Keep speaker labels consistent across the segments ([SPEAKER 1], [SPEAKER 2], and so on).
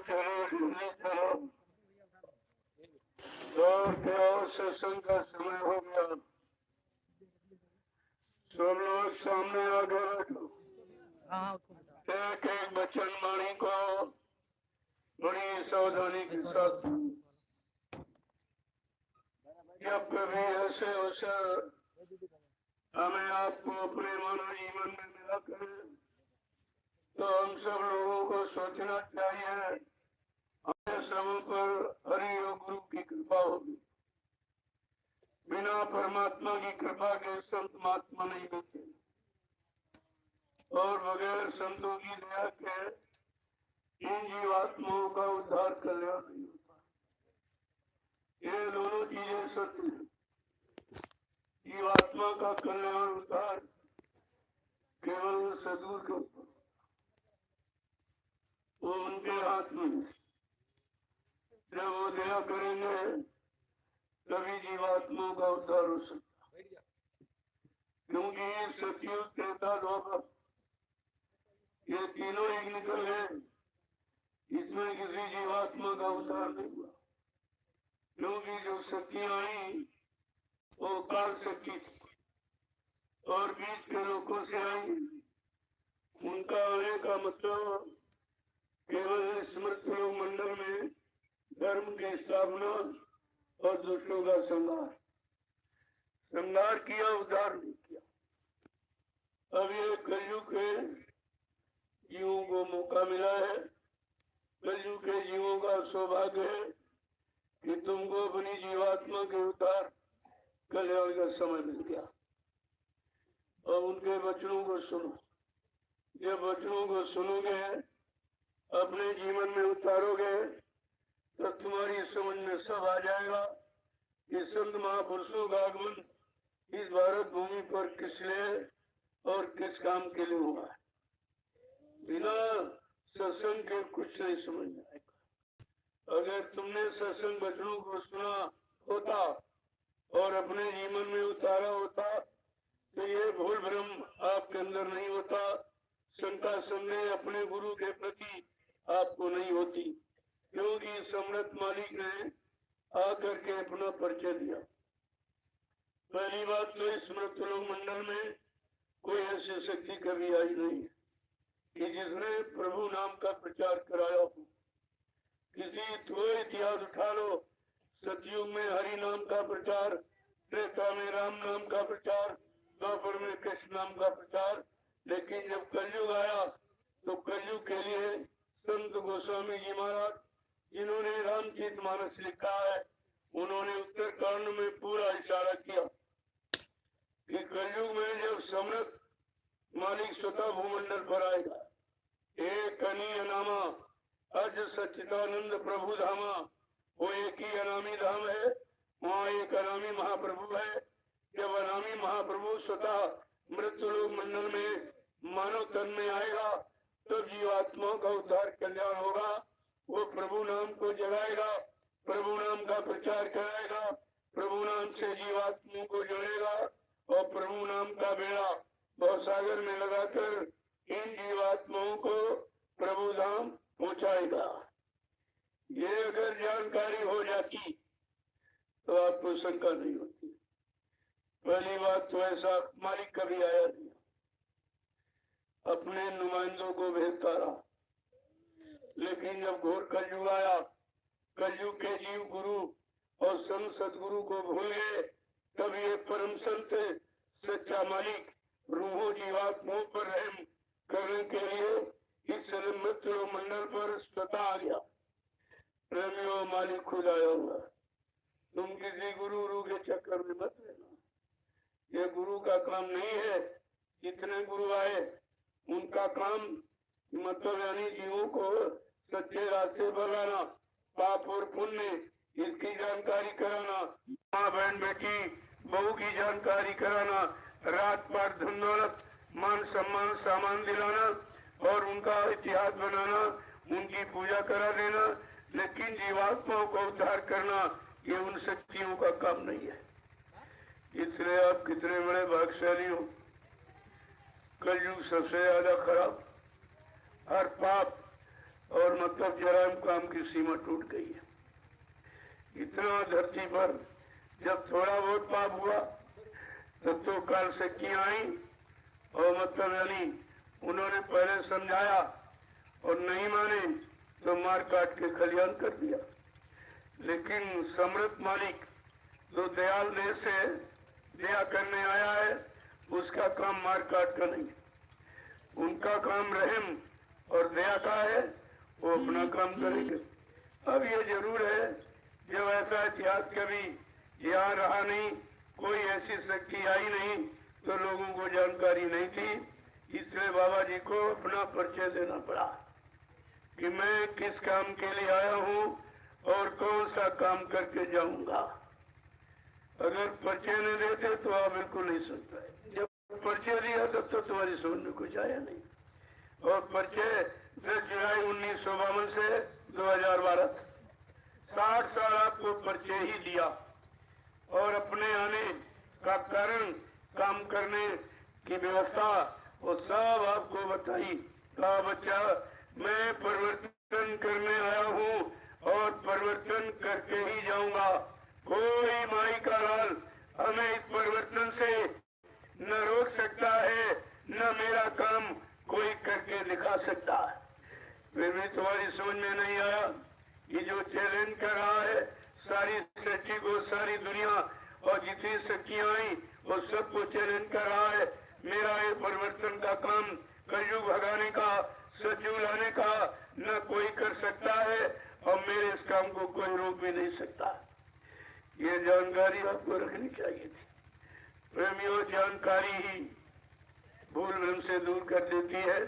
[SPEAKER 1] चलो और क्या सत्संग का समय हो गया। सब लोग सामने आगे बैठो। एक एक वचन वाणी को बड़ी सावधानी के साथ, जब कभी ऐसे अवसर हमें आपको अपने मानव जीवन में मिला करे तो हम सब लोगों को सोचना चाहिए हमें सब पर हरि और गुरु की कृपा होगी। बिना परमात्मा की कृपा के संत महात्मा नहीं होते और बगैर संतों की दया के इन जीवात्माओं का उद्धार कल्याण नहीं होता। ये दोनों चीजें सत्य है। जीवात्मा का कल्याण उद्धार केवल सदगुरु के ऊपर, वो उनके हाथ में। जब वो दया करेंगे तभी जीवात्माओं का उद्धार हो सकता, क्योंकि ये सतयुग त्रेता द्वापर ये तीनों एक निकल गए, इसमें किसी जीवात्मा का उद्धार नहीं हुआ, क्योंकि जो शक्ति आई वो काल शक्ति थी और बीच के लोगों से आई। उनका आने का मतलब केवल स्मृत लोक मंडल में धर्म की स्थापना और दुष्टों का संहार किया, उद्धार नहीं किया। अब ये कलयुग के जीवों को मौका मिला है। कलयुग के जीवों का सौभाग्य है कि तुमको अपनी जीवात्मा के उद्धार कल्याण का समय मिल गया। और उनके वचनों को सुनो। जब वचनों को सुनोगे, अपने जीवन में उतारोगे, तो तुम्हारी समझ में सब आ जाएगा कि संत महापुरुषों का आगमन इस भारत भूमि पर किस लिए और किस काम के लिए हुआ है। बिना सत्संग के कुछ नहीं समझ में आएगा। अगर तुमने सत्संग वचनों को सुना होता और अपने जीवन में उतारा होता तो ये भूल भ्रम आपके अंदर नहीं होता, शंका संदेह अपने गुरु के प्रति आपको नहीं होती, क्योंकि सम्राट मालिक ने आकर के अपना परिचय दिया। पहली बात तो इस स्मृत लोक मंडल में कोई ऐसी शक्ति कभी आई नहीं है कि जिसने प्रभु नाम का प्रचार कराया हो। किसी तो इतिहास उठा लो, सतयुग में हरि नाम का प्रचार, त्रेता में राम नाम का प्रचार, द्वापर में कृष्ण नाम का प्रचार, लेकिन जब कलयुग आया तो कलयुग के लिए संत गोस्वामी जी महाराज, जिन्होंने रामचरितमानस लिखा है, उन्होंने उत्तरकांड में पूरा इशारा किया कि कलयुग में जब सम्राट मालिक स्वतः भूमंडल पर आएगा, एक अनीय नामा अज सच्चिदानंद प्रभु धामा, वो एक ही अनामी धाम है, वहाँ एक अनामी महाप्रभु है। जब अनामी महाप्रभु स्वतः मृत्युलोक मंडल में मानव तन में आएगा तो जीवात्माओं का उद्धार कल्याण होगा। वो प्रभु नाम को जगाएगा, प्रभु नाम का प्रचार कराएगा, प्रभु नाम से जीवात्माओं को जोड़ेगा और प्रभु नाम का बेड़ा भवसागर में लगाकर इन जीवात्माओं को प्रभु धाम पहुँचाएगा। ये अगर जानकारी हो जाती तो आपको शंका नहीं होती। पहली बात तो ऐसा मालिक कभी आया नहीं, अपने नुमाइंदों को भेजता रहा, लेकिन जब घोर कलयुग आया, कलयुग के जीव गुरु और संत सदगुरु को भूल गए, तब ये परम संत सच्चा मालिक रूहों जीवात्माओं पर रहम करने के लिए इस मृत्यु मंडल पर स्वतः आ गया। प्रेमियों, मालिक खुद आया हुआ। तुम किसी गुरु के चक्कर में मत रहना। ये गुरु का काम नहीं है। जितने गुरु आए उनका काम मतलब यानी जीवों को सच्चे रास्ते भगाना, पाप और पुण्य इसकी जानकारी कराना, माँ बहन बेटी बहू की जानकारी कराना, रात पर धन दौलत मान सम्मान सामान दिलाना और उनका इतिहास बनाना, उनकी पूजा करा देना, लेकिन जीवात्माओं को उद्धार करना ये उन शक्तियों का काम नहीं है। इसलिए आप कितने बड़े भाग्यशाली हो। कलयुग सबसे ज्यादा खराब, हर पाप और मतलब जराइम काम की सीमा टूट गई है। इतना धरती पर जब थोड़ा बहुत पाप हुआ तब तो काल शक्तियां आई और मतलब यानी उन्होंने पहले समझाया और नहीं माने तो मार काट के खलियान कर दिया। लेकिन समृद्ध मालिक जो दयाल देह से दया करने आया है उसका काम मार काट का नहीं, उनका काम रहम और दया का है, वो अपना काम करेंगे। अब ये जरूर है जब ऐसा इतिहास कभी यहाँ रहा नहीं, कोई ऐसी शक्ति आई नहीं तो लोगों को जानकारी नहीं थी, इसलिए बाबा जी को अपना परिचय देना पड़ा कि मैं किस काम के लिए आया हूँ और कौन सा काम करके जाऊंगा। अगर परिचय नहीं देते तो आप बिल्कुल नहीं सुन पाए। जब परिचय दिया तब तो तुम्हारी समझ में कुछ आया नहीं। और परिचय 10 जुलाई 1952 से 2012 60 साल आपको परिचय ही दिया और अपने आने का कारण, काम करने की व्यवस्था वो सब आपको बताई। कहा बच्चा मैं परिवर्तन करने आया हूँ और परिवर्तन करके ही जाऊंगा। कोई माई का लाल हमें इस परिवर्तन से न रोक सकता है, न मेरा काम कोई करके दिखा सकता है। फिर भी तुम्हारी समझ में नहीं आया ये जो चैलेंज कर रहा है सारी सृष्टि को, सारी दुनिया और जितनी शक्तियां आई वो सबको चैलेंज कर रहा है। मेरा ये परिवर्तन का काम कलयुग भगाने का, सतयुग लाने का न कोई कर सकता है और मेरे इस काम को कोई रोक भी नहीं सकता। ये जानकारी आपको रखनी चाहिए थी। प्रेमियों, जानकारी ही भूल भ्रम से दूर कर देती है,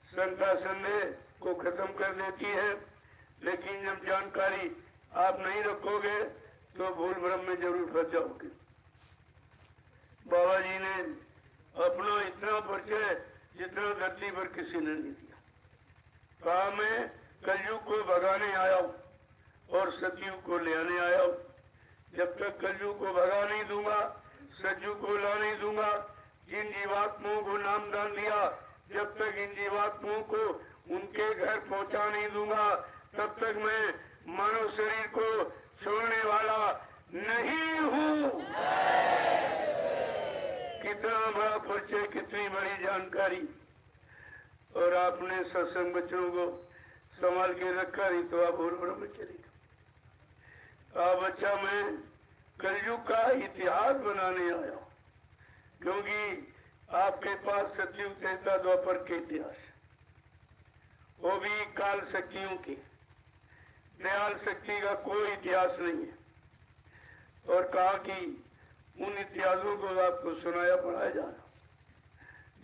[SPEAKER 1] शंका संदेह को खत्म कर देती है। लेकिन जब जानकारी आप नहीं रखोगे तो भूल भ्रम में जरूर फंस जाओगे। बाबा जी ने अपना इतना परिचय जितना धरती पर किसी ने नहीं दिया। कहा मैं कलयुग को भगाने आया हूँ और सतयुग को ले आने आया हूँ। जब तक कलयुग को भगा नहीं दूंगा, सतयुग को ला नहीं दूंगा, जिन जीवात्माओं को नाम दान दिया जब तक इन जीवात्माओं को उनके घर पहुंचा नहीं दूंगा तब तक मैं मानव शरीर को छोड़ने वाला नहीं हूँ। कितना बड़ा परिचय, कितनी बड़ी जानकारी। और आपने सत्संग बच्चों को संभाल के रखा नहीं तो आप भूल भ्रम में चलेगा। बच्चा मैं कलयुग का इतिहास बनाने आया हूँ, क्योंकि आपके पास सतयुग त्रेता द्वापर के इतिहास, वो भी काल शक्तियों की, दयाल शक्ति का कोई इतिहास नहीं है। और कहा कि उन इतिहासों को आपको सुनाया पढ़ाया जाना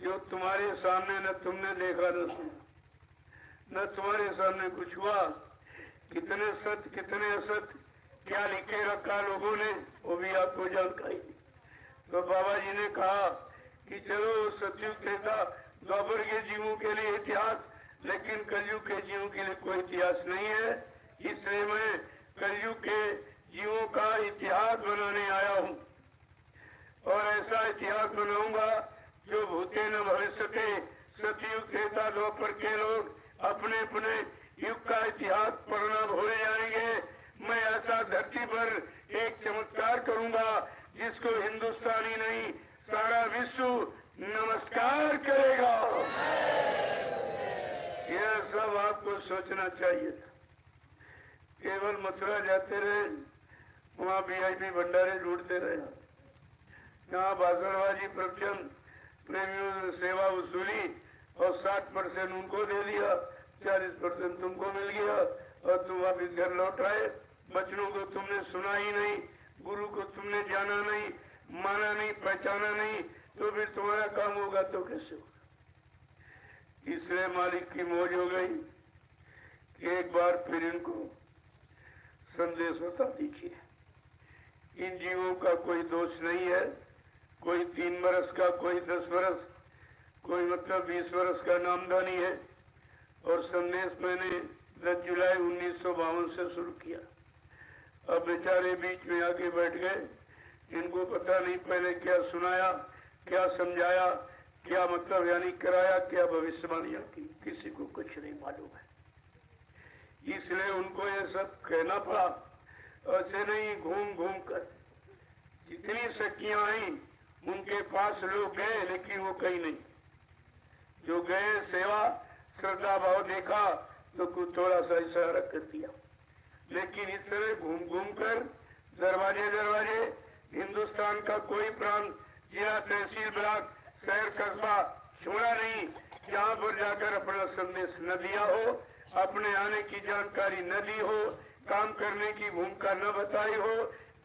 [SPEAKER 1] जो तुम्हारे सामने न तुमने देखा न सुना, न तुम्हारे सामने कुछ हुआ। कितने सत्य कितने असत्य क्या लिखे रखा लोगों ने वो भी आपको जानकारी दी। तो बाबा जी ने कहा कि चलो सतयुग त्रेता द्वापर के जीवों के लिए इतिहास, लेकिन कलयुग के जीवों के लिए कोई इतिहास नहीं है। इसलिए मैं कलयुग के जीवों का इतिहास बनाने आया हूँ और ऐसा इतिहास बनाऊंगा जो भूते न भविष्यते। सतयुग त्रेता द्वापर के लोग अपने अपने युग का इतिहास पढ़ना भूल जाएंगे। मैं ऐसा धरती पर एक चमत्कार करूंगा जिसको हिंदुस्तानी नहीं सारा विश्व नमस्कार करेगा। यह सब आपको सोचना चाहिए। केवल मथुरा जाते रहे, वहाँ VIP भंडारे ढूंढते रहे, यहाँ भाषणबाजी प्रवचन प्रेमियों से सेवा वसूली और 60% उनको दे दिया, 40% तुमको मिल गया और तुम वापिस घर लौट आए। बच्चों को तुमने सुना ही नहीं, गुरु को तुमने जाना नहीं, माना नहीं, पहचाना नहीं, तो फिर तुम्हारा काम होगा तो कैसे होगा। इसलिए मालिक की मौज हो गई कि एक बार फिर इनको संदेश बता दीजिए। इन जीवों का कोई दोष नहीं है, कोई 3 वर्ष का, कोई 10 वर्ष, कोई मतलब 20 वर्ष का नामदानी है। और संदेश मैंने 10 जुलाई 1952 से शुरू किया। अब बेचारे बीच में आके बैठ गए, इनको पता नहीं पहले क्या सुनाया, क्या समझाया, क्या मतलब यानी कराया, क्या भविष्यवाणियां की, किसी को कुछ नहीं मालूम है। इसलिए उनको ये सब कहना पड़ा। ऐसे नहीं घूम घूम कर जितनी शक्तियां आई उनके पास लोग गए, लेकिन वो कहीं नहीं। जो गए सेवा श्रद्धा भाव देखा तो कुछ थोड़ा सा इशारा कर दिया, लेकिन इस तरह घूम घूम कर दरवाजे दरवाजे हिंदुस्तान का कोई प्रांत, जिला, तहसील, ब्लॉक, शहर, कस्बा छोड़ा नहीं जहाँ पर जाकर अपना संदेश न दिया हो, अपने आने की जानकारी न दी हो, काम करने की भूमिका न बताई हो,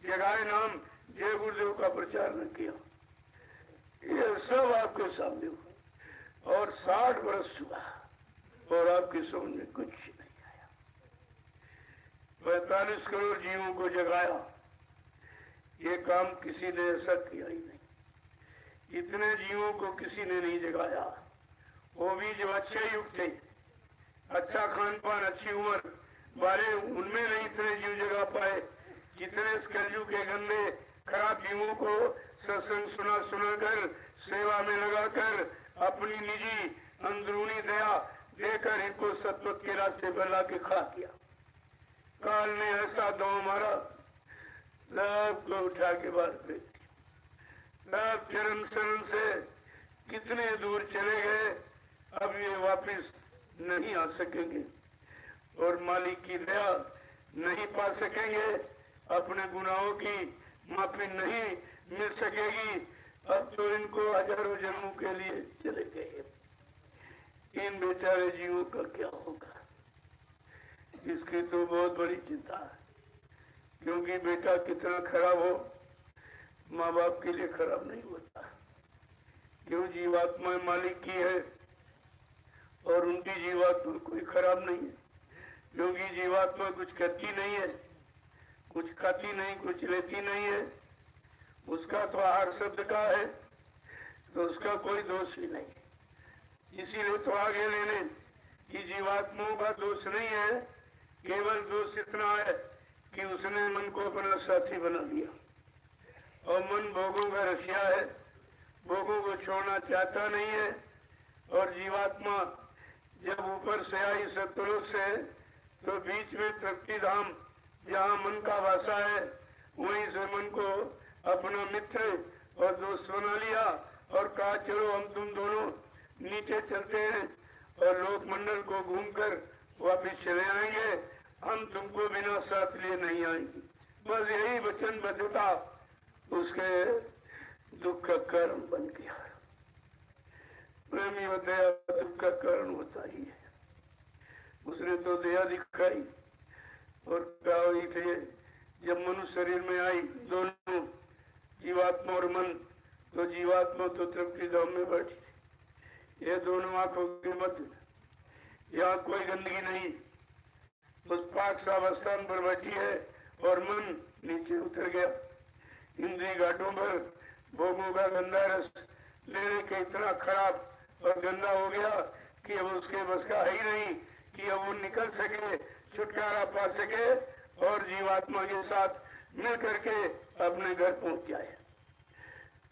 [SPEAKER 1] जगाए नाम जय गुरुदेव का प्रचार न किया। ये सब आपके सामने हुआ और 60 वर्ष हुआ और आपकी समझ में कुछ नहीं आया। 45 करोड़ जीवों को जगाया, ये काम किसी ने ऐसा किया ही नहीं। इतने जीवों को किसी ने नहीं जगाया, वो भी जो अच्छे युग थे, अच्छा खान पान, अच्छी उम्र वाले, उनमें नहीं इतने जीव जगा पाए जितने इस कलयुग के गंदे खराब जीवों को सत्संग सुना सुनाकर, सेवा में लगाकर, अपनी निजी अंदरूनी दया देकर इनको सतपथ के रास्ते पर ला के खड़ा किया। काल ने ऐसा दो मारा, सबको उठा के बाहर फेंक दिया। सब चरण शरण से कितने दूर चले गए, अब ये वापिस नहीं आ सकेंगे और मालिक की दया नहीं पा सकेंगे, अपने गुनाहों की माफी नहीं मिल सकेगी। अब तो इनको हजारों जन्मों के लिए चले गए। इन बेचारे जीवों का क्या होगा, इसकी तो बहुत बड़ी चिंता है, क्योंकि बेटा कितना खराब हो माँ बाप के लिए खराब नहीं होता। क्यों, जीवात्मा मालिक की है और उनकी जीवात्मा कोई खराब नहीं है, क्योंकि जीवात्मा कुछ करती नहीं है, कुछ खाती नहीं, कुछ लेती नहीं है। उसका तो आहार शब्द का है, तो उसका कोई दोष ही नहीं। इसीलिए तो आगे लेने कि जीवात्माओं का दोष नहीं है, केवल दोष इतना है कि उसने मन को अपना साथी बना लिया और मन भोगों का रसिया है, भोगों को छोड़ना चाहता नहीं है। और जीवात्मा जब ऊपर से आई सतलोक से, तो बीच में तृप्ति धाम जहाँ मन का वासा है, वहीं से मन को अपना मित्र और दोस्त बना लिया और कहा चलो हम तुम दोनों नीचे चलते हैं और लोक मंडल को घूमकर वापिस चले आएंगे, हम तुमको बिना साथ लिए नहीं आएंगे। बस यही वचनबद्धता उसके दुख का कारण बन गया। प्रेमी व दया दुख का कारण होता ही है। उसने तो दया दिखाई और कहा ही थे, जब मनुष्य शरीर में आई दोनों जीवात्मा और मन, तो जीवात्मा तो तृप्ति धाम में बैठी थी, ये दोनों आंखों के मध्य, यहाँ कोई गंदगी नहीं, उस पाक साफ स्थान पर बैठी है और मन नीचे उतर गया। इंद्रिय घाटों पर भोगों का गंदा रस लेने के इतना खराब और गंदा हो गया कि अब उसके बस का है ही नहीं कि अब वो निकल सके, छुटकारा पा सके और जीवात्मा के साथ मिल करके अपने घर पहुंच जाए।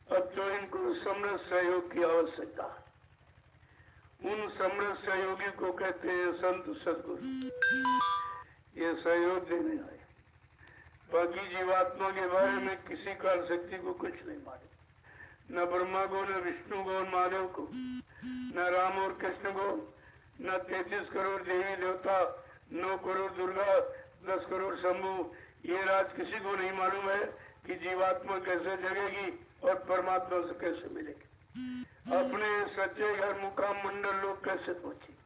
[SPEAKER 1] अब तो इनको समृद्ध सहयोग की आवश्यकता है। उन समृद्ध सहयोगी को कहते हैं संत सदगुरु। ये सहयोग देने आए, बाकी जीवात्मा के बारे में किसी काल शक्ति को कुछ नहीं मालूम, न ब्रह्मा को, न विष्णु को, न महादेव को, न राम और कृष्ण को, न 33 करोड़ देवी देवता, 9 करोड़ दुर्गा, 10 करोड़ शंभु, ये राज किसी को नहीं मालूम है कि जीवात्मा कैसे जगेगी और परमात्मा से कैसे मिलेगी, अपने सच्चे घर मुकाम मंडल लोग कैसे पहुंचे।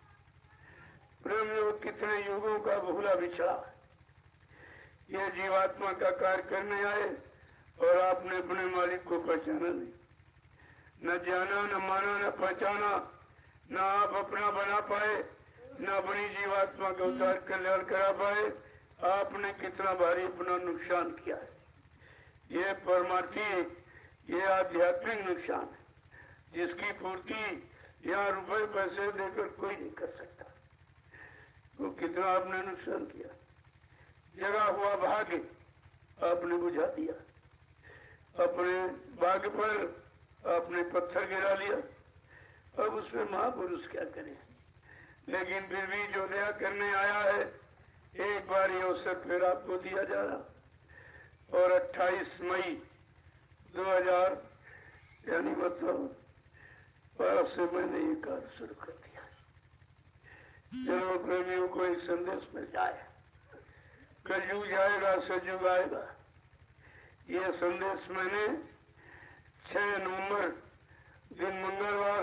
[SPEAKER 1] प्रेम योग कितने युगों का भूला बिछड़ा, ये जीवात्मा का कार्य करने आए और आपने अपने मालिक को पहचाना नहीं, न जाना, न माना, न पहचाना, न आप अपना बना पाए, न अपनी जीवात्मा का उद्धार कल्याण करा पाए। आपने कितना भारी अपना नुकसान किया है। ये परमार्थी, ये आध्यात्मिक नुकसान है, जिसकी पूर्ति यहाँ रुपए पैसे देकर कोई नहीं कर सकता। तो कितना आपने नुकसान किया। जगा हुआ भाग्य आपने बुझा दिया, अपने भाग्य पर आपने पत्थर गिरा लिया। अब उसमें महापुरुष क्या करें, लेकिन फिर भी जो दया करने आया है एक बार ये अवसर फिर आपको दिया जा रहा और 28 मई 2000 यानी मतलब 12 से मैंने ये कार्य शुरू कर दिया। जन्म प्रेमियों को एक संदेश मिल जाए, कलयुग जाएगा सतयुग आएगा। ये संदेश मैंने 6 नवंबर दिन मंगलवार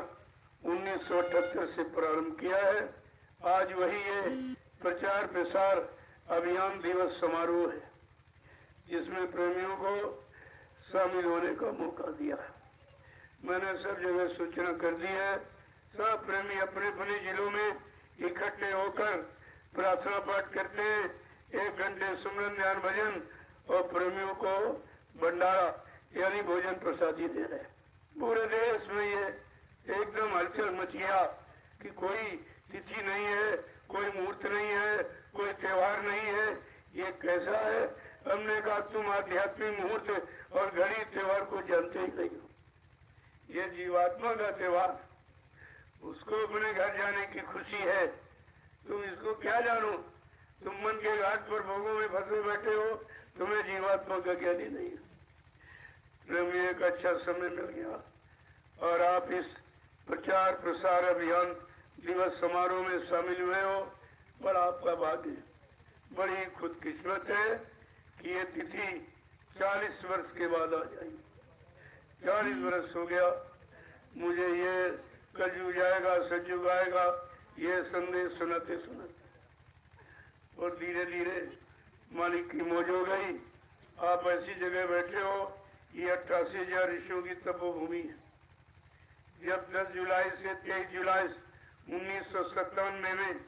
[SPEAKER 1] 1978 से प्रारंभ किया है। आज वही ये प्रचार प्रसार अभियान दिवस समारोह है जिसमें प्रेमियों को शामिल होने का मौका दिया है। मैंने सब जगह सूचना कर दी है। सब प्रेमी अपने अपने जिलों में इकट्ठे होकर प्रार्थना पाठ करते हैं। 1 घंटे सुमरन ध्यान भजन और प्रेमियों को भंडारा यानी भोजन प्रसादी दे रहे। पूरे देश में ये एकदम हलचल मच गया कि कोई तिथि नहीं है, कोई मुहूर्त नहीं है, कोई त्योहार नहीं है, ये कैसा है। हमने कहा तुम आध्यात्मिक मुहूर्त और घड़ी त्योहार को जानते ही नहीं हो। ये जीवात्मा का त्योहार, उसको अपने घर जाने की खुशी है। तुम इसको क्या जानो, तुम मन के घाट पर भोगों में फंसे बैठे हो, तुम्हें जीवात्मा का ज्ञान ही नहीं है। प्रेमी एक अच्छा समय मिल गया और आप इस प्रचार प्रसार अभियान दिवस समारोह में शामिल हुए हो। बड़ा आपका भाग्य, बड़ी खुदकिस्मत है कि ये तिथि 40 वर्ष के बाद आ जाएगी। 40 वर्ष हो गया मुझे ये कलयुग जाएगा सतयुग आएगा ये संदेश सुनाते सुनाते, और धीरे धीरे मालिक की मौज हो गई। आप ऐसी जगह बैठे हो, ये 88,000 ऋषियों की तपोभूमि है। जब 10 जुलाई से 23 जुलाई 1997 में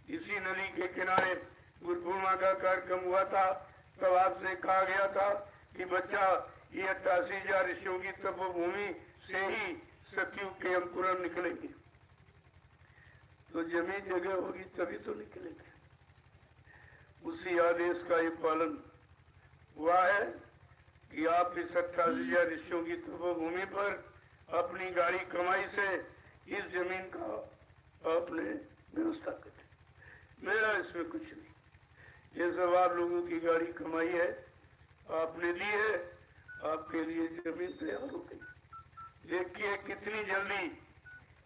[SPEAKER 1] इसी नदी के किनारे गुरु पूर्णिमा का कार्यक्रम हुआ था, तब आपसे कहा गया था कि बच्चा ये 88,000 ऋषियों की तपोभूमि से ही सतयुग के अंकुरण निकलेंगे। तो जमीन जगह होगी तभी तो निकलेंगे। उसी आदेश का ये पालन हुआ है कि आप इस 88,000 ऋषियों की तपोभूमि पर अपनी गाड़ी कमाई से इस जमीन का आपने व्यवस्था करें। मेरा इसमें कुछ नहीं, ये सब आप लोगों की गाड़ी कमाई है, आपने दी है, आपके लिए जमीन तैयार हो गई। देखिए कितनी जल्दी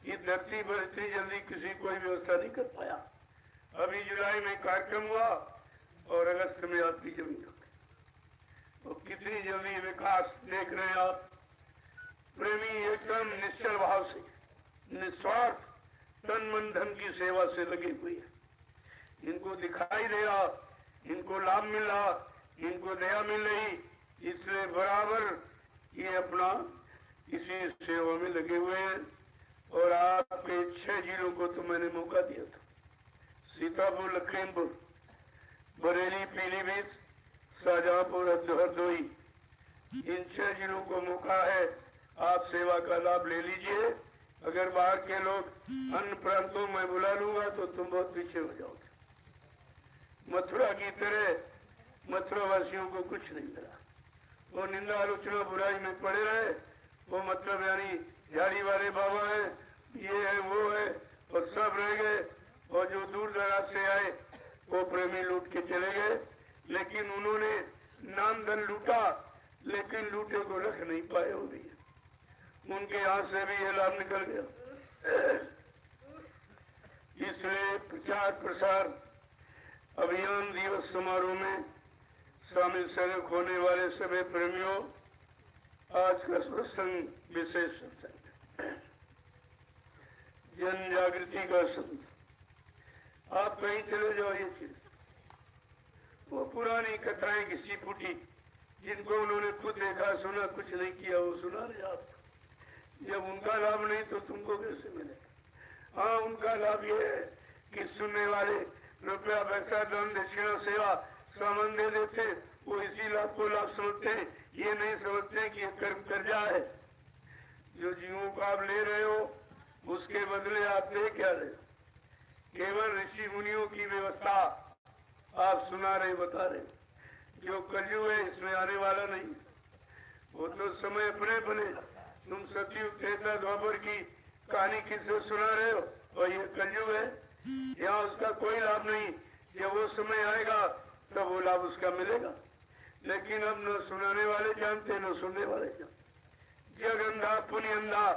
[SPEAKER 1] इस धरती पर इतनी जल्दी किसी कोई व्यवस्था नहीं कर पाया। अभी जुलाई में कार्यक्रम हुआ और अगस्त में आपकी जमीन हो गई। तो कितनी जल्दी विकास देख रहे हैं आप। प्रेमी एकदम निश्चल भाव से निस्वार्थ तन मन धन की सेवा से लगी हुई है। इनको दिखाई दे रहा, इनको लाभ मिल रहा, इनको दया मिल रही, इसलिए बराबर ये अपना इसी सेवा में लगे हुए हैं। और आपके 6 जिलों को तो मैंने मौका दिया था, सीतापुर, लखीमपुर, बरेली, पीलीभीत, शाहजहांपुर, हरदोई, इन 6 जिलों को मौका है। आप सेवा का लाभ ले लीजिए। अगर बाहर के लोग अन्य प्रांतों में बुला लूंगा तो तुम बहुत पीछे हो जाओगे। मथुरा की तरह मथुरा वासियों को कुछ नहीं मिला। वो निंदा आलोचना बुराई में पड़े रहे। वो मतलब यानी झाड़ी वाले बाबा है, ये है वो है, और सब रह गए। और जो दूर दराज से आए वो प्रेमी लूट के चले गए। लेकिन उन्होंने नाम धन लूटा, लेकिन लूटे को रख नहीं पाए हो गई। उनके हाथ से भी ये लाभ निकल गया। इसलिए प्रचार प्रसार अभियान दिवस समारोह में शामिल शरीक होने वाले सभी प्रेमियों, आज का प्रसंग विशेष सत्संग, जन जागृति का संत। आप कहीं चले जाओ, ये चीज वो पुरानी कथाएं घिसी फूटी जिनको उन्होंने खुद देखा सुना, कुछ नहीं किया, वो सुना रहे आप। जब उनका लाभ नहीं तो तुमको कैसे मिलेगा। हाँ, उनका लाभ ये है कि सुनने वाले रुपया पैसा दान दक्षिणा सेवा सामान दे देते, वो इसी लाभ को लाभ समझते हैं। ये नहीं समझते कि ये कर्म कर्जा है। जो जीवों को आप ले रहे हो उसके बदले आप दे क्या रहे हो। केवल ऋषि मुनियों की व्यवस्था आप सुना रहे, बता रहे। जो कलयुग है इसमें आने वाला नहीं। वो तो समय अपने बने। तुम सतयुग त्रेता द्वापर की कहानी किससे सुना रहे हो, और ये कलयुग है, यहाँ उसका कोई लाभ नहीं। जब वो समय आएगा तब वो लाभ उसका मिलेगा। लेकिन अब न सुनाने वाले जानते न सुनने वाले जानते। जग अंधा पुण्य अंधा,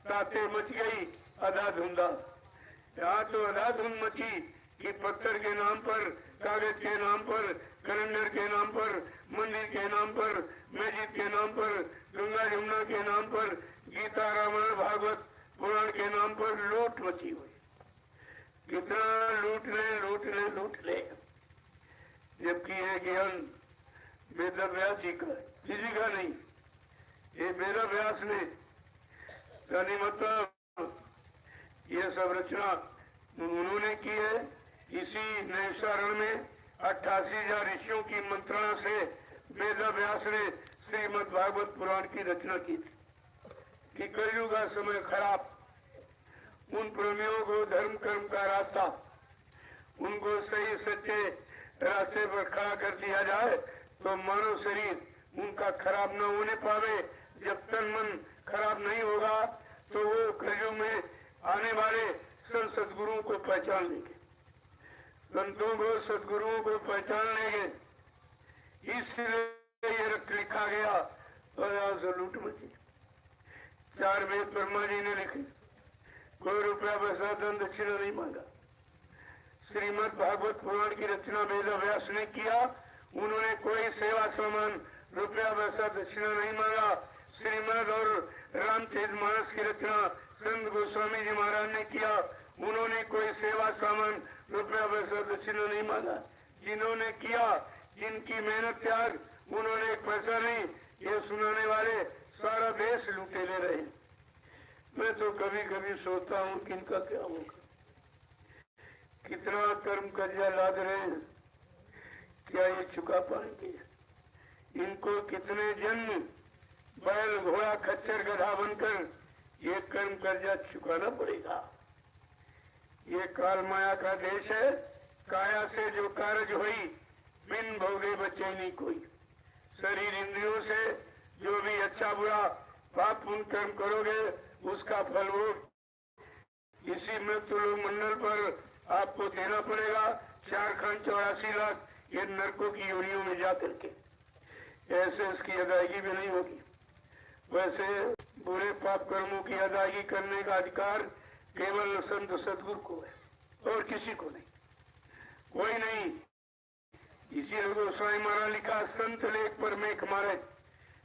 [SPEAKER 1] ताते मच गई अधाधुंधा। यहाँ तो अधाधुंध मची कि पत्थर के नाम पर, कागज के नाम पर, कैलेंडर के नाम पर, मंदिर के नाम पर, मस्जिद के नाम पर, गंगा यमुना के नाम पर, गीता रामायण भागवत पुराण के नाम पर लूट मची हुई। कितना लूट ले लूट ले लूट ले। जबकि ये ज्ञान वेद व्यास जी का, किसी का नहीं। ये वेद व्यास ने यानी मतलब ये सब रचना उन्होंने की है। इसी नैमिषारण्य में 88,000 ऋषियों की मंत्रणा से वेद व्यास ने श्रीमद् भागवत पुराण की रचना की थी कि कलयुग का समय खराब, उन प्रेमियों को धर्म कर्म का रास्ता, उनको सही सच्चे रास्ते पर खड़ा कर दिया जाए तो मानव शरीर उनका खराब न होने पावे। जब तन मन खराब नहीं होगा तो वो कलयुग में आने वाले संत सदगुरुओं को पहचान लेंगे, संतों को सदगुरुओं को पहचान लेंगे। इसलिए ये लिखा गया और लूट मची। 4 वेद ब्रह्मा जी ने लिखे, कोई रुपया पैसा धन दक्षिणा नहीं मांगा। श्रीमद् भागवत पुराण की रचना वेद व्यास ने किया। उन्होंने कोई सेवा सामान रुपया पैसा दक्षिणा नहीं मांगा। श्रीमद् और रामचरितमानस की रचना संत गोस्वामी जी महाराज ने किया। उन्होंने कोई सेवा सामान रुपया पैसा दक्षिणा नहीं मांगा। जिन्होंने किया, जिनकी मेहनत त्याग, उन्होंने एक पैसा नहीं। ये सुनाने वाले सारा देश लूटे ले रहे। मैं तो कभी कभी सोचता हूँ कि इनका क्या होगा, कितना कर्म कर्जा लाद रहे हैं, क्या ये चुका पाएंगे? इनको कितने जन्म बैल घोड़ा खच्चर गधा बनकर ये कर्म कर्जा चुकाना पड़ेगा। ये काल माया का देश है। काया से जो कारज हुई, बिन भोगे बचे नहीं कोई। शरीर इंद्रियों से जो भी अच्छा बुरा पाप पुण्य कर्म करोगे उसका फल वो इसी मृत्युलोक मंडल पर आपको देना पड़ेगा। 4,84 लाख ये नरकों की योनियों में जाकर के, ऐसे इसकी अदायगी भी नहीं होगी। वैसे बुरे पाप कर्मों की अदायगी करने का अधिकार केवल संत सदगुरु को है और किसी को नहीं, कोई नहीं। इसीलिए गोस्वामी महाराज लिखा, संत लेख पर मेघ मारे,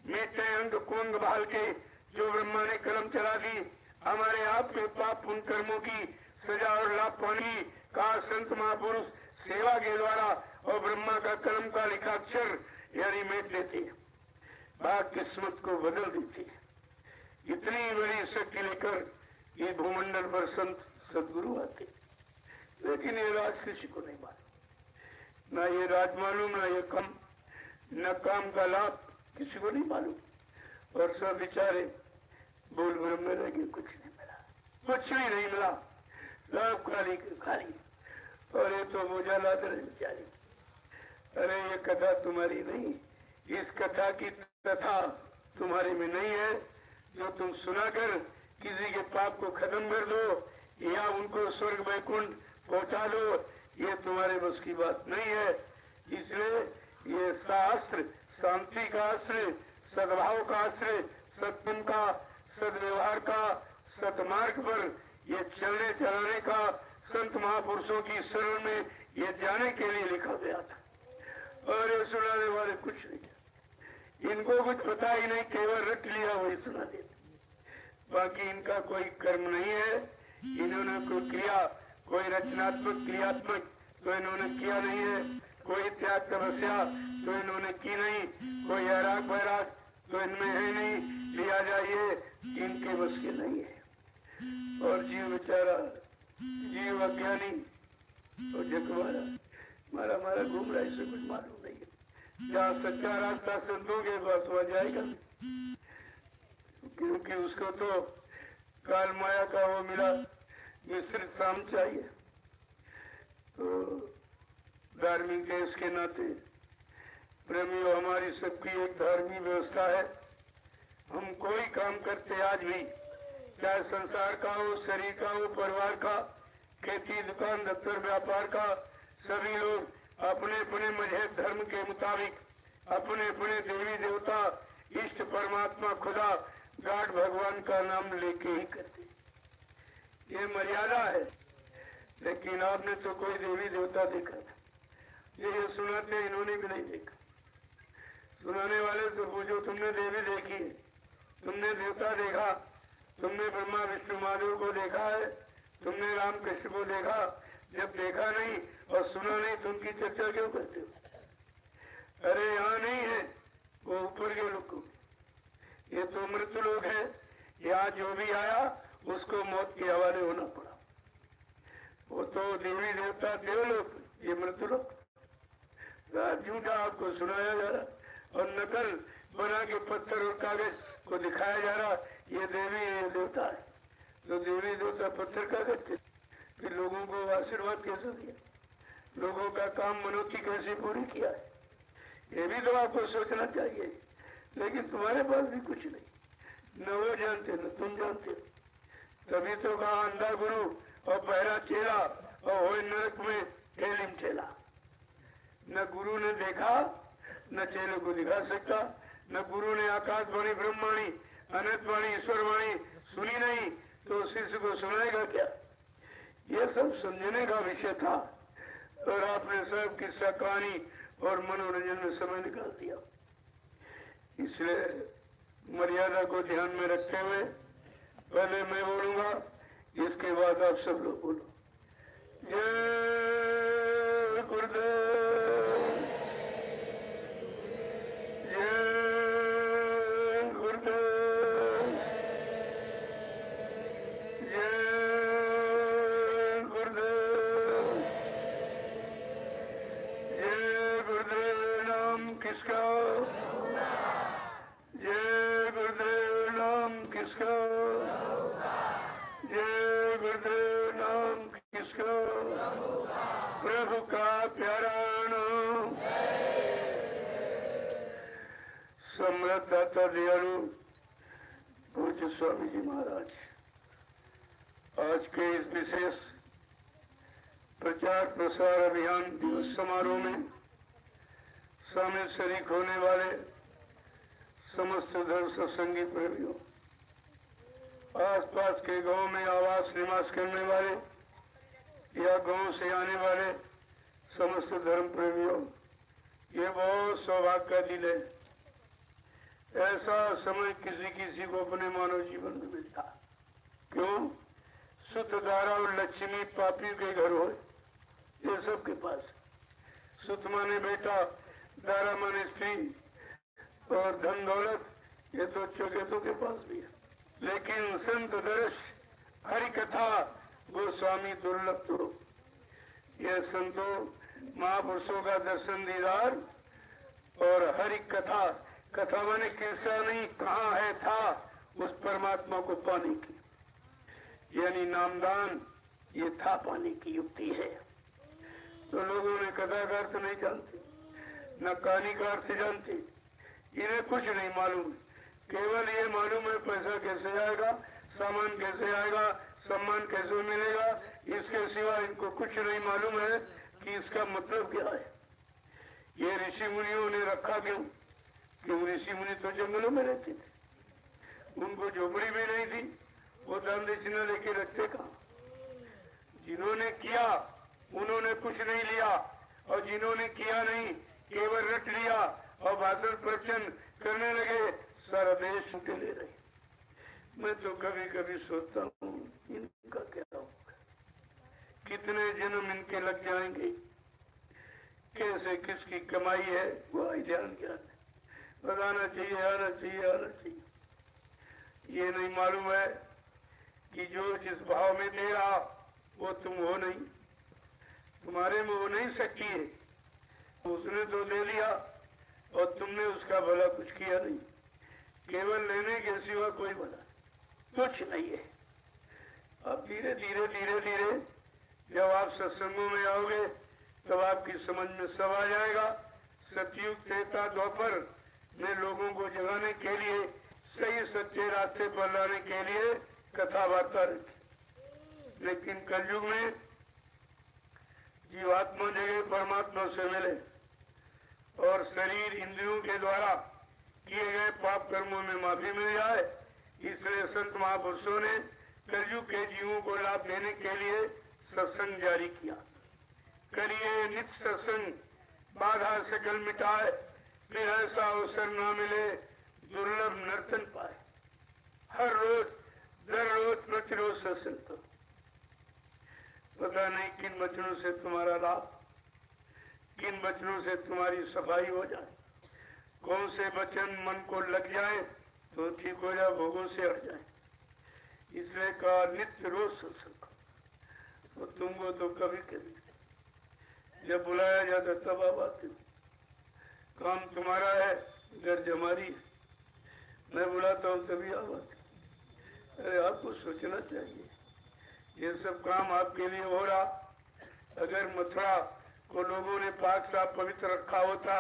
[SPEAKER 1] मेटे अंग कुंग बहाल के, जो ब्रह्मा ने कलम चला दी। हमारे आपके पाप पुण्य कर्मों की सजा और लाभ पानी का संत महापुरुष सेवा के द्वारा और ब्रह्मा का कलम का लिखा अक्षर यानी मेट लेते हैं, भाग किस्मत को बदल देती है। इतनी बड़ी शक्ति लेकर ये भूमंडल पर संत सदगुरु आते, लेकिन ये राज किसी को नहीं मालूम। ना ये राज मालूम, ना ये कम, न काम का लाभ किसी को नहीं मालूम। और सब बेचारे बोल ब्रह्म में लगे, कुछ नहीं मिला, कुछ भी नहीं मिला, लाभ खाली खाली। और ये तो बोझा लाद रहे बेचारे। अरे ये कथा तुम्हारी नहीं, इस कथा की कथा तुम्हारे में नहीं है। जो तुम सुनाकर किसी के पाप को खत्म कर दो या उनको स्वर्ग वैकुंठ पहुंचा दो, ये तुम्हारे बस की बात नहीं है। इसलिए ये शास्त्र शांति का अस्त्र, सद्भाव का अस्त्र, सत्संग का, सद्व्यवहार का, सतमार्ग पर ये चलने चलाने का, संत महापुरुषों की शरण में ये जाने के लिए लिखा गया था। और ये सुनाने वाले कुछ नहीं, इनको कुछ पता ही नहीं, केवल रट लिया वही सुना देते। बाकी इनका कोई कर्म नहीं है। इन्होंने कोई क्रिया, कोई रचनात्मक क्रियात्मक तो इन्होंने किया नहीं है, कोई त्याग तपस्या तो इन्होंने की नहीं, कोई हैराक बैराग तो इनमें है नहीं। लिया जाइए इनके बस के नहीं है। और जीव बेचारा, जीव अज्ञानी और जगवारा मारा मारा घूम रहा, इससे कुछ मालूम नहीं है। जहाँ सच्चा रास्ता संतों के पास वहाँ जाएगा, क्योंकि उसको तो काल माया का वो मिला मिश्रित साम चाहिए। तो धार्मिक देश के नाते प्रेमियों, हमारी सबकी एक धार्मिक व्यवस्था है। हम कोई काम करते आज भी, चाहे संसार का हो, शरीर का हो, परिवार का, खेती दुकान दफ्तर व्यापार का, सभी लोग अपने अपने मजहब धर्म के मुताबिक अपने अपने देवी देवता इष्ट परमात्मा खुदा गॉड भगवान का नाम लेके ही करते। ये मर्यादा है। लेकिन आपने तो कोई देवी देवता देखा था? ये सुनाते इन्होंने भी नहीं देखा। सुनाने वाले तो पूछो, तुमने देवी देखी है, तुमने देवता देखा, तुमने ब्रह्मा विष्णु महादेव को देखा है, तुमने राम कृष्ण को देखा? जब देखा नहीं और सुना नहीं तो उनकी चर्चा क्यों करते हो? अरे यहाँ नहीं है, वो ऊपर के लोग, ये तो मृत लोग है। यहाँ जो भी आया उसको मौत के हवाले होना पड़ा। वो तो देवी देवता देवलोक, ये मृत लोग। झूठा आपको सुनाया जा रहा और नकल बना के पत्थर और कागज को दिखाया जा रहा, ये देवी ये देवता है। तो देवी देवता पत्थर कागज थे, फिर लोगों को आशीर्वाद कैसे दिया, लोगों का काम मनोती कैसे पूरी किया है, ये भी तो आपको सोचना चाहिए। लेकिन तुम्हारे पास भी कुछ नहीं, न वो जानते न तुम जानते। तभी तो कहा अंधा गुरु और बहरा चेला और हो नरक में हेलिम चेला। न गुरु ने देखा न चेले को दिखा सकता, न गुरु ने आकाशवाणी ब्रह्मवाणी अनंतवाणी ईश्वरवाणी सुनी नहीं तो शिष्य को सुनाएगा क्या? ये सब समझने का विषय था और आपने सब किस्सा कहानी और मनोरंजन में समय निकाल दिया। इसलिए मर्यादा को ध्यान में रखते हुए पहले मैं बोलूंगा, इसके बाद आप सब लोग बोलो। जय गुरुदेव, जय गुरुदेव, जय गुरुदेव, जय गुरुदेव। नाम किसका? जय गुरुदेव। नाम किसका? जय गुरुदेव। नाम किसका? प्रभु का प्यारा नाम। सम्राट दयालु पूज्य स्वामी जी महाराज, आज के इस विशेष प्रचार प्रसार अभियान दिवस समारोह में शामिल शरीक होने वाले समस्त धर्म सत्संगी प्रेमियों, आसपास के गांव में आवास निवास करने वाले या गांव से आने वाले समस्त धर्म प्रेमियों, ये बहुत सौभाग्य का दिन है। ऐसा समय किसी किसी को अपने मानव जीवन में मिलता। क्यों? शुद्ध धारा और लक्ष्मी पापियों के घर हो, ये सबके पास। शुद्ध माने बेटा, धारा माने स्त्री और धन दौलत, ये तो चौकेतों के पास भी है। लेकिन संत दर्श हरि कथा गोस्वामी दुर्लभ तो, यह संतों महापुरुषों का दर्शन दीदार और हरि कथा, कथा माने किस्सा नहीं, कहाँ है था उस परमात्मा को पाने की, यानी नामदान, ये था पाने की युक्ति है। तो लोगों ने कथा का अर्थ नहीं जानते, न कहानी का अर्थ जानते, इन्हें कुछ नहीं मालूम। केवल ये मालूम है पैसा कैसे आएगा, सामान कैसे आएगा, सम्मान कैसे मिलेगा, इसके सिवा इनको कुछ नहीं मालूम है कि इसका मतलब क्या है। ये ऋषि मुनियों ने रखा क्यों? क्यों? ऋषि मुनि तो जंगलों में रहते थे, उनको झोपड़ी भी नहीं थी, वो दान दक्षिणा लेके रखते कहाँ? जिन्होंने किया उन्होंने कुछ नहीं लिया, और जिन्होंने किया नहीं केवल रट लिया और भाषण प्रवचन करने लगे, सारा देश उनके ले रहे। मैं तो कभी कभी सोचता हूँ इनका क्या होगा, कितने जन्म इनके लग जाएंगे, कैसे किसकी कमाई है वो ध्यान ज्ञान है, बताना चाहिए, आना चाहिए, आना चाहिए। ये नहीं मालूम है कि जो जिस भाव में दे रहा वो तुम हो नहीं, तुम्हारे में हो नहीं सकती है। उसने तो ले लिया और तुमने उसका भला कुछ किया नहीं, केवल लेने के सिवा कोई भला कुछ नहीं है। अब धीरे धीरे धीरे धीरे जब आप सत्संगों में आओगे तब आपकी समझ में सब आ जाएगा। सतयुग त्रेता द्वापर में लोगों को जगाने के लिए, सही सच्चे रास्ते पर लाने के लिए कथा वार्ता रखी। लेकिन कलयुग में जीवात्मा जगह परमात्मा से मिले और शरीर इंद्रियों के द्वारा किए गए पाप कर्मों में माफी मिल जाए। इसलिए संत महापुरुषों ने कलयुग के जीवों को लाभ देने के लिए सत्संग जारी किया। करिए नित्य सत्संग, बाधा सकल मिटाए, फिर ऐसा अवसर न मिले दुर्लभ नर्तन पाए। हर रोज दर रोज प्रतिरोज सत्संग करो। पता नहीं किन वचनों से तुम्हारा लाभ, किन वचनों से तुम्हारी सफाई हो जाए, कौन से वचन मन को लग जाए तो ठीक हो जाए, भोगों से हट जाए। इसलिए कहा नित्य रोज सत्संग करो। तो तुमको तो कभी कभी जब बुलाया जाता तब आप आते हो। काम तुम्हारा है, गर्ज हमारी है। मैं बुलाता हूँ तभी आप आते। अरे आपको सोचना चाहिए, ये सब काम आपके लिए हो रहा। अगर मथुरा को लोगों ने पाक साफ पवित्र रखा होता,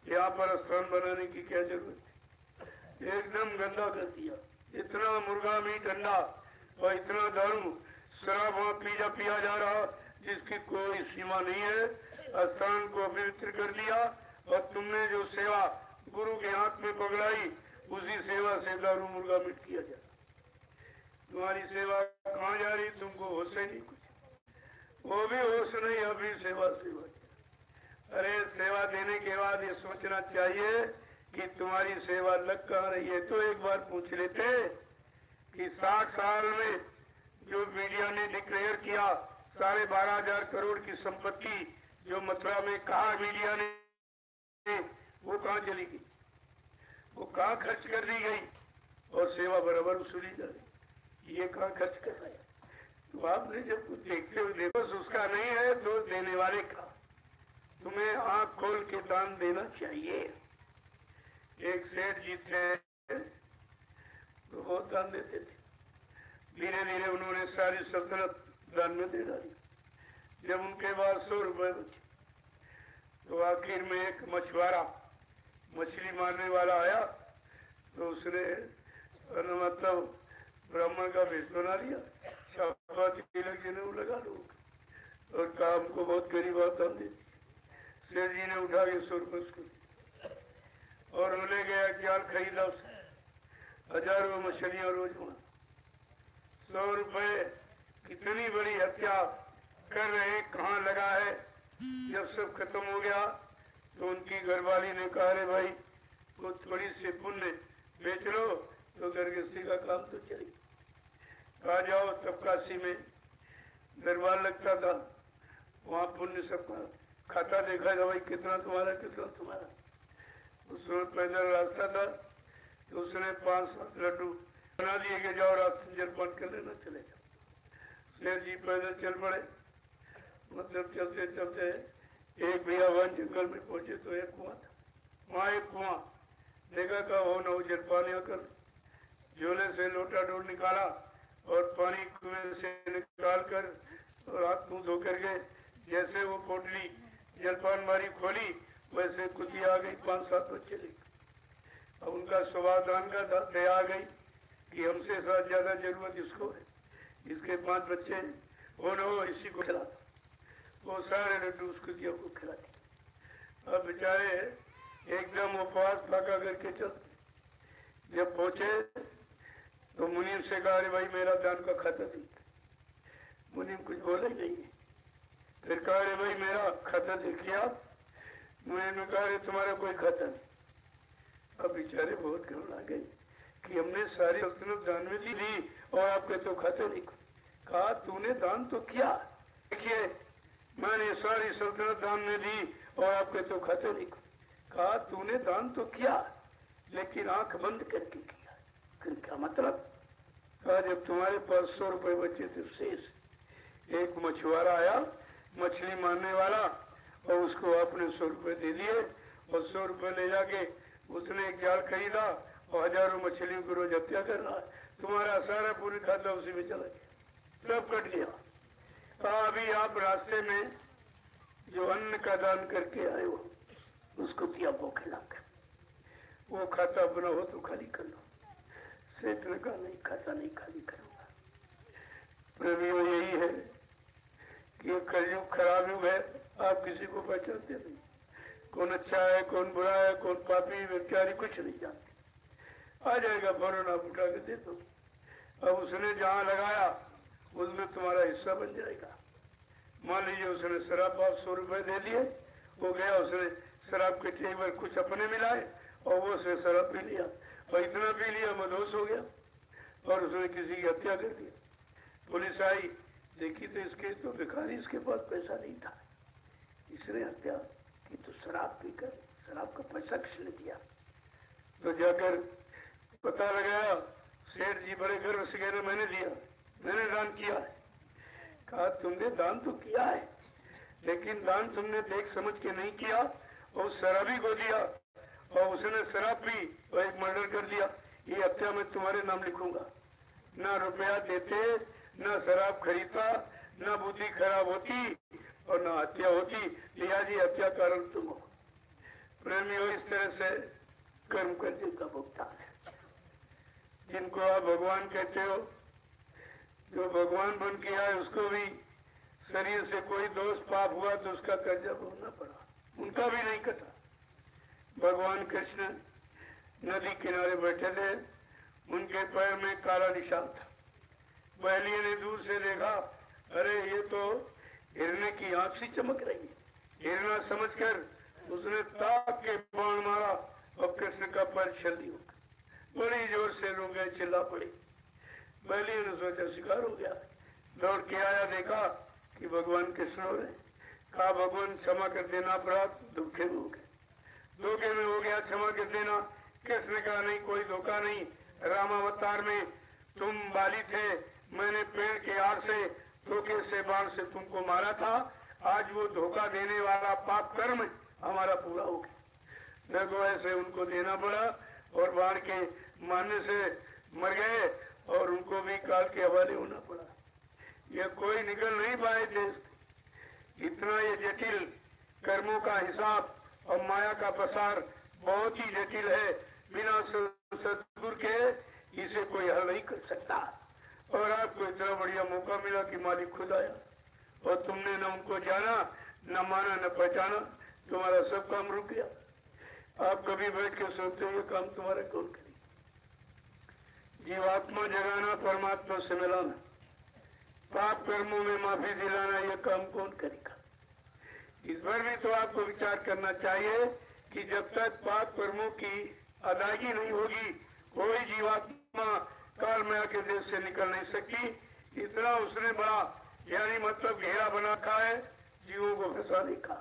[SPEAKER 1] यहाँ पर स्थान बनाने की क्या जरूरत थी? एकदम गंदा कर दिया। इतना मुर्गा मीट अंडा और इतना दारू शराब वहाँ पिया जा रहा जिसकी कोई सीमा नहीं है। स्थान को अपवित्र कर दिया और तुमने जो सेवा गुरु के हाथ में पकड़ाई, उसी सेवा से दारू मुर्गा मीट किया जा रहा। तुम्हारी सेवा कहाँ जा रही? तुमको होश ही नहीं कुछ, वो भी होश नहीं, अभी सेवा। अरे सेवा देने के बाद ये सोचना चाहिए कि तुम्हारी सेवा लग कहाँ रही है। तो एक बार पूछ लेते कि 60 साल में जो मीडिया ने डिक्लेयर किया 12,500 करोड़ की संपत्ति जो मथुरा में कहा मीडिया ने, वो कहाँ चली गई? वो कहाँ खर्च कर दी गई? और सेवा बराबर वसूली जा रही, ये कहाँ खर्च कर रहा है? तो आपने जब कुछ देखते हो, देखो उसका नहीं है तो देने वाले का। तुम्हें आंख खोल के दान देना चाहिए। एक सेठ जी थे तो बहुत दान देते थे। धीरे धीरे उन्होंने सारी सल्तनत दान में दे डाली। जब उनके पास 100 रुपए बचे तो आखिर में एक मछुआरा, मछली मारने वाला आया तो उसने मतलब ब्राह्मण का भेष बना लिया, शाबाश तिलक जी ने लगा लो और कहा हमको बहुत गरीब दान देती। सेठ जी ने उठा के 100 रुपये उसको और वो ले गया, जाल खरीदा उसने, हजारों मछलियां रोज वहां। 100 रुपये कितनी बड़ी हत्या कर रहे, कहाँ लगा है। जब सब खत्म हो गया तो उनकी घरवाली ने कहा, अरे भाई वो थोड़ी सी पुण्य बेच लो तो गृहस्थी का काम तो चले। कहा जाओ तब काशी में दरबार लगता था, वहाँ पुण्य सबका खाता देखा था, भाई कितना तुम्हारा कितना तुम्हारा। उसमें पैदल रास्ता था तो उसने 5-7 लड्डू बना दिए कि जाओ रास्ते जलपान कर लेना, चले जाओ। सेठ जी पैदल चल पड़े। मतलब चलते चलते एक भैया वन जंगल में पहुंचे तो एक कुआं था। वहाँ एक कुआं देखा का हो न हो जलपान कर, झोले से लोटा डोल निकाला और पानी कुएं से निकाल कर और हाथ मुंह धो कर के जैसे वो पोटली जलपान मारी खोली वैसे कुछ आ गई, 5-7 बच्चे लेके। अब उनका स्वभाव दान का था, दया आ गई कि हमसे ज्यादा जरूरत इसको है, इसके 5 बच्चे हो न हो इसी को खिला। वो सारे लड्डू उसको दिया, को खिला दिया। अब बेचारे एकदम उपवास फाका करके चलते। जब पहुंचे तो मुनीम से कहा, अरे भाई मेरा दान का खाता थी। मुनीम कुछ बोले नहीं। फिर कहा, अरे भाई मेरा खाता देखिए आप। मुनीम ने कहा, अरे तुम्हारा कोई खाता नहीं। अब बेचारे बहुत घबरा गए कि हमने सारी सल्तनत दान में दी और आपके तो खाता नहीं। कहा, तूने दान तो किया, देखिए मैंने सारी सल्तनत दान में दी और आपके तो खाते नहीं। कहा, तूने दान तो किया लेकिन आंख बंद करके किया। फिर क्या मतलब? कहा, जब तुम्हारे पास 100 रुपए बचे थे शेष, एक मछुआरा आया मछली मारने वाला और उसको आपने 100 रुपए दे दिए और 100 रुपए ले जाके उसने एक जाल खरीदा और हजारों मछलियों को रोज हत्या कर रहा है। तुम्हारा सारा पूरी खाता उसी में चला गया, सब कट गया। अभी आप रास्ते में जो अन्न का दान करके आए हो उसको दिया वो खिलाकर, वो खाता अपना हो तो खाली कर लो। सेठ ने कहा, नहीं खाता नहीं खाली करूंगा। प्रभु यही है कि ये कलयुग खराब युग है, आप किसी को पहचानते नहीं, कौन अच्छा है कौन बुरा है कौन पापी व्यक्ति कुछ नहीं जानते। आ जाएगा फौरन आप उठा के दे दो। अब उसने जहाँ लगाया उसमें तुम्हारा हिस्सा बन जाएगा। मान लीजिए उसने शराब 100 रुपए दे दिए, वो गया उसने शराब के टेबल कुछ अपने मिलाए और वो उसने शराब पी लिया और इतना पी लिया मदहोश हो गया और उसने किसी की हत्या कर दी। पुलिस आई, देखी तो इसके तो भिखारी, इसके पास पैसा नहीं था, इसने हत्या की तो शराब पीकर शराब का पैसा किसने दिया। तो जाकर पता लगाया, सेठ जी बड़े गर्व से कह रहे मैंने दिया, मैंने दान किया है। कहा तुमने दान तो किया है लेकिन दान तुमने देख समझ के नहीं किया और शराबी को दिया और उसने शराब पी और एक मर्डर कर दिया, ये हत्या मैं तुम्हारे नाम लिखूंगा। ना रुपया देते, ना शराब खरीदता, ना बुद्धि खराब होती और ना हत्या होती, लिहाजी हत्या कारण तुम हो। प्रेमी हो, इस तरह से कर्म करने का भुगतान है। जिनको आप भगवान कहते हो, जो भगवान बन के आए उसको भी शरीर से कोई दोष पाप हुआ तो उसका कर्जा भोगना पड़ा, उनका भी नहीं कटा। भगवान कृष्ण नदी किनारे बैठे थे, उनके पैर में काला निशान था। बहलिए ने दूर से देखा, अरे ये तो हिरने की आंख सी चमक रही है। हिरना समझकर उसने ताक के बाण मारा और कृष्ण का पैर छल्ली हो गया। बड़ी जोर से लोग चिल्ला पड़ी। बहलिए ने सोचा शिकार हो गया, दौड़ के आया, देखा कि भगवान कृष्ण हो रहे। कहा भगवान क्षमा कर देना, अपराध धोखे में हो गए, धोखे में हो गया, क्षमा कर देना। कृष्ण का नहीं, कोई धोखा नहीं। रामावतार में तुम बाली थे, मैंने पेड़ के आड़ से धोखे से बाण से तुमको मारा था, आज वो धोखा देने वाला पाप कर्म हमारा पूरा हो गया। देखो ऐसे उनको देना पड़ा और बाण के मारने से मर गए और उनको भी काल के हवाले होना पड़ा। यह कोई निकल नहीं पाए देश। इतना ये जटिल कर्मों का हिसाब और माया का प्रसार बहुत ही जटिल है, बिना सदगुरु के इसे कोई हल नहीं कर सकता। और आपको इतना बढ़िया मौका मिला कि मालिक खुद आया और तुमने न उनको जाना, न माना, न पहचाना, तुम्हारा सब काम रुक गया। आप कभी बैठ के सोचते हो ये काम तुम्हारा कौन करे? जीवात्मा जगाना, परमात्मा से मिलाना, पाप कर्मों में माफी दिलाना, यह काम कौन करेगा? इस पर भी तो आपको विचार करना चाहिए कि जब तक पाप कर्मों की अदायगी नहीं होगी, कोई जीवात्मा काल माया के देश से निकल नहीं सकती। इतना उसने बड़ा यानी मतलब घेरा बना रखा है जीवों को फंसाने का।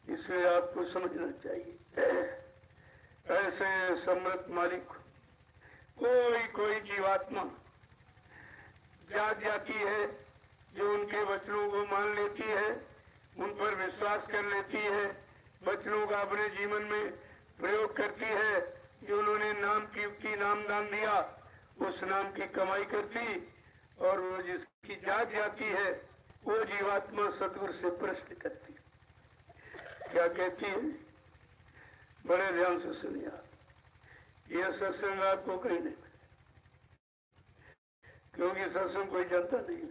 [SPEAKER 1] इसलिए आपको समझना चाहिए, ऐसे समर्थ मालिक कोई जीवात्मा जाती है जो उनके वचनों को मान लेती है, उन पर विश्वास कर लेती है, वचनों का अपने जीवन में प्रयोग करती है। जो उन्होंने नाम की नामदान दिया, उस नाम की कमाई करती और वो जिसकी जाती है वो जीवात्मा सतगुरु से प्रश्न करती। क्या कहती है? बड़े ध्यान से सुनिए आप, यह सत्संग आपको कहीं नहीं, क्योंकि सत्संग कोई जानता नहीं।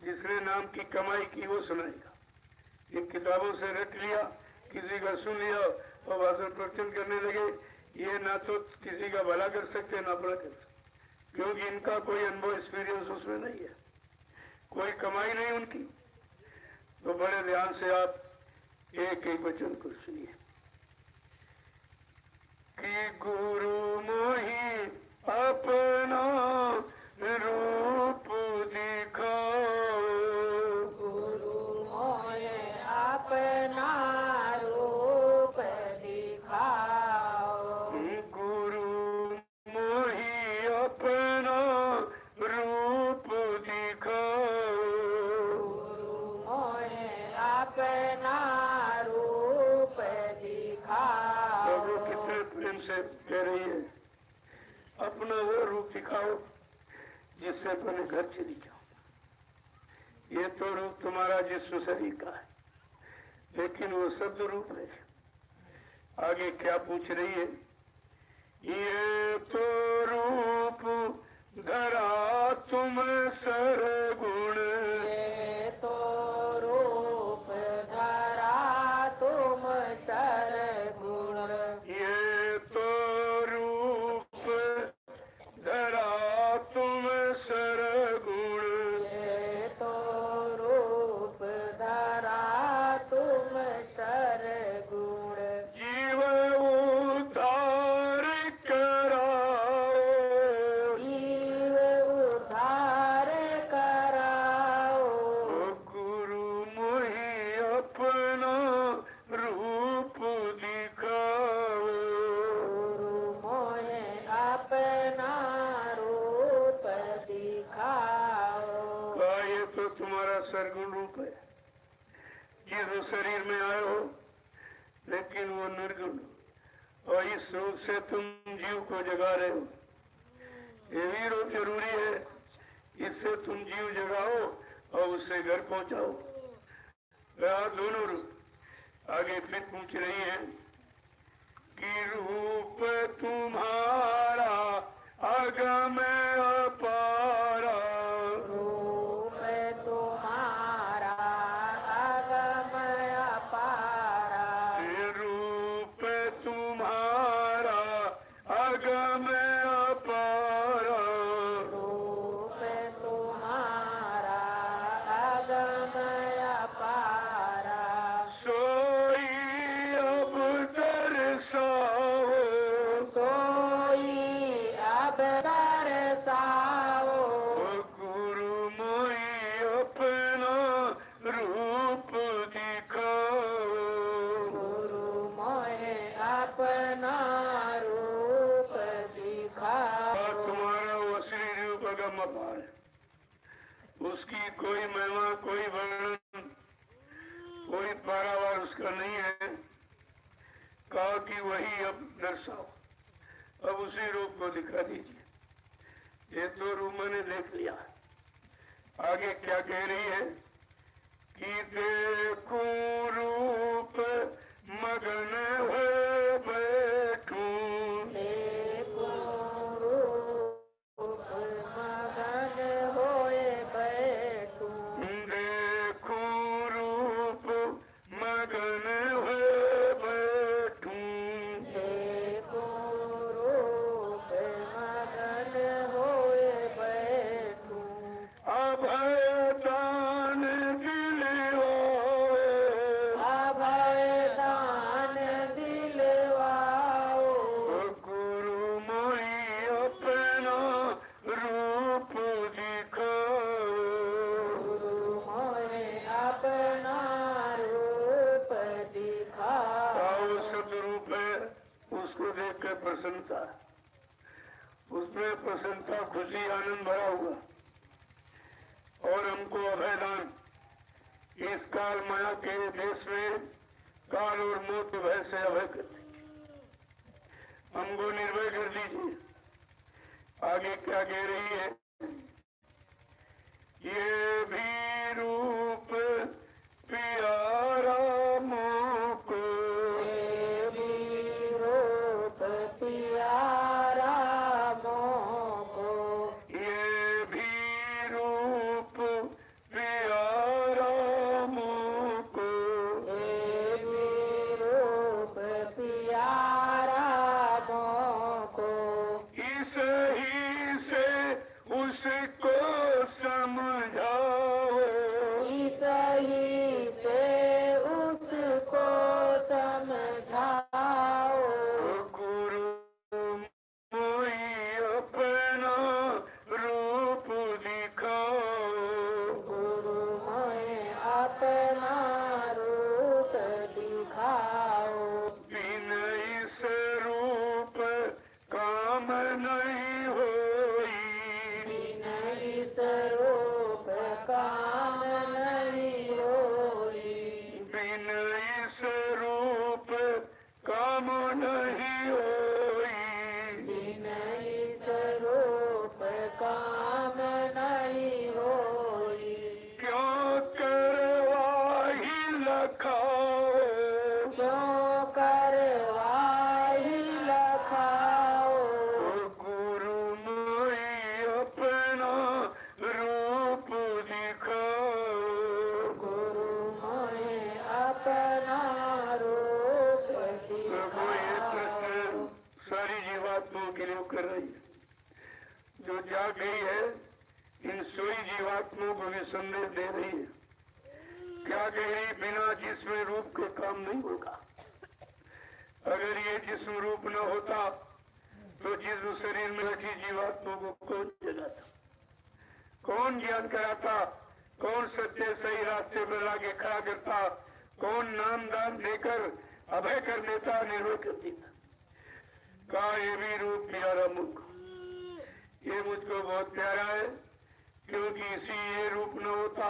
[SPEAKER 1] जिसने नाम की कमाई की वो सुनाएगा। इन किताबों से रट लिया, किसी का सुन लिया और भाषण प्रवचन करने लगे, ये ना तो किसी का भला कर सकते ना बुरा कर सकते, क्योंकि इनका कोई अनुभव एक्सपीरियंस उसमें नहीं है, कोई कमाई नहीं उनकी। तो बड़े ध्यान से आप एक एक वचन को सुनिए कि गुरु मोहि अपना रूप दिखाओ,
[SPEAKER 2] गुरु मोहे अपना रूप दिखाओ,
[SPEAKER 1] गुरु मोहि अपना रूप दिखाओ,
[SPEAKER 2] गुरु मोहे अपना रूप दिखाओ।
[SPEAKER 1] प्रभु कितने प्रेम से कह रही है, अपना वो रूप दिखाओ जिससे अपने घर चली जाओ। ये तो रूप तुम्हारा जिस्म शरीर का है, लेकिन वो शब्द रूप है। आगे क्या पूछ रही है? ये तो रूप धरा तुम सरगुण,
[SPEAKER 2] ये
[SPEAKER 1] जिस शरीर में आए हो, लेकिन वो निर्गुण, और इस रूप से तुम जीव को जगा रहे हो। ये भी रूप जरूरी है, इससे तुम जीव जगाओ और उससे घर पहुंचाओ। दोनों रूप आगे फिर पूछ रही है कि रूप तुम्हारा अगम अपारा,
[SPEAKER 2] रूप तुम्हारा अगम अपारा,
[SPEAKER 1] रूप तुम्हारा अगम अपारा,
[SPEAKER 2] रूप तुम्हारा अगम अपारा,
[SPEAKER 1] सोई अब दर्शाओ,
[SPEAKER 2] सोई अब दर्शाओ,
[SPEAKER 1] गुरु मोई अपना रूप दिखाओ।
[SPEAKER 2] गुरु मोहे अपना रूप दिखाओ।
[SPEAKER 1] तुम्हारा वो श्री रूप अगम अपार है, उसकी कोई महिमा, कोई वर्णन, कोई पारावार उसका नहीं है। कहा कि वही अब दर्शाओ, अब उसी रूप को दिखा दीजिए। ये तो रूप मैंने देख लिया। आगे क्या कह रही है कि देखूं रूप मगन हो बैठूं,
[SPEAKER 2] देखो रूप मगन होए बैठूं,
[SPEAKER 1] देखूं रूप मगन हो बैठूं,
[SPEAKER 2] देखो रूप मगन होए बैठूं,
[SPEAKER 1] अभय दान दिलवाए,
[SPEAKER 2] अभय दान दिलवाओ,
[SPEAKER 1] गुरु मोई अपना रूप दिखाओ।
[SPEAKER 2] गुरु मोहे अपना रूप दिखाओ।
[SPEAKER 1] वो सदरूप है, उसको देखकर प्रसन्नता, उसमें प्रसन्नता, खुशी, आनंद भरा हुआ। और हमको अभयदान इस काल माया के देश में काल और मौत के भय से अभय कर दीजिए, हमको निर्भय कर दीजिए। आगे क्या कह रही है, ये भी रूप प्यारा मोको,
[SPEAKER 2] ये भी रूप प्यारा मोको,
[SPEAKER 1] ये भी रूप प्यारा मोको,
[SPEAKER 2] ये भी रूप प्यारा मोको,
[SPEAKER 1] इस ही से उसको समझाओ,
[SPEAKER 2] इस ही से उसको समझाओ,
[SPEAKER 1] गुरु मोई अपना रूप दिखाओ।
[SPEAKER 2] गुरु मोहे अपना रूप दिखाओ।
[SPEAKER 1] बिन इस रूप काम नहीं होई,
[SPEAKER 2] बिन इस रूप काम नहीं होई,
[SPEAKER 1] बिन इस रूप काम नहीं होई,
[SPEAKER 2] बिन इस रूप काम नहीं होई,
[SPEAKER 1] क्यों करवाही लखाओ,
[SPEAKER 2] क्यों करवाही लखाओ,
[SPEAKER 1] गुरु मोई अपना रूप दिखाओ।
[SPEAKER 2] गुरु मोहे अपना रूप
[SPEAKER 1] प्रभु ये
[SPEAKER 2] दिखाओ।
[SPEAKER 1] प्रश्न सारी जीवात्माओं के लिए कर रही है, जो जाग गई है, इन सोई जीवात्माओं को भी संदेश दे रही है। क्या कह रही, बिना जिस्म रूप के काम नहीं होगा। अगर ये जिस्म रूप न होता तो जिस्म शरीर में रखी जीवात्मा को कौन जगाता, कौन ज्ञान कराता, कौन सच्चे सही रास्ते पर लाके खड़ा करता, कौन नाम दान देकर अभय कर देता, निर्भय कर देता। कहा ये भी रूप प्यारा मुझको, ये मुझको बहुत प्यारा है, क्योंकि इसी ये रूप न होता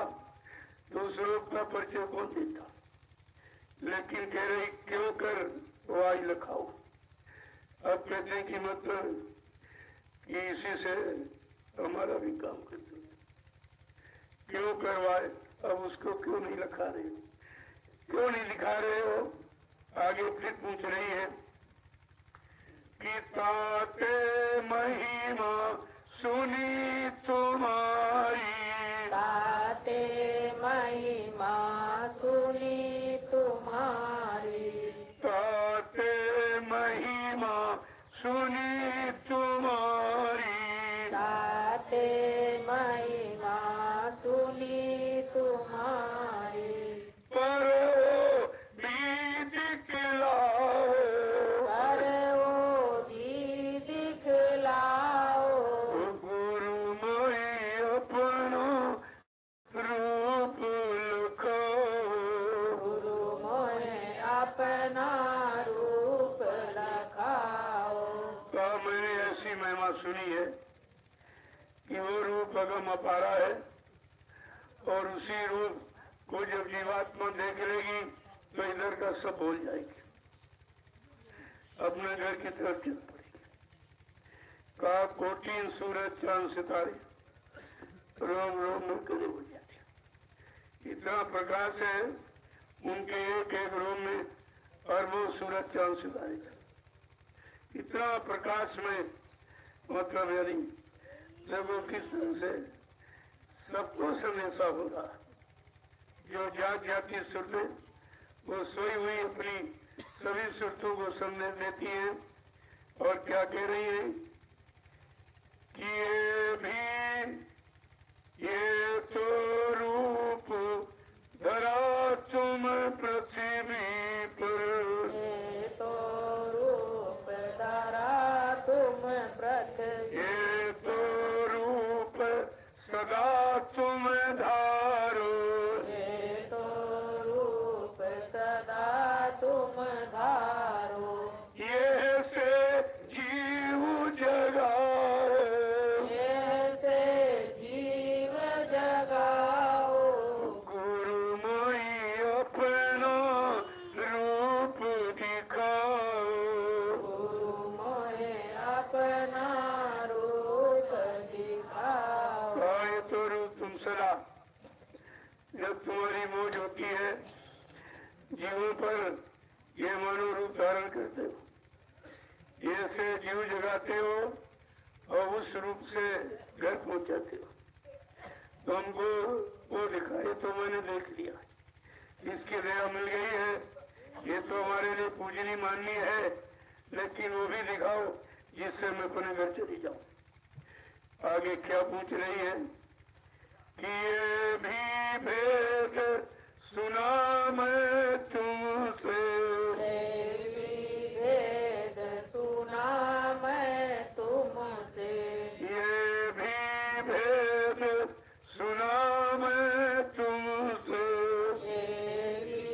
[SPEAKER 1] तो उस रूप का परिचय कौन देता। लेकिन कह रही क्यों कर वाई लखाओ। अब कहते हैं कि मतलब कि इसी से हमारा भी काम करते क्यों करवाए। अब उसको क्यों नहीं लिखा रहे, क्यों नहीं दिखा रहे हो। आगे फिर पूछ रही है कि ताते महिमा सुनी तुम्हारी,
[SPEAKER 2] ताते महिमा सुनी तुम्हारी,
[SPEAKER 1] ताते महिमा सुनी तुम्हारी,
[SPEAKER 2] ताते महिमा सुनी तुम्हारी,
[SPEAKER 1] पर भी दिखलाओ,
[SPEAKER 2] पर वो भी दिखलाओ,
[SPEAKER 1] गुरु मोहि अपनो रूप लखाओ।
[SPEAKER 2] गुरु मोहे अपना रूप लखाओ।
[SPEAKER 1] तो मैंने ऐसी महिमा सुनी है कि वो रूप अगम अपारा है और उसी रूप को जब जीवात्मा देख लेगी तो इधर का सब भूल जाएगी, अपने घर की तरफ चल पड़ेगी। कहा कोटिन सूरज चांद सितारे रोम रोम में करे हो जाते। इतना प्रकाश है उनके एक एक रोम में अरबों सूरज चांद सितारे। इतना प्रकाश में मतलब यानी देखो किस तरह से सबको संदेशा हो रहा है। जो जात जाति सुरतें वो सोई हुई अपनी सभी सुरतों को संदेश देती हैं और क्या कह रही है कि ये तो रूप धरा तुम पृथ्वी पर,
[SPEAKER 2] ये तो रूप धरा तुम पृथ्वी,
[SPEAKER 1] ये तो रूप सदा तुम धारो,
[SPEAKER 2] ये तो रूप सदा तुम धारो,
[SPEAKER 1] ये से जीव जगाओ,
[SPEAKER 2] ऐसे जीव जगाओ,
[SPEAKER 1] गुरु मोहि अपना रूप दिखाओ।
[SPEAKER 2] गुरु मोहे अपना रूप दिखाओ।
[SPEAKER 1] आए तो रूप तुम सदा जब तुम्हारी मौज होती है जीवों पर ये मानो रूप धारण करते हो, ऐसे जीव जगाते हो और उस रूप से घर पहुंचाते हो। तो हमको वो दिखाए तो मैंने देख लिया, इसकी दया मिल गई है, ये तो हमारे लिए पूजनी माननी है, लेकिन वो भी दिखाओ जिससे मैं अपने घर चली जाऊं। आगे क्या पूछ रही है कि ये भी भेद सुना मैं तुमसे,
[SPEAKER 2] देवी भेद सुना मैं तुमसे,
[SPEAKER 1] ये भी भेद सुना मैं तुमसे,
[SPEAKER 2] देवी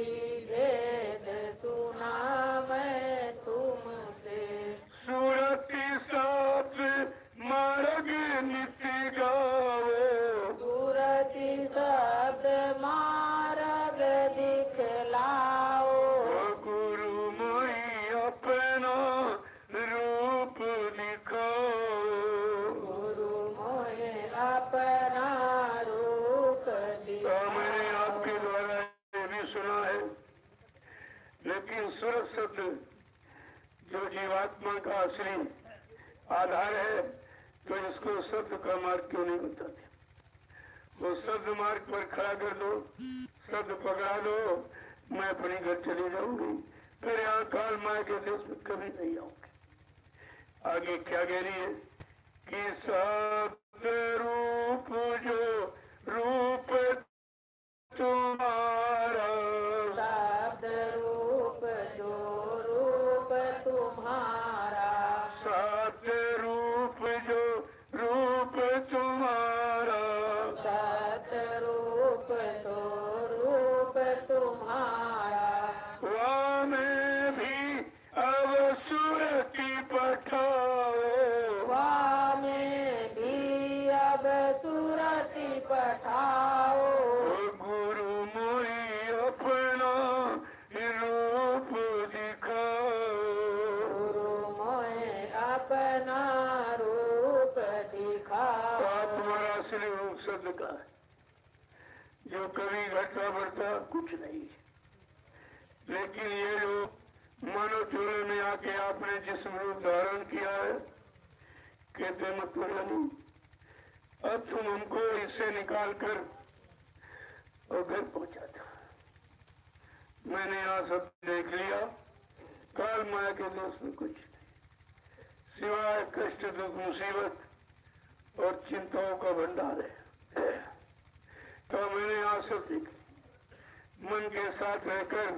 [SPEAKER 2] भेद सुना मैं तुमसे,
[SPEAKER 1] सूरति साथ मार्ग नित्य गाओ,
[SPEAKER 2] सूरति शब्द मार्ग दिखलाओ,
[SPEAKER 1] गुरु मोहि अपना रूप दिखाओ।
[SPEAKER 2] गुरु मोहे अपना रूप
[SPEAKER 1] तो मैंने
[SPEAKER 2] दिखाओ।
[SPEAKER 1] आपके द्वारा ये भी सुना है, लेकिन सूरत शब्द जो जीवात्मा का असली आधार है तो इसको शब्द का मार्ग क्यों नहीं बताते। वो शब्द मार्ग पर खड़ा कर दो, शब्द पकड़ा दो, मैं अपने घर चली जाऊंगी, फिर यहाँ काल माया के देश में कभी नहीं आऊंगी। आगे क्या कह रही है कि शब्द रूप जो रूप तुम्हारा,
[SPEAKER 2] शब्द रूप जो रूप तुम्हारा,
[SPEAKER 1] सत्य रूप जो रूप तुम्हारा,
[SPEAKER 2] सत रूप तो रूप तुम्हारा,
[SPEAKER 1] वहाँ में भी अब सुरति पठाओ,
[SPEAKER 2] वामे भी अब सुरति पठाओ,
[SPEAKER 1] गुरु मोहि अपना शब्द का है, जो कभी घटता बढ़ता कुछ नहीं। लेकिन ये जो मानव चूल्हे में आके आपने जिस्म रूप धारण किया है, कहते मत नहीं, अब तुम हमको इससे निकाल कर और घर पहुंचा था। मैंने यहाँ सब देख लिया, काल माया के देश में कुछ नहीं सिवाय कष्ट दुख मुसीबत और चिंताओं का भंडार है। तो मैंने यहाँ सब देख मन के साथ रहकर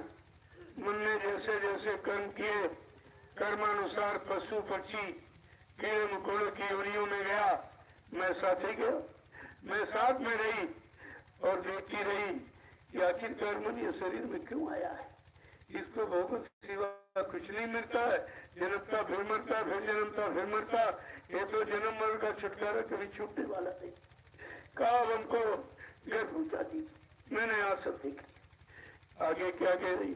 [SPEAKER 1] मन ने जैसे जैसे कर्म किए, कर्मानुसार पशु पक्षी कीड़े मकोड़ों की योनियों में गया, मैं साथ ही गया। मैं साथ में रही और देखती रही कि आखिरकार मन ये शरीर में क्यों आया है। इसको भोगत सिवा कुछ नहीं मिलता है, जन्मता फिर मरता, फिर जन्मता फिर मरता। ये तो जन्म मरण का छुटकारा कभी छूटने वाला नहीं। कहा हमको घर पहुंचा दी। मैंने आज सब देख लिया। आगे क्या कह रही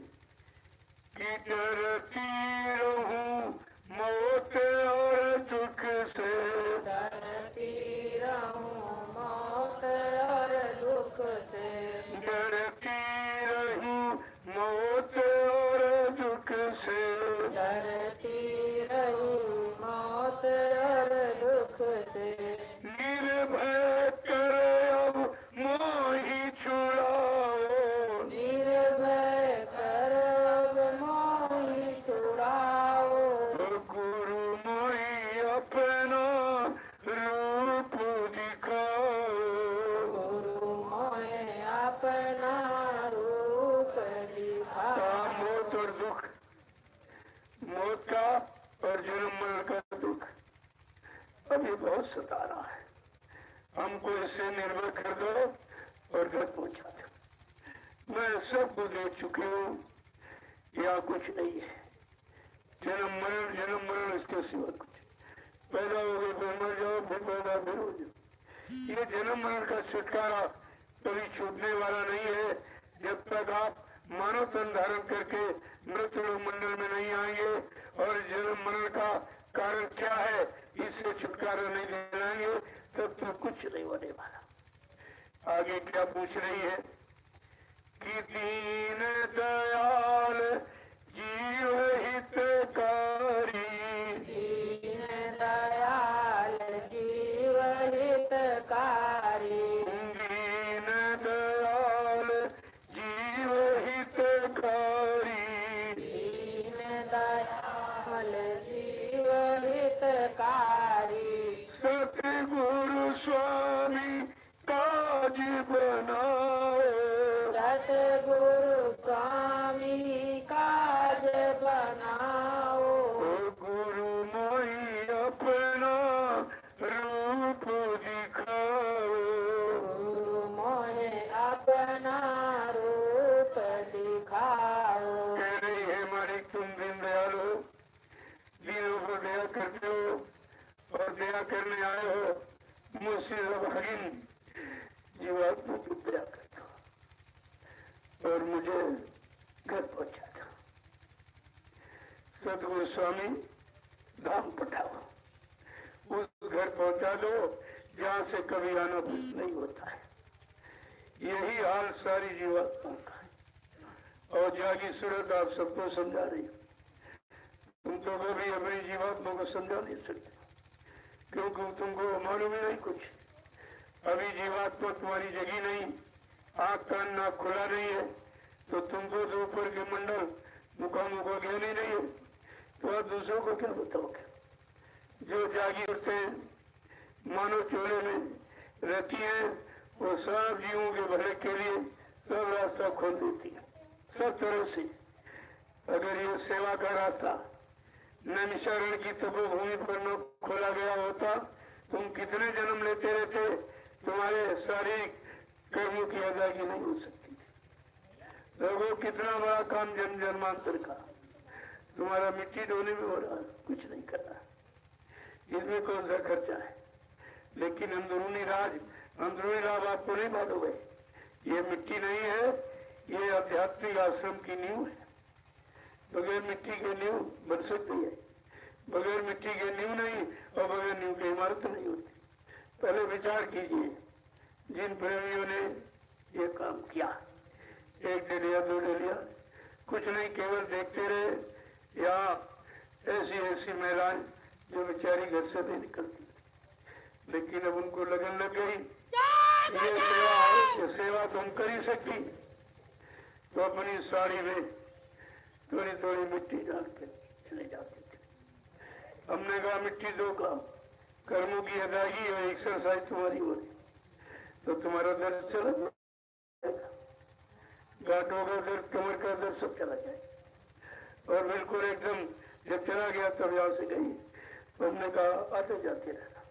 [SPEAKER 1] कि डरती रहूं मौत और दुख से,
[SPEAKER 2] डरती रहूं मौत और दुख से,
[SPEAKER 1] डरती रहूं मौत और दुख से,
[SPEAKER 2] डरती रहूं मौत और दुख से,
[SPEAKER 1] निर्भय कर अब मोहि छुड़ाओ,
[SPEAKER 2] निर्भय कर अब मोहि छुड़ाओ,
[SPEAKER 1] गुरु मोहि अपना रूप दिखाओ,
[SPEAKER 2] गुरु मोहे अपना रूप दिखाओ।
[SPEAKER 1] मौत और दुख, मौत का और जन्म मरण का दुख अभी बहुत सता रहा है। हमको इससे निर्भर कर दो और घर पहुंचा दो। मैं सबको देख चुकी हूँ, यहाँ कुछ नहीं है। जन्म मरण इसके सिवा कुछ। पैदा हो गए फिर मर जाओ, फिर पैदा फिर हो जाओ। ये जन्म मरण का छुटकारा कभी छूटने वाला नहीं है जब तक आप मानव तन धारण करके मृत लोक मंडल में नहीं आएंगे और जन्म मरण का कारण क्या है इससे छुटकारा नहीं दिलाएंगे, तब तो कुछ नहीं होने वाला। आगे क्या पूछ रही है कि दीन दयाल जीव हितकारी,
[SPEAKER 2] दीन दयाल जीव हितकारी,
[SPEAKER 1] दीन दयाल जीव हितकारी,
[SPEAKER 2] दीन दयाल जीव हितकारी,
[SPEAKER 1] सतगुरु स्वामी काज बनाओ,
[SPEAKER 2] सतगुरु स्वामी काज बनाओ,
[SPEAKER 1] गुरु मोहि अपना रूप दिखाओ,
[SPEAKER 2] गुरु मोहे अपना रूप दिखाओ।
[SPEAKER 1] कह रही है हमारी तुम दिन दयाल हो, दीनों को दया करते हो और दया करने आए हो, मुझसे भागिन जीवात्मा को दया करते हो और मुझे घर पहुंचा दो। सतगुरु स्वामी धाम पठाओ, उस घर पहुंचा दो जहाँ से कभी आना नहीं होता है। यही हाल सारी जीवात्मा का है और जागी सूरत आप सबको समझा रही। तुम तो कभी अपनी जीवात्मा को समझा नहीं सकते क्योंकि तुमको मालूम ही नहीं कुछ। अभी जीवात्मा तुम्हारी जगी नहीं, आँख कान नाक खुला नहीं है, तो तुमको तो ऊपर के मंडल मुकामों को ज्ञान ही नहीं है, तो आप दूसरों को क्या बताओगे। जो जागी उठते हैं मानव चोले में रहती है, वो सब जीवों के भले के लिए सब रास्ता खोल देती है सब तरह से। अगर ये सेवा का रास्ता नैमिषारण्य की तपोभूमि पर न खोला गया होता, तुम कितने जन्म लेते रहते, तुम्हारे शारीरिक कर्मों की अदायगी नहीं हो सकती। लोगों कितना बड़ा काम जन्म जन्मांतर का तुम्हारा मिट्टी ढोने में हो रहा है, कुछ नहीं कर रहा, इसमें कौन सा खर्चा है। लेकिन अंदरूनी राज, अंदरूनी लाभ आपको नहीं मालूम है। ये मिट्टी नहीं है, ये आध्यात्मिक आश्रम की नींव है। बगैर मिट्टी के नींव बन सकती है, बगैर मिट्टी के नींव नहीं और बगैर नींव की इमारत नहीं होती। पहले विचार कीजिए, जिन प्रेमियों ने ये काम किया, एक डे लिया, 2 डे लिया, कुछ नहीं, केवल देखते रहे। यहाँ ऐसी ऐसी महिलाएं जो बेचारी घर से नहीं निकलती, लेकिन अब उनको लगन लग गई ये सेवा है, ये सेवा तो हम कर ही सकती। तो अपनी साड़ी में थोड़ी थोड़ी मिट्टी डाल के चले जाते थे। हमने कहा मिट्टी दो काम, कर्मों की अदायगी और एक्सरसाइज तुम्हारी हो रही, तो तुम्हारा दर्द चला जाएगा, गांठों का दर्द, कमर का दर्द सब चला जाएगा। और बिल्कुल एकदम जब चला गया तब यहाँ से गई। तो हमने कहा आते जाते रहना,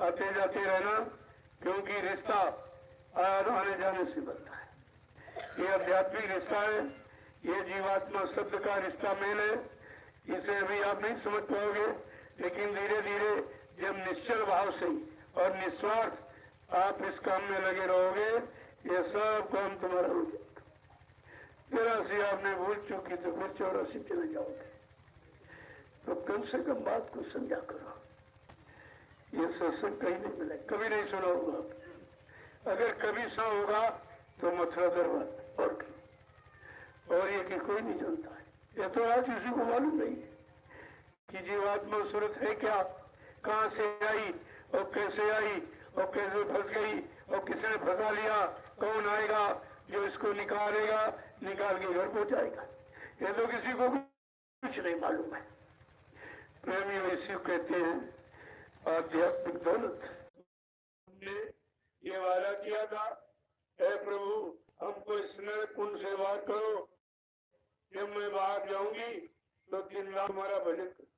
[SPEAKER 1] आते जाते रहना, क्योंकि रिश्ता आने जाने से बनता है। ये आध्यात्मिक रिश्ता है, ये जीवात्मा शब्द का रिश्ता मेल है। इसे अभी आप नहीं समझ पाओगे, लेकिन धीरे धीरे जब निश्चल भाव से और निस्वार्थ आप इस काम में लगे रहोगे, ये सब काम तुम्हारा हो जाएगा। जरा सी आपने भूल चुकी तो फिर 84 चले जाओगे। तो कम से कम बात को समझा करो। ये सत्संग कहीं नहीं मिले, कभी नहीं सुना होगा। अगर कभी सुना होगा तो मथुरा दरबार और कहीं, और ये कि कोई नहीं जानता है। ये तो आज किसी को मालूम नहीं है कि जीवात्मा सूरत है क्या, कहाँ से आई और कैसे आई और कैसे फंस गई और किसने फंसा लिया, कौन आएगा जो इसको निकालेगा, निकाल के घर पहुंचाएगा। ये तो किसी को कुछ नहीं मालूम है। प्रेमी इसी कहते हैं आध्यात्मिक दौलत। हमने ये वादा किया था, हे प्रभु हमको स्नेह कुंड से बाहर करो, जब मैं बाहर जाऊंगी तो 3 लाख हमारा भजन करो।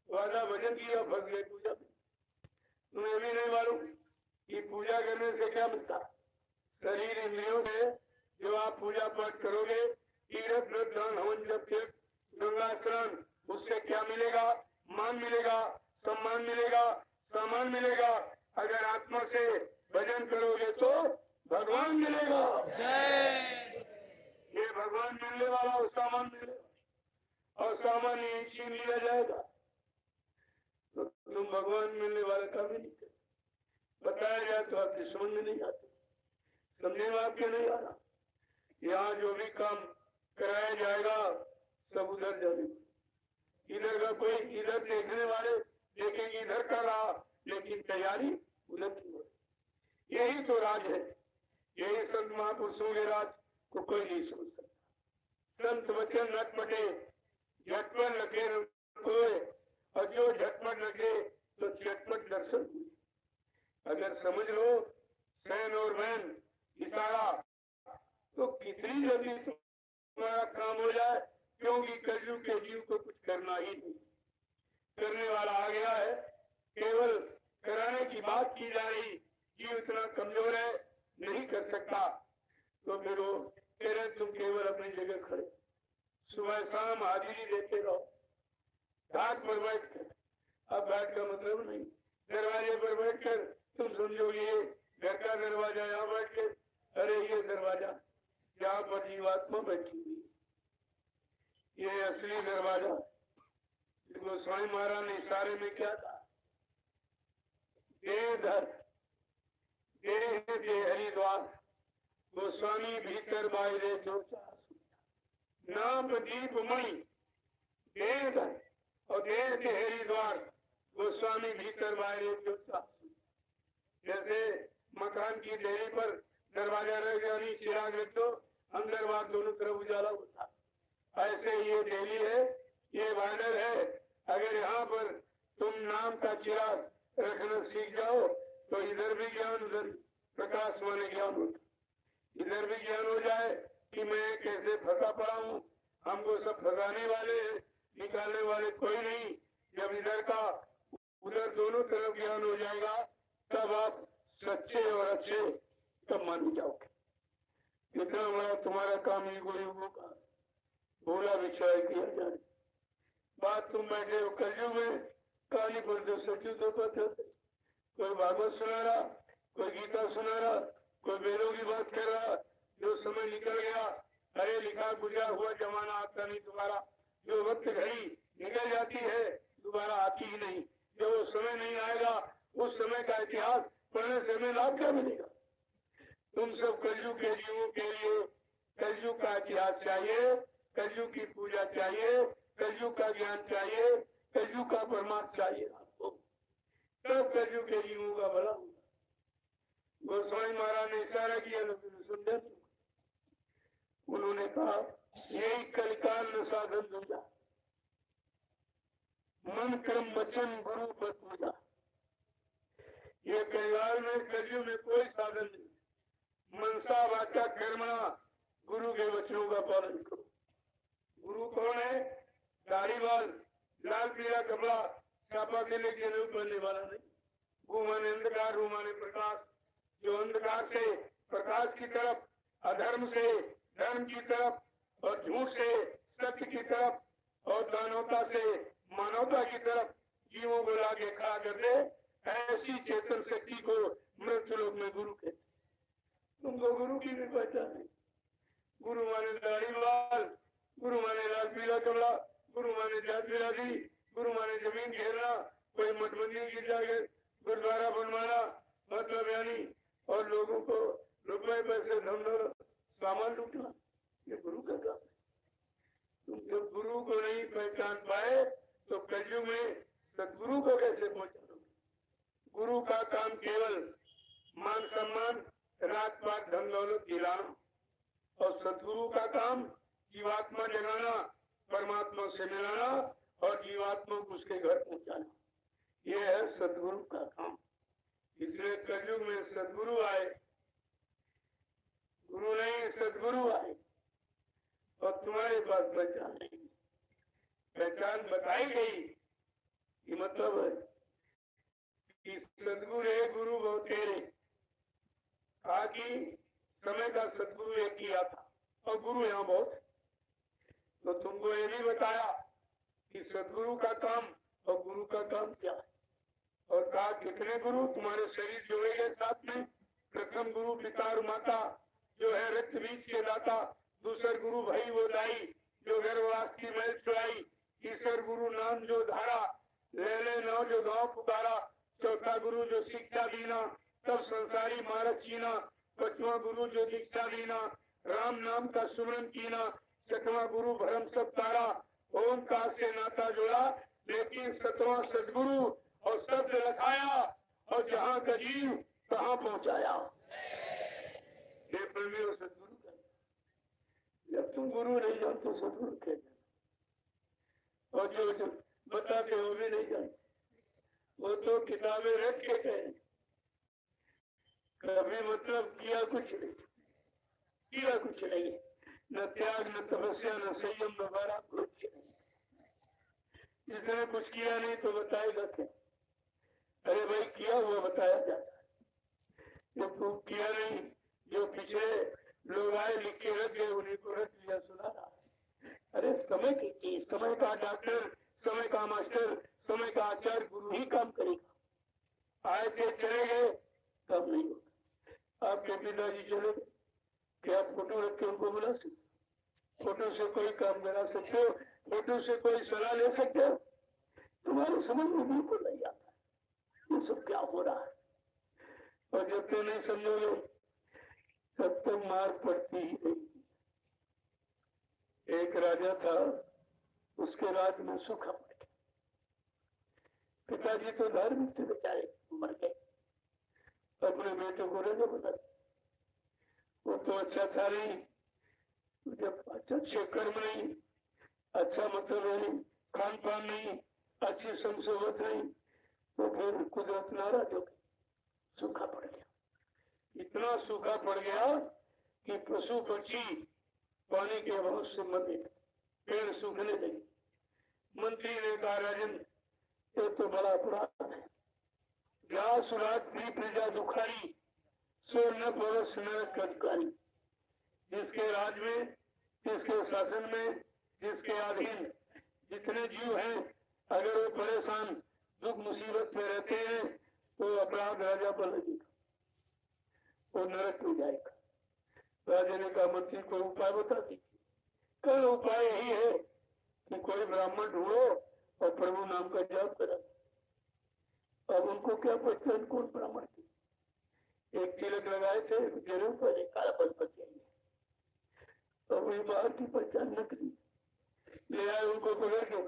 [SPEAKER 1] वादा भजन किया, फंस गए पूजा में। तुम्हें भी नहीं मालूम कि पूजा करने से क्या मिलता। शरीर इंद्रियों से जो आप पूजा पाठ करोगे, तीर्थ व्रत दान हवन जप गंगा स्नान, उससे क्या मिलेगा? मान मिलेगा, सम्मान मिलेगा, सामान मिलेगा। अगर आत्मा से भजन करोगे तो भगवान मिलेगा। ये भगवान मिलने वाला और सामान मिलेगा, और सामान यही छीन लिया जाएगा। तो तुम भगवान मिलने वाला काम ही नहीं करते। बताया जाए तो आपकी समझ में नहीं आती, समझने में आपके नहीं आ रहा। यहाँ जो भी काम कराया जाएगा सब उधर जाने, इधर का कोई, इधर देखने वाले देखेंगे इधर कर रहा, लेकिन तैयारी उधर की हो। यही तो राज है, यही संत महापुरुषों के राज को कोई नहीं समझ सकता। संत वचन नटपटे झटपट लगे कोई, और जो झटपट लगे तो झटपट दर्शन हुए। अगर समझ लो सैन और वैन इशारा, तो कितनी जल्दी तुम्हारा काम हो जाए। क्योंकि कलयुग के जीव को कुछ करना ही नहीं, करने वाला आ गया है, केवल कराने की बात की जा रही। जीव इतना कमजोर है, नहीं कर सकता। तो फिर वो कह रहे तुम केवल अपनी जगह खड़े, सुबह शाम हाजिरी देते रहो, घाट पर बैठ कर। अब घाट का मतलब नहीं, दरवाजे पर बैठ कर तुम समझोगे ये घर का दरवाजा, यहाँ बैठ कर, अरे ये दरवाजा जहाँ पर जीवात्मा बैठी हुई, ये असली दरवाजा। गोस्वामी महाराज ने इशारे में क्या कहा? देह हरिद्वार, गोस्वामी भीतर बाहरे जो नाम दीप मणि, देह और देह के हरिद्वार, गोस्वामी भीतर बाहरे जो। जैसे मकान की देरी पर दरवाजा रह गया, नहीं चिराग रख दो, अंदर बाहर दोनों तरफ उजाला होता। ऐसे ये डेली है, ये वानर है। अगर यहाँ पर तुम नाम का चिराग रखना सीख जाओ तो इधर भी ज्ञान, उधर प्रकाश वाले ज्ञान होता। इधर भी ज्ञान हो जाए कि मैं कैसे फंसा पड़ा हूँ, हमको सब फंसाने वाले, निकालने वाले कोई नहीं। जब इधर का उधर दोनों तरफ ज्ञान हो जाएगा, तब आप सच्चे और अच्छे तब मान जाओगे। इतना बड़ा तुम्हारा काम युगों का भोला विचार किया जाए। बात तुम बैठे हो कलयुग में, कहानी पर जो सच्चू तो पते, कोई भागवत सुना रहा, कोई गीता सुना रहा, कोई वेदों की बात कर रहा। जो समय निकल गया, अरे लिखा गुजरा हुआ जमाना आता नहीं दोबारा। जो वक्त घड़ी निकल जाती है दोबारा आती ही नहीं। जब वो समय नहीं आएगा, उस समय का इतिहास पढ़ने से हमें लाभ क्या मिलेगा? तुम सब कलयुग के जीवों के लिए कलयुग का इतिहास चाहिए, कलयुग की पूजा चाहिए, कलयुग का ज्ञान चाहिए, कलयुग का परमात्मा चाहिए आपको, तब कलयुग के जीवों का भला होगा। गोस्वामी महाराज ने इशारा किया, लेकिन समझा नहीं। उन्होंने कहा यही कलिकाल में साधन दूंगा, मन क्रम वचन गुरु पर पूजा। ये कलिकाल में कलयुग में कोई साधन नहीं, मनसा वाचा कर्मणा गुरु के वचनों का पालन करो। गुरु कौन है? दाढ़ी बाल, लाल पीला कपड़ा, छापा के लेके नहीं पहनने वाला नहीं। गु माने अंधकार, रू माने प्रकाश। जो अंधकार से प्रकाश की तरफ, अधर्म से धर्म की तरफ और झूठ से सत्य की तरफ और दानवता से मानवता की तरफ जीवों को लाके खड़ा कर दे, ऐसी चेतन शक्ति को मृत्यु लोक में गुरु कहते। तुमको गुरु की भी पहचान है। गुरु माने दाढ़ी बाल, गुरु माने लाल पीला कपड़ा, गुरु माने जात बिरादरी, गुरु माने जमीन घेरना, कोई मठ मंदिर की जाके गुरुद्वारा बनवाना, मतलब यानी और लोगों को रुपए पैसे धन दौलत सामान लूटना, ये गुरु का काम है। तुम जब गुरु को नहीं पहचान पाए तो कलयुग में सदगुरु को कैसे पहचानोगे? गुरु का काम केवल मान सम्मान, रात पात धन दौलत दिलाना, और सदगुरु का काम जीवात्मा जगाना, परमात्मा से मिलाना और जीवात्मा को उसके घर पहुंचाना। ये है सदगुरु का काम। इसलिए कलयुग में सदगुरु आए, गुरु नहीं सदगुरु आए, और तुम्हारे पास पहचान नहीं, पहचान बताई गई कि मतलब है कि सदगुरु है, गुरु बहुत तेरे। कहा कि समय का सदगुरु एक किया था और गुरु यहाँ बहुत। तो तुमको ये भी बताया कि सदगुरु का काम और गुरु का काम क्या है, और कहा कितने गुरु तुम्हारे शरीर जोड़ेंगे साथ में। प्रथम गुरु पिता और माता जो है रक्त बीज के दाता, दूसर गुरु भाई वो दाई जो गर्भवास की मैल छुड़ाई, तीसर गुरु नाम जो धारा, ले ले नाव जो गांव पुकारा, चौथा गुरु जो शिक्षा दीना तब संसारी मारक छीना, पांचवा गुरु जो दीक्षा दीना राम नाम का सुमरन कीना, छठवां गुरु भरम सब तारा, ओमकार से नाता जोड़ा, लेकिन सतवां सदगुरु और शब्द लखाया और जहाँ का जीव कहाँ पहुँचाया। ये प्रेमी सदगुरु का। जब तुम गुरु नहीं जानते सदगुरु कहते, और जो बताते वो भी नहीं जानते, वो तो किताबें रख के कहे, कभी मतलब किया कुछ नहीं, किया कुछ नहीं, न त्याग न तपस्या न संयम न बारा कुछ नहीं। जिसने कुछ किया नहीं तो बताएगा क्या? अरे भाई किया हुआ बताया जाता है। जब तू किया नहीं, जो पिछले लोग आए लिख के रख गए उन्हीं को रख लिया, सुना रहा। अरे समय की चीज, समय का डॉक्टर, समय का मास्टर, समय का आचार्य गुरु ही काम करेगा। आए थे चले गए तब नहीं होगा। आपके पिताजी चले गए, क्या फोटो रख के उनको बुला सकते? फोटो से कोई काम करा सकते हो? फोटो से कोई सलाह ले सकते हो? तुम्हारे समझ में बिल्कुल नहीं आता ये सब क्या हो रहा है। और जब तक नहीं समझोगे तब तक मार पड़ती ही नहीं। एक राजा था, उसके राज में सूखा पड़ गया। पिताजी तो धार्मिक थे, बेचारे मर गए, अपने बेटे को राजा बना दिया। वो तो अच्छा था नहीं, जब अच्छे कर्म नहीं, अच्छा मतलब नहीं, खान पान नहीं, अच्छी संसोबत नहीं, तो फिर कुदरत नाराज हो गई, सूखा पड़ गया। इतना सूखा पड़ गया कि पशु पक्षी पानी के अभाव से मर गए, पेड़ सूखने लगे। मंत्री ने कहा राजन ये तो बड़ा अपराध है, व्यास रात भी प्रजा दुखारी, सो न पवस नरक अधिकारी। जिसके राज में, जिसके शासन में, जिसके अधीन जितने जीव हैं, अगर वो परेशान दुख मुसीबत में रहते हैं तो अपराध राजा पर लगेगा, वो नरक में जाएगा। राजा ने कहा मंत्री को उपाय बता दीजिए। कल उपाय यही है कि कोई ब्राह्मण ढूंढो और प्रभु नाम का जाप करा। अब उनको क्या पहचान कौन ब्राह्मण थी? एक तिलक लगाए थे जरूर पर काला पल पर जाएंगे, तो वही बाहर की पहचान न करी, ले आए उनको पकड़ के,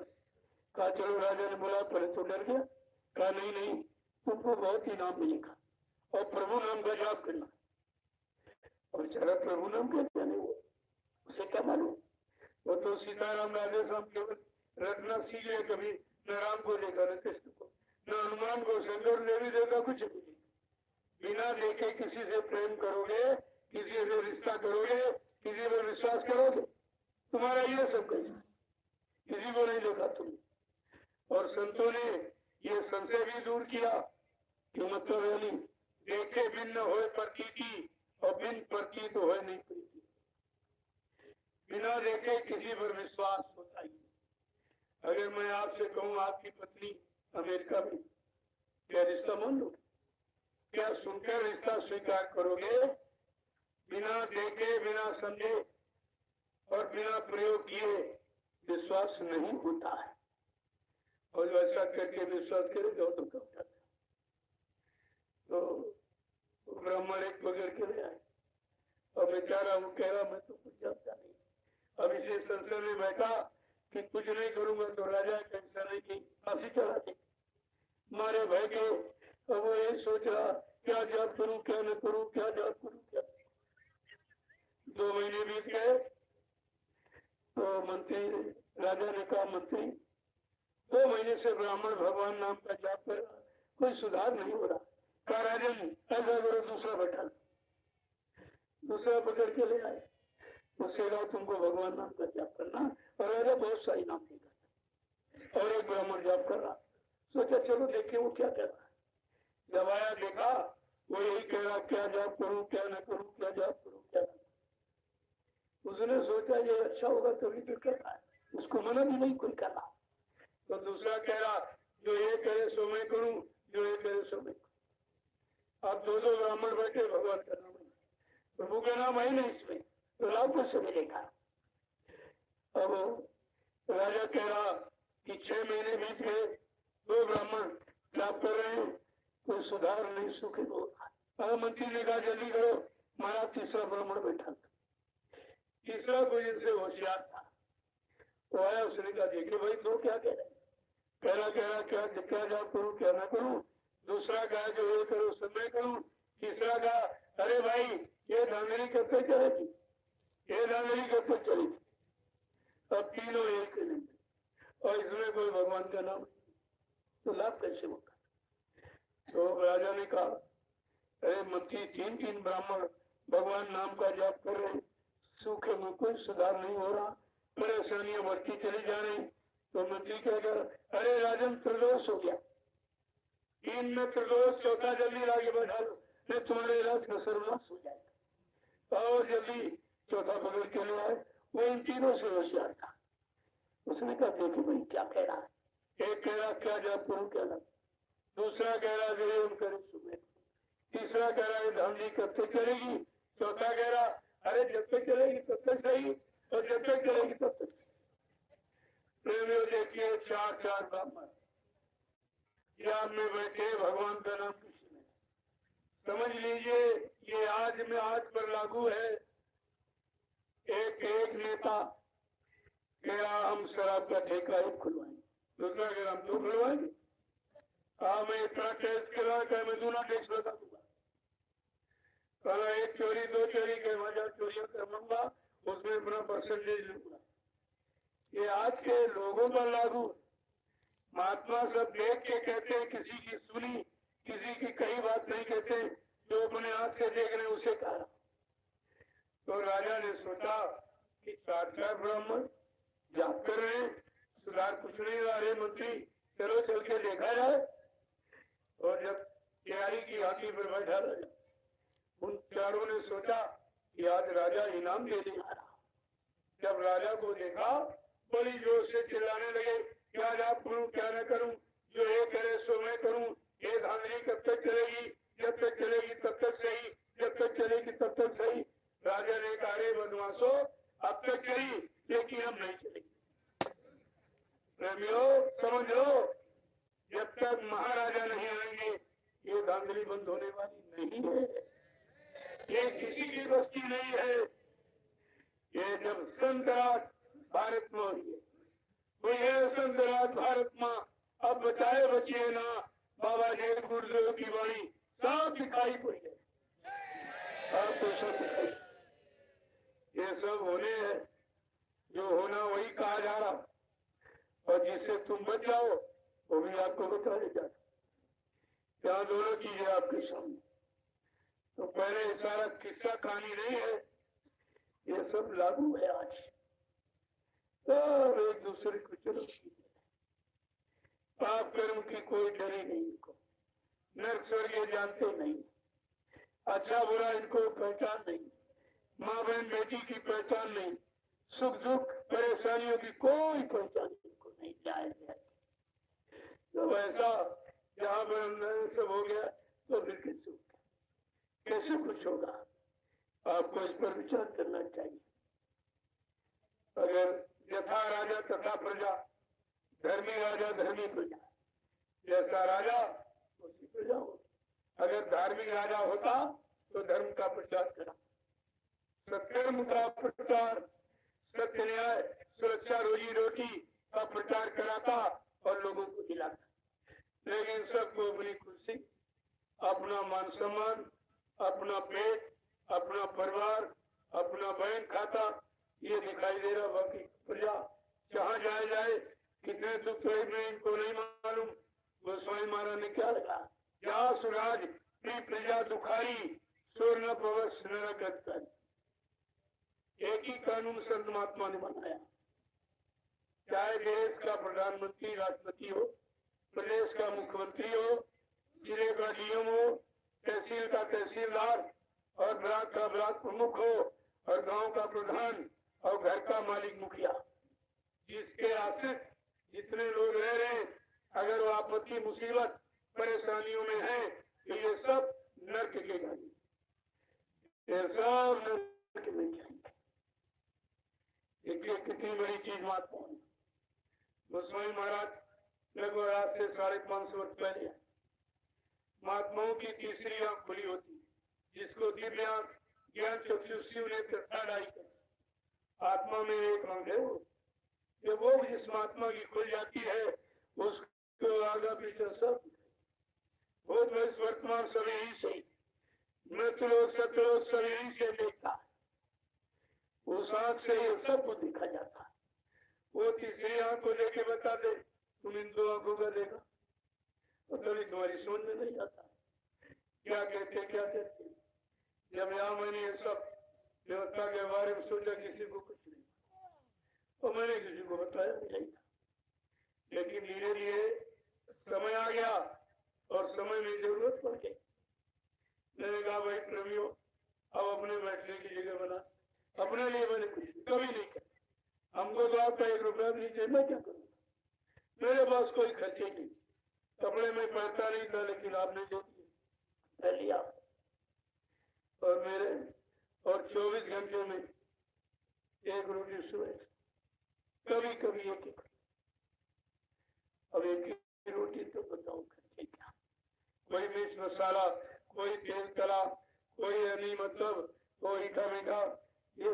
[SPEAKER 1] कहा चलो, राजा ने बोला, पहले तो डर गया, कहा नहीं नहीं, तुमको बहुत इनाम मिलेगा और प्रभु नाम का जाप करना। और चला प्रभु नाम का जाने, वो उसे क्या मालूम, वो तो सीताराम राधे श्याम केवल रटना सीख लिया, कभी न राम को देखा, न कृष्ण को, न हनुमान को, शंकर ने भी देखा, कुछ नहीं। बिना देखे किसी से प्रेम करोगे, किसी से रिश्ता करोगे, किसी पर विश्वास करोगे, तुम्हारा ये सब कैसा, किसी को नहीं देखा तुमने। और संतों ने ये संशय भी दूर किया कि मतलब यानी देखे बिन न होए प्रतीति और बिन प्रतीत होए नहीं प्रीति। बिना देखे किसी पर विश्वास होता ही। अगर मैं आपसे कहूं आपकी पत्नी अमेरिका में, क्या रिश्ता मान लो? क्या सुनकर रिश्ता स्वीकार करोगे? बिना देखे, बिना समझे और बिना प्रयोग किए विश्वास नहीं होता है। और जो ऐसा करके विश्वास करेगा तो कब जाता है। तो ब्राह्मण एक पकड़ के ले आए और बेचारा वो कह रहा मैं तो कुछ जानता नहीं। अब इसे संसद में बैठा कि कुछ नहीं करूंगा तो राजा कैंसर नहीं की फांसी चढ़ा दी मारे भय के। अब वो ये सोच रहा क्या जाप करूं, क्या न करूं, क्या जाप करूं, क्या। 2 महीने बीत गए तो मंत्री, राजा ने कहा मंत्री 2 महीने से ब्राह्मण भगवान नाम का जाप कर रहा, कोई सुधार नहीं हो रहा। कहा राजन ऐसा करो, दूसरा बैठा, दूसरा पकड़ के ले आए, उससे कहा तुमको भगवान नाम का जाप करना, और राजा बहुत सारी नाम देगा। और एक ब्राह्मण जाप कर रहा, सोचा चलो देखे वो क्या कर रहा है। जब आया देखा वो यही कह रहा क्या जाप करूं, क्या न करूं, क्या जाप करूं, क्या न। उसने सोचा ये अच्छा होगा तभी तो कर रहा है, उसको मना भी नहीं कोई कर रहा। तो दूसरा कह रहा जो ये करे सो मैं करूं, जो ये करे सो मैं करूं। अब 2 ब्राह्मण बैठे भगवान का नाम, प्रभु का नाम है नहीं इसमें, तो लाभ कैसे मिलेगा। अब राजा कह रहा कि 6 महीने बीत गए, 2 ब्राह्मण जाप कर रहे हैं, कोई सुधार नहीं, सुखी हो रहा। मंत्री ने कहा जल्दी करो, हमारा तीसरा ब्राह्मण बैठा था। तीसरा कोई इनसे होशियार था, वो आया, उसने कहा देखिए भाई तो क्या कह रहे हैं। कह रहा क्या जाप करूं, क्या ना करूं। दूसरा कहा जो ये करो सब मैं करूं। तीसरा कहा अरे भाई ये धांधली कब तक चलेगी, ये धांधली कब तक चलेगी। अब तीनों एक नहीं, और इसमें कोई भगवान का नाम, तो लाभ कैसे होगा। तो राजा ने कहा अरे मंत्री 3 ब्राह्मण भगवान नाम का जाप कर रहे, सूखे में कोई सुधार नहीं हो रहा, परेशानियां बढ़ती चली जा रही। तो मंत्री क्या कहा अरे राजन त्रिदोष हो गया, 3 में त्रिदोष, चौथा जल्दी लाके बैठा लो, नहीं तुम्हारे इलाज का सर्वनाश हो जाएगा। और जल्दी चौथा पकड़ के ले आए, वो इन तीनों से होशियार था। उसने कहा देखो भाई क्या कह रहा है। एक कह रहा क्या जाप करूं, क्या ना। दूसरा कह रहा विरोध करे सुबह। तीसरा कह रहा है धांधली कब तक चलेगी। चौथा कह रहा अरे जब तक चलेगी तब तक सही, और जब तक चलेगी तब तक। प्रेमियों देखिए 4 ब्राह्मण ध्यान में बैठे, भगवान का नाम किसी ने। समझ लीजिए ये आज में आज पर लागू है। एक नेता कह रहा हम शराब का ठेका 1 खुलवाएंगे, दूसरा कह रहा हम 2 खुलवाएंगे। हाँ मैं इतना टैक्स कर रहा था, मैं 2 टैक्स लगा दूंगा। कहना 1 चोरी 2 चोरी के 1000 चोरियां करवाऊंगा, उसमें अपना परसेंटेज लूंगा। ये आज के लोगों पर लागू। महात्मा सब देख के कहते हैं, किसी की सुनी, किसी की कई बात नहीं कहते, जो अपने आंख से देख रहे उसे कहा। तो राजा ने सोचा कि 4 ब्राह्मण जाप कर रहे हैं, सुधार कुछ नहीं आ रहे, मंत्री चलो चल के देखा जाए। और जब तैयारी की हाथी पर बैठा रहे, उन चारों ने सोचा कि आज राजा इनाम देने आ रहा। जब राजा को देखा बड़ी जोर से चिल्लाने लगे क्या जाप करूं, क्या न करूं, जो ये करे सो मैं करूं, ये धांधली कब तक चलेगी, जब तक चलेगी तब तक सही, जब तक चलेगी तब तक सही। राजा ने कहा अरे बदमाशों अब तक चली लेकिन अब नहीं चलेगी। प्रेमियों समझ लो, जब तक महाराजा नहीं आएंगे ये धांधली बंद होने वाली नहीं है। ये किसी की बस की नहीं है। ये जब संतराज भारत में हुई है, तो ये संतराज भारत में अब बचाए बचिए ना, बाबा जय गुरुदेव की वाणी साफ दिखाई पड़ी है। आपको सब दिखाई, ये सब होने है, जो होना वही कहा जा रहा, और जिससे तुम बच जाओ वो भी आपको बताया जा रहा। क्या दोनों चीजें आपके सामने। तो पहले सारा किस्सा कहानी नहीं है, ये सब लागू है आज। सब एक दूसरे को चलो, पाप कर्म की कोई डरी नहीं इनको, नर्क स्वर्ग ये जानते नहीं, अच्छा बुरा इनको पहचान नहीं, माँ बहन बेटी की पहचान नहीं, सुख दुख परेशानियों की कोई पहचान इनको नहीं। जाए तो ऐसा जहाँ पर सब हो गया तो फिर कैसे कुछ होगा, आपको इस पर विचार करना चाहिए। अगर यथा राजा तथा प्रजा, धर्मी राजा धर्मी प्रजा, जैसा राजा उसी प्रजा हो। अगर धार्मिक राजा होता तो धर्म का प्रचार करा, सत्कर्म का प्रचार, सत्य न्याय सुरक्षा रोजी रोटी का प्रचार कराता और लोगों को दिलाता। लेकिन सबको अपनी खुशी, अपना मान सम्मान, अपना पेट, अपना परिवार, अपना बैंक खाता ये दिखाई दे रहा। बाकी प्रजा जहाँ जाए जाए कितने दुख में इनको नहीं मालूम। गोस्वामी महाराज ने क्या लिखा, जहाँ सुराज प्रजा दुखारी सुर न पवस नरक। एक ही कानून संत महात्मा ने बनाया, चाहे देश का प्रधानमंत्री राष्ट्रपति हो, प्रदेश का मुख्यमंत्री हो, जिले का डीएम हो, तहसील का तहसीलदार और ब्लॉक का ब्लॉक प्रमुख हो, और गांव का प्रधान और घर का मालिक मुखिया, जिसके आश्रित जितने लोग रह रहे हैं, अगर वो आपत्ति मुसीबत परेशानियों में है तो ये सब नर्क के जाएंगे, ये सब नर्क में जाएंगे। देखिए कितनी बड़ी चीज महात्मा है। गोस्वामी महाराज लगभग आज से 550 वर्ष पहले महात्माओं की तीसरी आंख खुली होती, जिसको दिव्य आंख ज्ञान चक्षुषी ने प्रत्यादायी कर। आत्मा में एक आंख है, वो जिस महात्मा की खुल जाती है उसको आगा पीछे सब बहुत बस वर्तमान सब यहीं से, मृत्यु सत्य सब यहीं से देखता है। उस आंख से ये सब कुछ देखा जाता है। वो तीसरी आंख को लेके बता दे, तुम इन दो आंखों का देखा, तो कभी तुम्हारी समझ में नहीं आता क्या कहते क्या कहते। जब यहाँ मैंने ये सब व्यवस्था के बारे में सोचा, किसी को कुछ नहीं, तो मैंने किसी को बताया नहीं था। लेकिन धीरे धीरे समय आ गया और समय में जरूरत पड़ गई। मैंने कहा भाई प्रेमियों, अब अपने बैठने की जगह बना। अपने लिए मैंने कुछ कभी नहीं किया। हमको तो आपका 1 रुपया भी नहीं चाहिए, मैं क्या करूँगा, मेरे पास कोई खर्चे नहीं, कपड़े में पहनता नहीं था, लेकिन आपने जो लिया और मेरे और 24 घंटे में 1 रोटी सुबह, कभी कभी एक। अब एक रोटी तो बताओ खर्चे क्या, कोई मिर्च मसाला, कोई तेल तला, कोई नहीं, मतलब कोई मीठा मीठा, ये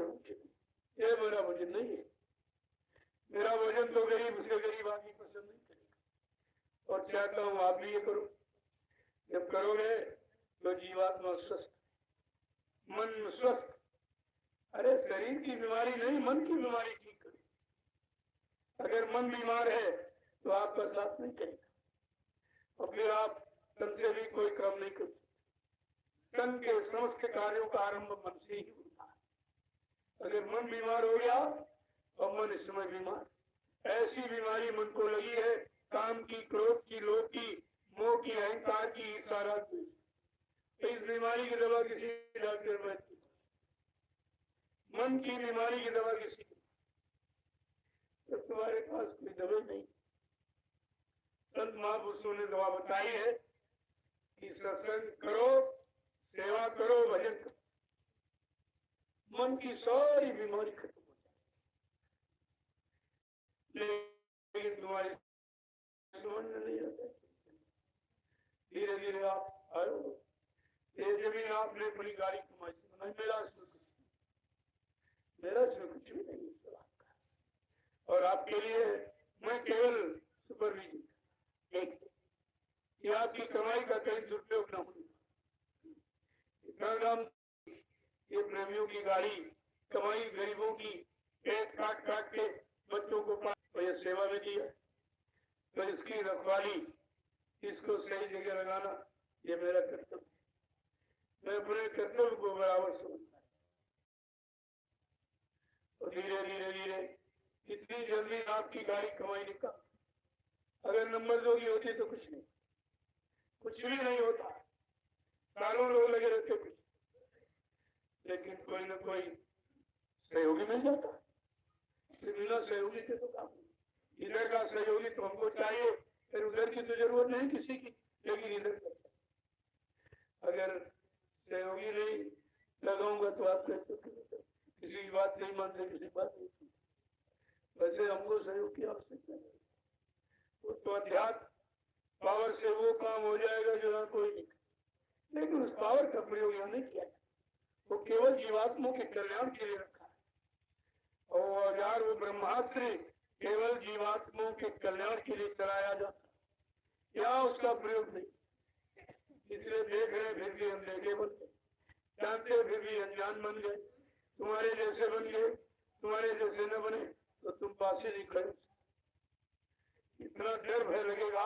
[SPEAKER 1] मेरा भोजन नहीं है। मेरा भोजन तो गरीब से गरीब आदमी पसंद नहीं करेगा, और चाहता हूँ आप भी ये करो। जब करोगे तो जीवात्मा स्वस्थ, मन स्वस्थ। अरे शरीर की बीमारी नहीं, मन की बीमारी ठीक करो। अगर मन बीमार है तो आपका साथ नहीं करेगा, और फिर आप तन से भी कोई काम नहीं कर सकते। तन के समस्त कार्यों का आरंभ मन से ही होता है। अगर मन बीमार हो गया और मन इस समय बीमार, ऐसी बीमारी मन को लगी है, काम की, क्रोध की, लोभ की, मोह की, अहंकार की, सारा कुछ। तो इस बीमारी की दवा किसी डॉक्टर में, मन की बीमारी की दवा किसी, तो तुम्हारे पास कोई दवा नहीं। संत महापुरुषों ने दवा बताई है कि सत्संग करो, सेवा करो, भजन करो, मन की सारी बीमारी खत्म हो जाए। लेकिन तुम्हारी समझ में नहीं आता। धीरे धीरे आप आए, ये जमीन आपने अपनी गाड़ी कमाई नहीं, मेरा इसमें कुछ भी नहीं है आपका। और आपके लिए मैं केवल सुपरविजन एक, ये आपकी कमाई का कहीं दुरुपयोग न हो। इतना काम ये प्रेमियों की गाड़ी कमाई गरीबों की एक काट काट के बच्चों को और ये सेवा में दिया, तो इसकी रखवाली, इसको सही जगह लगाना ये मेरा कर्तव्य। मैं अपने कर्तव्य को बराबर समझता हूँ। और धीरे धीरे धीरे इतनी जल्दी आपकी गाड़ी कमाई निकाल, अगर नंबर दोगी होती तो कुछ नहीं, कुछ भी नहीं होता, सालों लोग लगे रहते कुछ, लेकिन कोई ना कोई सहयोगी मिल जाता। बिना सहयोगी के तो काम, इधर का सहयोगी तो हमको चाहिए, फिर उधर की तो जरूरत नहीं किसी की, लेकिन इधर का अगर सहयोगी नहीं लगाऊंगा तो आप कहते किसी की बात नहीं मानते, किसी बात नहीं सुनते। वैसे हमको सहयोग की आवश्यकता नहीं, वो तो अध्यात्म पावर से वो काम हो जाएगा जो कोई नहीं, लेकिन उस पावर का प्रयोग यहाँ नहीं किया, वो केवल जीवात्मों के कल्याण के लिए रखा है। और औजार वो ब्रह्मास्त्र केवल जीवात्मों के कल्याण के लिए चलाया जाता, यहाँ उसका प्रयोग नहीं। इसलिए देख रहे फिर भी हम देखे बन गए, जानते फिर भी अनजान बन गए। तुम्हारे जैसे बन गए, तुम्हारे जैसे न बने तो तुम पास ही नहीं खड़े। इतना डर भय लगेगा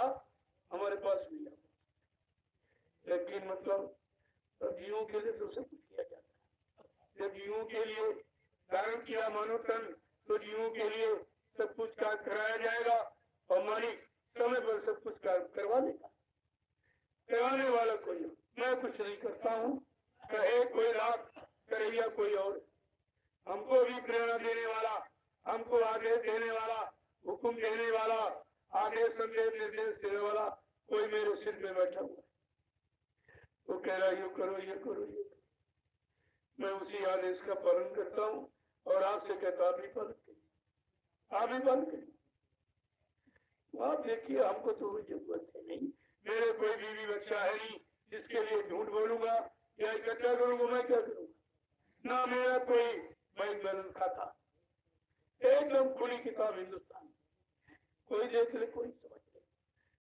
[SPEAKER 1] हमारे पास भी, लेकिन मतलब जीवों के लिए तो सब कुछ किया जाता है। जब जीवों के लिए धारण किया मानव तन, तो जीवों के लिए सब कुछ कार्य कराया जाएगा और मालिक समय पर सब कुछ कार्य करवा देगा। करवाने वाला कोई, मैं कुछ नहीं करता हूँ, कहे कोई लाभ करेगा कोई और। हमको भी प्रेरणा देने वाला, हमको आदेश देने वाला, हुक्म देने वाला, आदेश संदेश निर्देश देने वाला कोई मेरे सिर पे बैठा हुआ, वो कह रहा ये करो ये करो ये। मैं उसी आदेश का पालन करता हूँ और आपसे कहता आप भी पालन करिए, आप भी पालन करिए। आप देखिए हमको तो कोई जरूरत है नहीं, मेरे कोई बीवी बच्चा है नहीं जिसके लिए झूठ बोलूंगा या इकट्ठा करूंगा। मैं क्या करूंगा, ना मेरा कोई बैंक बैलेंस खाता, एकदम खुली किताब हिंदुस्तान, कोई देख ले कोई समझ ले।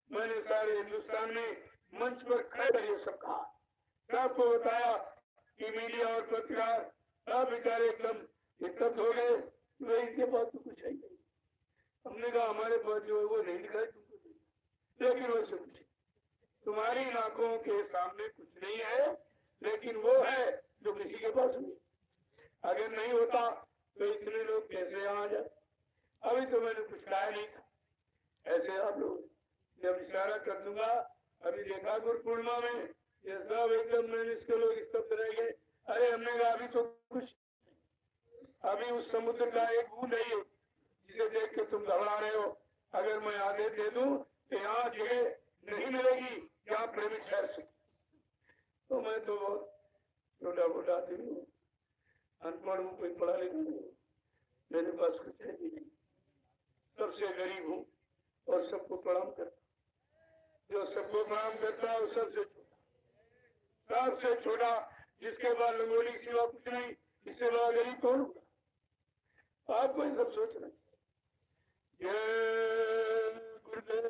[SPEAKER 1] मैंने सारे हिंदुस्तान में मंच पर खड़े कर ये सब कहा, सबको बताया कि मीडिया और पत्रकार सब बेचारे एकदम दिक्कत हो गए, वे इनके पास तो कुछ है ही नहीं। हमने कहा हमारे पास जो है वो नहीं दिखाई तुमको, लेकिन वो सब कुछ तुम्हारी आंखों के सामने कुछ नहीं है, लेकिन वो है जो किसी के पास नहीं। अगर नहीं होता तो इतने लोग कैसे आ जाए। अभी तो मैंने कुछ कहा नहीं था, ऐसे आप लोग जब इशारा कर दूंगा। अभी देखा गुरु पूर्णिमा में ये सब एकदम के लोग स्तब्ध रह गए। अरे हमने कहा अभी तो कुछ, अभी उस समुद्र का एक बूंद नहीं है जिसे देख के तुम घबरा रहे हो। अगर मैं आदेश दे दूं तो यहाँ जगह नहीं मिलेगी जहाँ प्रेमिक ठहर सके। तो मैं तो बहुत छोटा मोटा आदमी हूँ, अनपढ़ हूँ, कोई पढ़ा लिखा नहीं, मेरे पास कुछ है भी नहीं, सबसे गरीब हूँ और सबको प्रणाम करता। जो सबको प्रणाम करता है वो सबसे छोटा, सबसे छोटा, जिसके बाद रंगोली सिवा कुछ नहीं, इससे बड़ा गरीब कौन होगा। आपको ये सब सोचना जय गुरुदेव।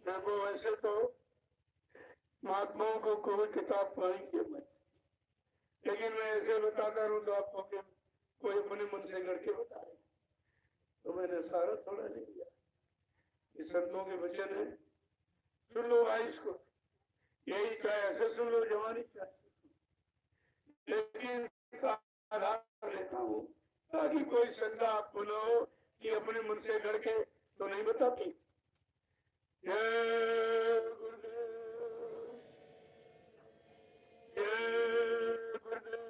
[SPEAKER 1] देखो वैसे तो महात्माओं को कोई किताब पढ़ाई की मत, लेकिन मैं ऐसे बताता रहूं तो आपको कोई अपने मन से करके बता रहे, तो मैंने सारा थोड़ा नहीं दिया। इस संतों के वचन है, सुन लो भाई इसको, यही चाहे ऐसे सुन लो जवानी चाहे, लेकिन आधार लेता हूँ ताकि कोई श्रद्धा आपको न हो कि अपने मन से करके तो नहीं बताती। जय गुरुदेव, जय गुरुदेव,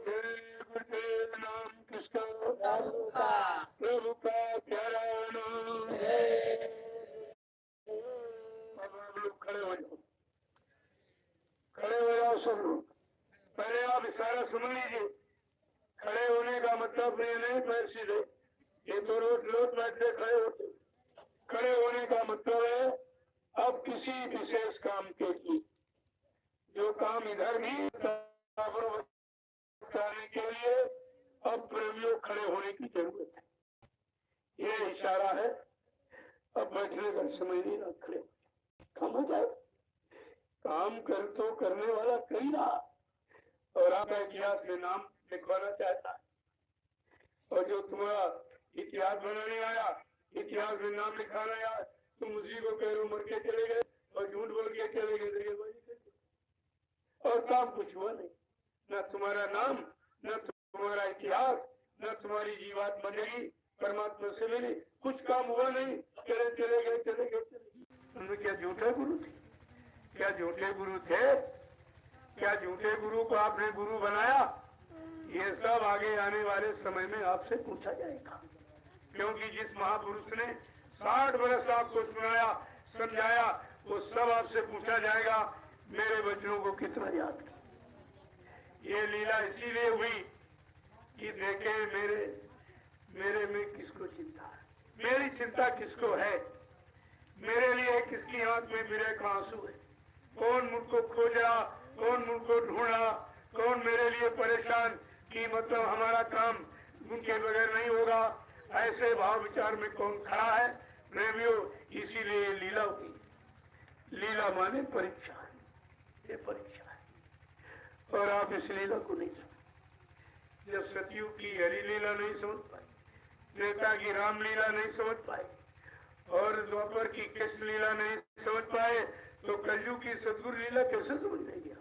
[SPEAKER 1] जय गुरुदेव। नाम किसका? प्रभु का प्यारा नाम। अब आप लोग खड़े हो जाओ, खड़े हो जाओ सब लोग। पहले आप इशारा सुन लीजिए। खड़े होने का मतलब ये नहीं पैर सीधे, ये तो रोज रोज बैठते खड़े होते। खड़े होने का मतलब है अब किसी विशेष काम के लिए जो काम इधर भी बताने के लिए अब प्रेमियों खड़े होने की जरूरत है। ये इशारा है। अब बैठने का समय नहीं रहा, खड़े काम हो जाए। काम कर तो करने वाला कई रहा और आपका इतिहास में नाम लिखवाना चाहता है। और जो तुम्हारा इतिहास बनाने आया, इतिहास में नाम लिखाना आया, तुम उसी को पैरों मर के चले गए और झूठ बोल के चले गए और काम कुछ हुआ नहीं। न तुम्हारा नाम, न तुम्हारा इतिहास, न तुम्हारी जीवात बनेगी परमात्मा से मिली, कुछ काम हुआ नहीं। चले गए। उनमें क्या झूठे गुरु थे? क्या झूठे गुरु थे? क्या झूठे गुरु को आपने गुरु बनाया? ये सब आगे आने वाले समय में आपसे पूछा जाएगा। क्योंकि जिस महापुरुष ने 60 वर्ष आपको सुनाया, समझाया, वो सब आपसे पूछा जाएगा मेरे बच्चों को कितना याद किया। ये लीला इसीलिए हुई कि देखे मेरे में किसको चिंता है, मेरी चिंता किसको है, मेरे लिए किसकी आंख में मेरे का आंसू है, कौन मुझको खोज रहा, कौन मुझको ढूंढा, कौन मेरे लिए परेशान कि मतलब हमारा काम उनके बगैर नहीं होगा। ऐसे भाव विचार में कौन खड़ा है प्रेमियों? इसीलिए लीला हुई। लीला माने परीक्षा है, ये परीक्षा है और आप इस लीला को नहीं समझ। जब सतयुग की हरि लीला नहीं समझ पाए, त्रेता की रामलीला नहीं समझ पाए और द्वापर की कृष्ण लीला नहीं समझ पाए तो कलयुग की सदगुरु लीला कैसे समझ लेंगे?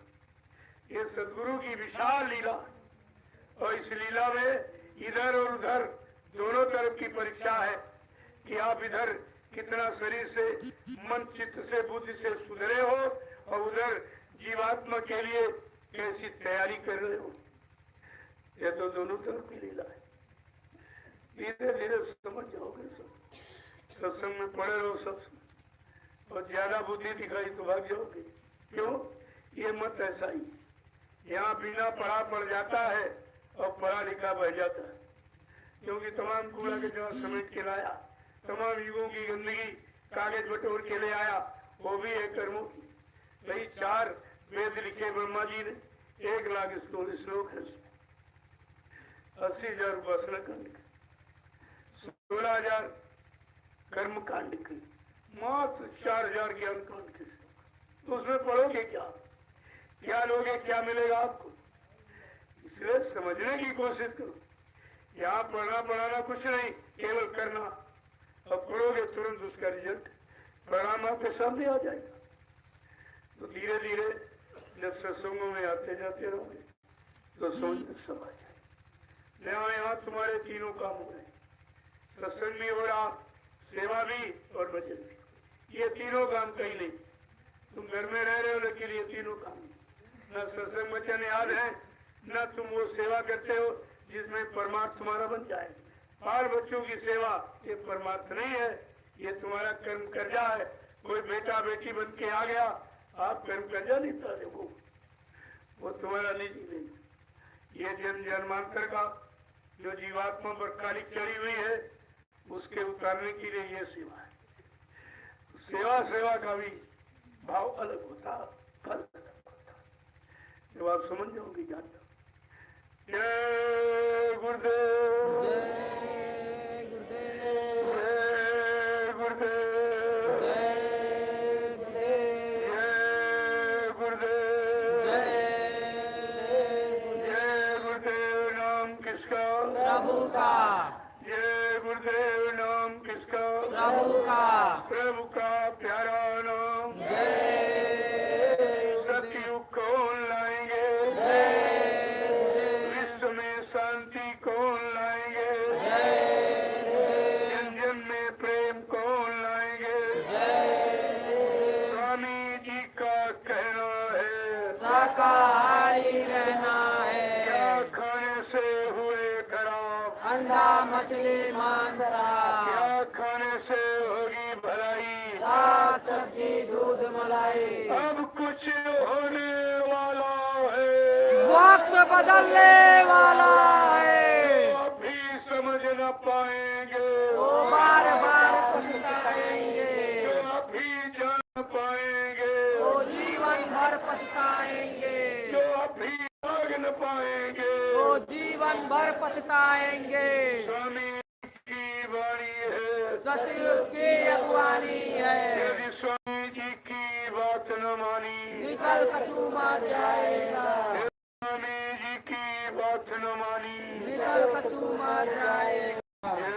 [SPEAKER 1] ये सदगुरु की विशाल लीला और इस लीला में इधर और उधर दोनों तरफ की परीक्षा है कि आप इधर कितना शरीर से, मन, चित्त से, बुद्धि से सुधरे हो और उधर जीवात्मा के लिए कैसी तैयारी कर रहे हो। ये तो दोनों तरफ की लीला है। धीरे धीरे समझ जाओगे। सब सत्संग में पढ़े रहो सब, और ज्यादा बुद्धि दिखाई तो भाग जाओगे। क्यों? ये मत ऐसा ही, यहाँ बिना पढ़ा पड़ जाता है और पढ़ा लिखा बह जाता है। क्योंकि तमाम कूड़ा के जहाँ समेट के लाया, तमाम युगों की गंदगी कागज बटोर के ले आया, वो भी है कर्मों की। भाई 4 वेद लिखे ब्रह्मा जी ने, 1 लाख श्लोक है, 80,000 उपासना कांड के, 16,000 कर्म कांड के, मात्र 4,000 ज्ञान कांड के। तो उसमें पढ़ोगे क्या लोगे, क्या मिलेगा आपको? इसलिए समझने की कोशिश करो। यहाँ पढ़ना पढ़ाना कुछ नहीं, केवल करना। और पढ़ोगे तुरंत उसका रिजल्ट परिणाम आपके सामने आ जाएगा। तो धीरे धीरे जब सत्संगों में आते जाते रहोगे तो समझ में सब आ जाए। यहाँ तुम्हारे तीनों काम हो रहे, सत्संग भी हो रहा, सेवा भी और भजन भी। ये तीनों काम कहीं नहीं। तुम घर में रह रहे हो लेकिन ये तीनों काम न सत्संग वचन याद है, न तुम वो सेवा करते हो जिसमें परमार्थ तुम्हारा बन जाए। बाल बच्चों की सेवा ये परमार्थ नहीं है, ये तुम्हारा कर्म कर्जा है। कोई बेटा बेटी बन के आ गया, आप कर्म कर्जा नहीं उतारे, वो तुम्हारा निजी नहीं। ये जन्म जन्मांतर का जो जीवात्मा पर कालिक चढ़ी हुई है उसके उतारने के लिए ये सेवा है। सेवा का भी भाव अलग होता, फल अलग होता। जब आप समझ जाओगे जान जाओ। जय गुरुदेव,
[SPEAKER 2] जय गुरुदेव,
[SPEAKER 1] जय गुरुदेव,
[SPEAKER 2] जय गुरुदेव,
[SPEAKER 1] जय गुरुदेव,
[SPEAKER 2] जय
[SPEAKER 1] जय गुरुदेव। नाम किसका?
[SPEAKER 2] प्रभु का,
[SPEAKER 1] जय गुरुदेव। नाम किसका?
[SPEAKER 2] प्रभु का,
[SPEAKER 1] प्रभु का प्यारा नाम। सतयुग कौन लाएंगे? विश्व में शांति कौन लाएंगे? जन जन में प्रेम कौन लाएंगे? स्वामी जी का कहना है
[SPEAKER 2] शाकाहारी रहना है,
[SPEAKER 1] क्या खाने से हुए खराब,
[SPEAKER 2] अंडा मछली मांसाहार,
[SPEAKER 1] क्या खाने से होगी भलाई,
[SPEAKER 2] साग सब्जी दूध मलाई।
[SPEAKER 1] अब कुछ होने वाला है,
[SPEAKER 2] वक्त बदलने वाला है,
[SPEAKER 1] अभी समझ न पाएंगे,
[SPEAKER 2] वो बार बार पछताएंगे,
[SPEAKER 1] जो अभी जान
[SPEAKER 2] जीवन भर पछताएंगे।
[SPEAKER 1] स्वामी की वाणी है,
[SPEAKER 2] सतयुग की अगुवानी है,
[SPEAKER 1] यदि स्वामी जी की बात न मानी,
[SPEAKER 2] निकल कछु मार जाएगा।
[SPEAKER 1] स्वामी जी की बात न मानी,
[SPEAKER 2] निकल कछु मार जाएगा।
[SPEAKER 1] जय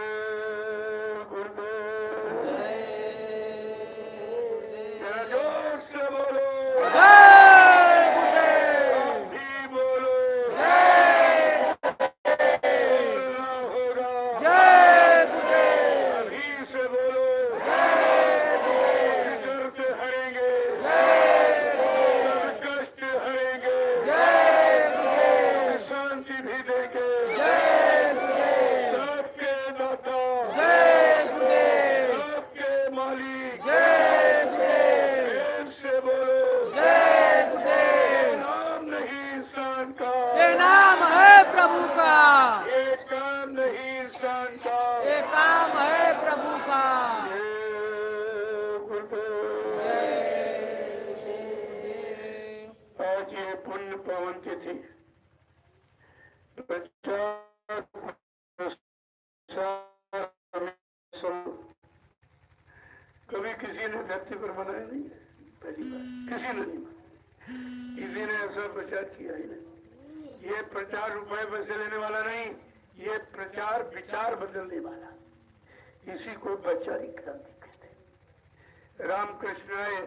[SPEAKER 1] गुरुदेव।
[SPEAKER 2] जय
[SPEAKER 1] जरा जोर से बोलो,
[SPEAKER 2] गुरुदेव।
[SPEAKER 1] आप भी बोलो, बोलना होगा,
[SPEAKER 2] जय गुरुदेव।
[SPEAKER 1] अभी से बोलो, दर्द हरेंगे, सब कष्ट हरेंगे, शांति भी देंगे, सबके दाता, सबके मालिक, प्रेम से बोलो, नाम नहीं इंसान का,
[SPEAKER 2] ये नाम है प्रभु का,
[SPEAKER 1] ये काम नहीं इंसान का।
[SPEAKER 2] ये काम है प्रभु का।
[SPEAKER 1] जय गुरुदेव। आज ये पुण्य पवन तिथि, कभी किसी ने धरती पर बनाया नहीं है, पहली बार किसी ने नहीं बनाया, किसी ने ऐसा प्रचार किया ही नहीं। ये प्रचार रुपए पैसे लेने वाला नहीं, ये प्रचार विचार बदलने वाला, इसी को वैचारिक क्रांति कहते हैं। रामकृष्ण आए,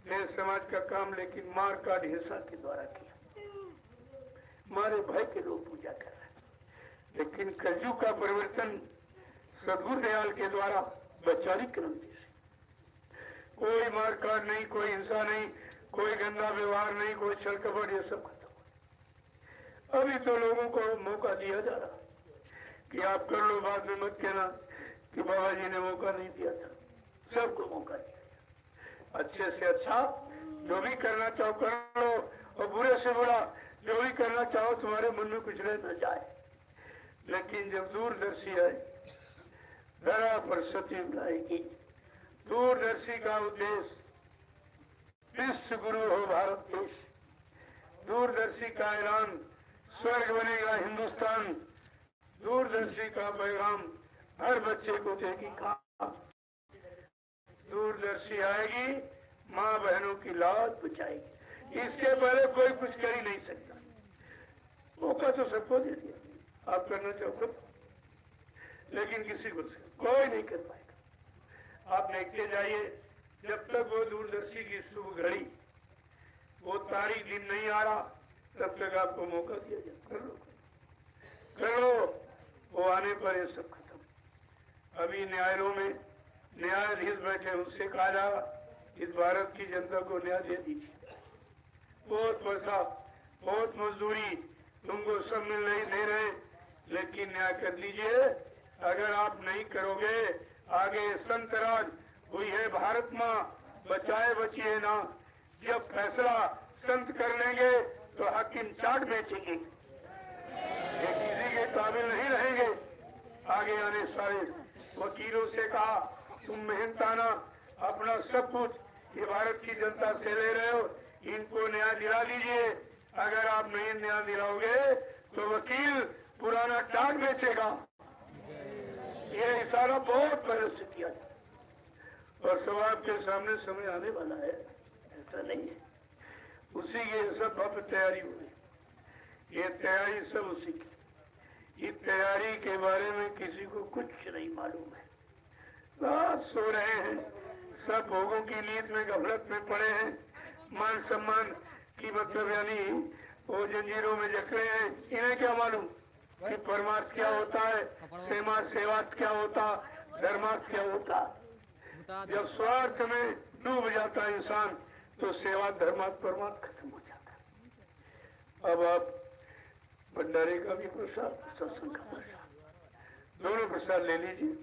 [SPEAKER 1] देश समाज का काम लेकिन मार काट हिंसा के द्वारा किया, मारे भय के लोग पूजा कर रहे हैं। लेकिन कलयुग का परिवर्तन सद्गुरु दयाल के द्वारा वैचारिक क्रांति से, कोई मार काट नहीं, कोई हिंसा नहीं, कोई गंदा व्यवहार नहीं, कोई छल कपट, ये सब खत्म हो। अभी तो लोगों को मौका दिया जा रहा कि आप कर लो, बाद में मत कहना कि बाबा जी ने मौका नहीं दिया था। सबको मौका दिया गया। अच्छे से अच्छा जो भी करना चाहो कर लो, और बुरे से बुरा जो भी करना चाहो तुम्हारे मन में कुछ रह न जाए। लेकिन जब दूरदर्शी आए, धरा पर सती लाएगी। दूरदर्शी का उद्देश्य विश्व गुरु हो भारत देश। दूरदर्शी का ऐलान स्वर्ग बनेगा हिंदुस्तान। दूरदर्शी का पैगाम हर बच्चे को देगी काम। दूरदर्शी आएगी, माँ बहनों की लाज बचाएगी। इसके पहले कोई कुछ कर ही नहीं सकता। मौका तो सबको दे दिया, आप करना चाहो, लेकिन किसी को कोई नहीं कर पाएगा। आप देखते जाइए, जब तक वो दूरदर्शी की शुभ घड़ी, वो तारीख दिन नहीं आ रहा, तब तक आपको मौका दिया जाए, कर लो। वो आने पर ये सब खत्म। अभी न्यायालयों में न्यायाधीश बैठे, उनसे कहा जा रहा इस भारत की जनता को न्याय दे दीजिए। बहुत पैसा, बहुत मजदूरी, तुमको सब मिल नहीं दे रहे, लेकिन न्याय कर लीजिए। अगर आप नहीं करोगे, आगे संत राज हुई है भारत माँ, बचाए बचिए ना। जब फैसला संत कर लेंगे तो हाकिम चाट बेचेंगे, ये किसी के काबिल नहीं रहेंगे। आगे आने सारे वकीलों से कहा, तुम मेहनताना अपना सब कुछ ये भारत की जनता से ले रहे हो, इनको न्याय दिला दीजिए। अगर आप नहीं न्याय दिलाओगे तो वकील पुराना टाट बेचेगा। ये इशारा बहुत पहले से किया जाए, और सब आपके सामने समय आने वाला है, ऐसा नहीं है। उसी के सब भव्य तैयारी हुई, ये तैयारी सब उसी की। इस तैयारी के बारे में किसी को कुछ नहीं मालूम है। बस सो रहे हैं, सब भोगों की नींद में, गफलत में पड़े हैं। मान सम्मान की मतलब यानी वो जंजीरों में जकड़े हैं। इन्हें क्या मालूम कि परमार्थ क्या होता है, सेवार्थ क्या होता, धर्मार्थ क्या होता। जब स्वार्थ में डूब जाता है इंसान तो सेवा धर्मार्थ परमार्थ खत्म हो जाता है। अब आप भंडारे का भी प्रसाद, सत्संग का प्रसाद, दोनों प्रसाद ले लीजिए।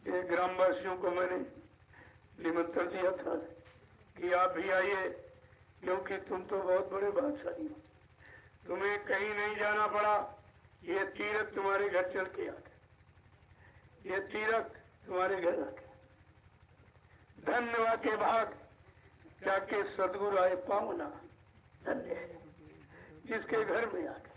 [SPEAKER 1] ये ग्रामवासियों को मैंने निमंत्रण दिया था कि आप भी आइए, क्योंकि तुम तो बहुत बड़े भाग्यशाली हो, तुम्हें कहीं नहीं जाना पड़ा। ये तीर्थ तुम्हारे घर चल के आ गए, ये तीर्थ तुम्हारे घर आ गए। धन्यवाद के भाग जाके सदगुरु आए पावना, धन्य है जिसके घर में आ गए।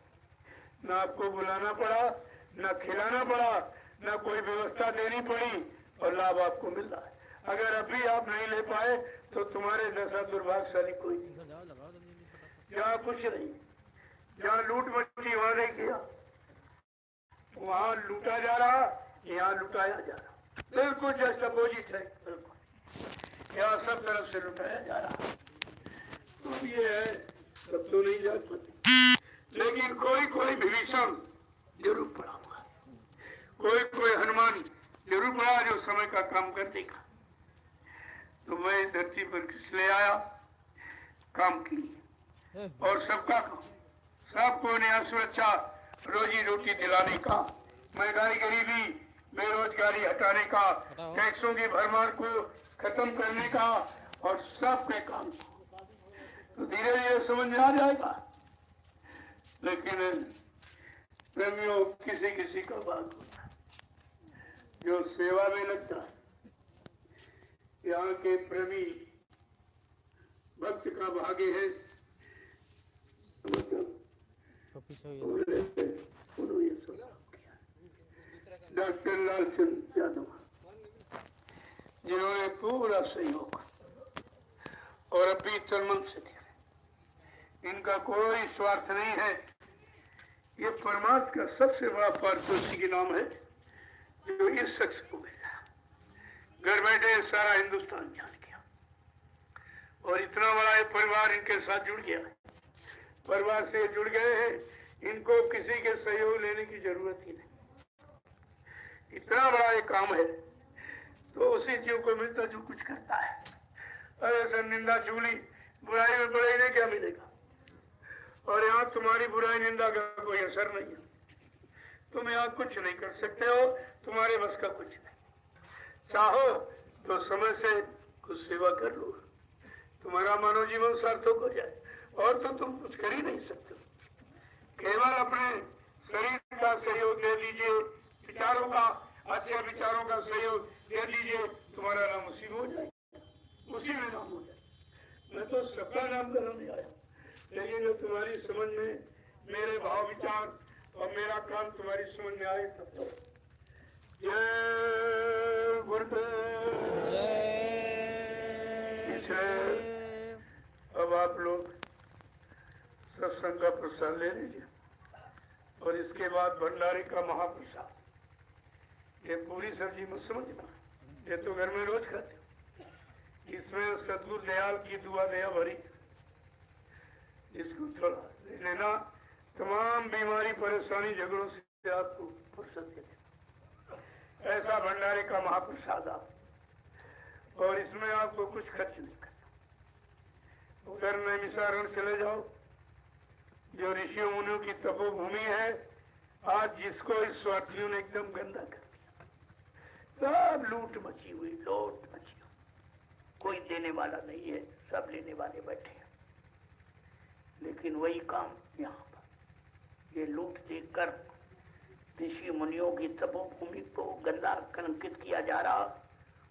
[SPEAKER 1] ना आपको बुलाना पड़ा, ना खिलाना पड़ा, ना कोई व्यवस्था देनी पड़ी और लाभ आपको मिल रहा है। अगर अभी आप नहीं ले पाए तो तुम्हारे जैसा दुर्भाग्यशाली कोई नहीं। जहाँ कुछ नहीं, जहाँ लूट मची वहां नहीं किया, वहां लूटा जा रहा, यहाँ लुटाया जा रहा, बिल्कुल जस्ट अपोजिट है। बिल्कुल यहाँ सब तरफ से लुटाया जा रहा। तो ये है, सब तो नहीं जा सकते, लेकिन कोई कोई विभीषण जरूर पड़ा हुआ, कोई कोई हनुमान जरूर पड़ा जो समय का काम कर देगा। तो मैं धरती पर किस ले आया? काम के लिए, और सबका काम, सबको न्याय सुरक्षा रोजी रोटी दिलाने का, महंगाई गरीबी बेरोजगारी हटाने का, टैक्सों की भरमार को खत्म करने का, और सबके काम तो धीरे धीरे समझ में आ जाएगा। लेकिन प्रेमियों किसी किसी का बात होता है जो सेवा में लगता है। यहाँ के प्रेमी भक्त का भाग्य है, डॉक्टर लालचंद यादव, जिन्होंने पूरा सहयोग और अभी तनमन से दिया। इनका कोई स्वार्थ नहीं है। ये परमार्थ का सबसे बड़ा पार्थ उसी के नाम है जो इस शख्स को मिला। घर बैठे सारा हिंदुस्तान जान गया और इतना बड़ा ये परिवार इनके साथ जुड़ गया। परिवार से जुड़ गए हैं, इनको किसी के सहयोग लेने की जरूरत ही नहीं। इतना बड़ा ये काम है तो उसी जीव को मिलता जो कुछ करता है। अरे सर निंदा चुगली बुराई में बुराई ने क्या मिलेगा? और यहाँ तुम्हारी बुराई निंदा का कोई असर नहीं है। तुम यहाँ कुछ नहीं कर सकते हो, तुम्हारे बस का कुछ नहीं। चाहो तो समय से कुछ सेवा कर लो, तुम्हारा मानव जीवन सार्थक हो जाए। और तो तुम कुछ कर ही नहीं सकते। केवल अपने शरीर का सहयोग दे दीजिए, विचारों का, अच्छे विचारों का सहयोग दे दीजिए, तुम्हारा नाम उसी में हो जाए, उसी में नाम हो जाए। मैं तो सबका नाम करने आया, लेकिन जो तुम्हारी समझ में मेरे भाव विचार और मेरा काम तुम्हारी समझ में आए तब तो। जय गुरुदेव। अब आप लोग सत्संग का प्रसाद ले लीजिए और इसके बाद भंडारे का महाप्रसाद। ये पूरी सब्जी मत समझना, ये तो घर में रोज खाते हो। इसमें सतगुरु दयाल की दुआ दया भरी, इसको थोड़ा ले लेना। तमाम बीमारी परेशानी झगड़ों से आपको फुर्सत दे देना। ऐसा भंडारे का महाप्रसाद आप, और इसमें आपको कुछ खर्च नहीं करना। उधर नैमिषारण्य चले जाओ, जो ऋषियों मुनियों की तपोभूमि है। आज जिसको इस स्वार्थियों ने एकदम गंदा कर दिया, सब लूट मची हुई, लूट मची हुई, कोई देने वाला नहीं है, सब लेने वाले बैठे हैं। लेकिन वही काम यहाँ पर, ये लूट देखकर ऋषि मुनियों की तपोभूमि को गंदा कलंकित किया जा रहा,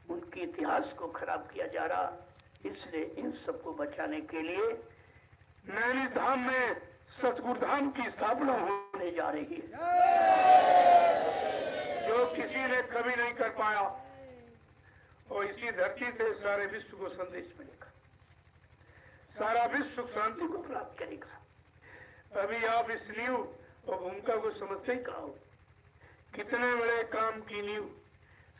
[SPEAKER 1] उनके इतिहास को खराब किया जा रहा। इसलिए इन सबको बचाने के लिए नैनी धाम में सतगुरु धाम की स्थापना होने जा रही है, जो किसी ने कभी नहीं कर पाया। और इसी धरती से सारे विश्व को संदेश मिलेगा, सारा विश्व सुख शांति को प्राप्त करेगा। अभी आप इस नींव और भूमिका को समझते ही कहा हो, कितने बड़े काम की नींव,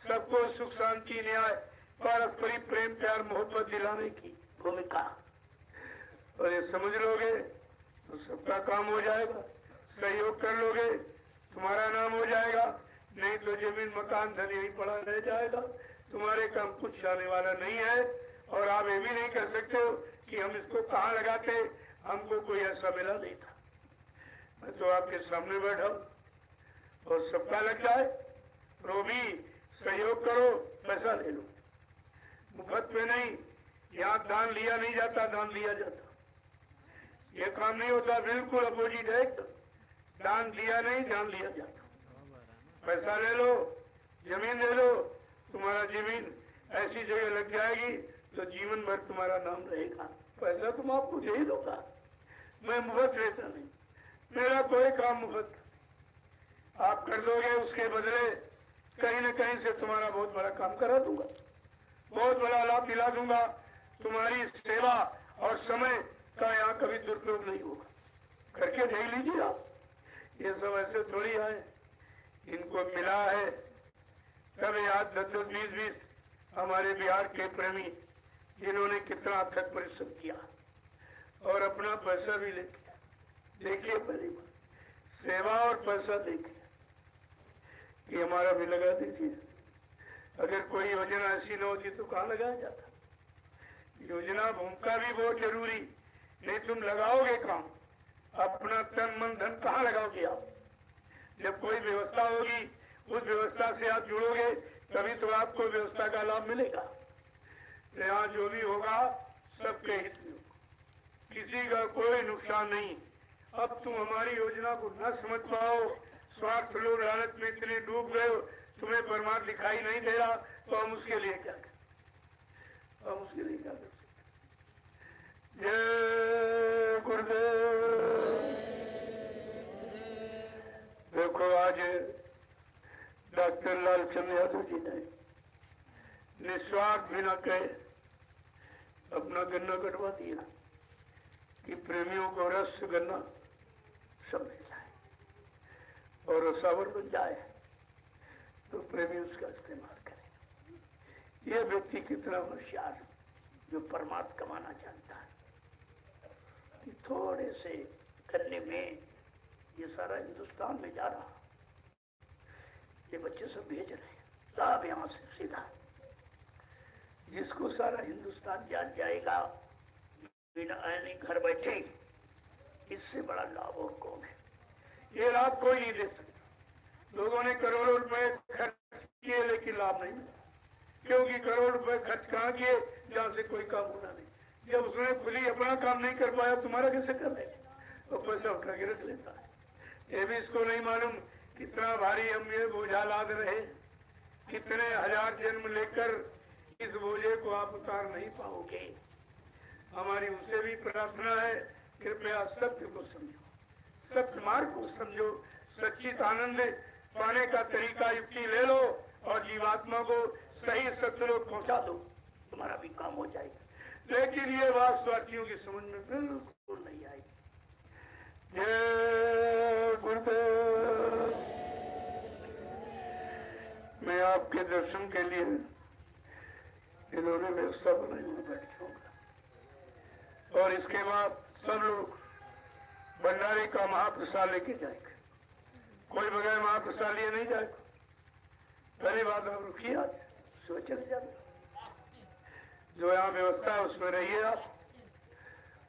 [SPEAKER 1] सबको सुख शांति न्याय पारस्परिक प्रेम प्यार मोहब्बत दिलाने की भूमिका। और ये समझ लोगे तो सबका काम हो जाएगा। सहयोग कर लोगे तुम्हारा नाम हो जाएगा, नहीं तो जमीन मकान धन यही पड़ा रह जाएगा। तुम्हारे काम कुछ आने वाला नहीं है। और आप ये भी नहीं कर सकते हो कि हम इसको कहाँ लगाते, हमको कोई ऐसा मिला नहीं था। मैं तो आपके सामने बैठा हूं और सबका लग जाए, तो भी सहयोग करो, पैसा ले लो, मुफ्त में नहीं। यहाँ दान लिया नहीं जाता, दान लिया जाता। ये काम नहीं होता, बिल्कुल अपोजिट है। दान दिया नहीं, दान लिया जाता। पैसा ले लो, जमीन ले लो, तुम्हारा जमीन ऐसी जगह लग जाएगी तो जीवन भर तुम्हारा नाम रहेगा। पैसा तुम आपको दे ही दूंगा, मैं मुफ्त लेता नहीं। मेरा कोई काम मुफ्त आप कर दोगे, उसके बदले कहीं न कहीं से तुम्हारा बहुत बड़ा काम करा दूंगा, बहुत बड़ा लाभ दिला दूंगा। तुम्हारी सेवा और समय का यहाँ कभी दुरुपयोग नहीं होगा, करके देख लीजिए आप। ये सब ऐसे थोड़ी आए, इनको मिला है तब याद 10-20 हमारे बिहार के प्रेमी जिन्होंने कितना अथक परिश्रम किया और अपना पैसा भी लेके देखिए, पहली बार सेवा और पैसा देखिए कि हमारा भी लगा दीजिए। अगर कोई योजना ऐसी न होती तो कहाँ लगाया जाता। योजना भूमिका भी बहुत जरूरी, नहीं तुम लगाओगे काम, अपना तन मन धन कहाँ लगाओगे आप। जब कोई व्यवस्था होगी उस व्यवस्था से आप जुड़ोगे तभी तो आपको व्यवस्था का लाभ मिलेगा। यहाँ जो भी होगा सबके हित में होगा, किसी का कोई नुकसान नहीं। अब तुम हमारी योजना को न समझ पाओ, स्वार्थ लोभ लालच में इतने डूब गए हो, तुम्हें परमात्मा दिखाई नहीं दे रहा, तो हम उसके लिए क्या करें, हम उसके लिए क्या कर सकते। जय गुरुदेव। देखो आज डॉक्टर लालचंद यादव जी ने निस्वार्थ बिना कहे अपना गन्ना कटवा दिया कि प्रेमियों को रस गन्ना सब मिल जाए और रसावर बन जाए तो प्रेमी उसका इस्तेमाल करें। यह व्यक्ति कितना होशियार जो परमात्मा कमाना जानता है कि थोड़े से करने में ये सारा हिंदुस्तान में जा रहा, ये बच्चे सब भेज रहे हैं साहब यहाँ से सीधा, जिसको सारा हिंदुस्तान जान जाएगा बिना आने घर बैठे, इससे बड़ा लाभ और कौन है। ये लाभ कोई नहीं दे सकता। लोगों ने करोड़ों रुपए खर्च किए लेकिन लाभ नहीं मिला, क्योंकि करोड़ रुपए खर्च कहाँ किए जहाँ से कोई काम होना नहीं। जब उसने खुद ही अपना काम नहीं कर पाया तुम्हारा कैसे कर ले, तो पैसा उठा के रख लेता है। ये भी इसको नहीं मालूम कितना भारी हम ये बोझा लाद रहे, कितने हजार जन्म लेकर इस बोझे को आप उतार नहीं पाओगे। हमारी उनसे भी प्रार्थना है, कृपया सत्य को समझो, सत्य मार्ग को समझो, सच्चित आनंद पाने का तरीका युक्ति ले लो और जीवात्मा को सही सत्संग पहुंचा दो, तुम्हारा भी काम हो जाएगा। लेकिन ये बात स्वार्थियों की समझ में बिल्कुल नहीं आई। जय गुरुदेव। मैं आपके दर्शन के लिए इन्होंने व्यवस्था बनाई, मैं बैठूंगा और इसके बाद सब लोग भंडारे का महाप्रसाद लेके जाएंगे। कोई बगैर महाप्रसाद लिए नहीं जाएगा। पहली बात आप रुकिए, आज सुबह चले जाए, जो यहाँ व्यवस्था है उसमें रहिए आप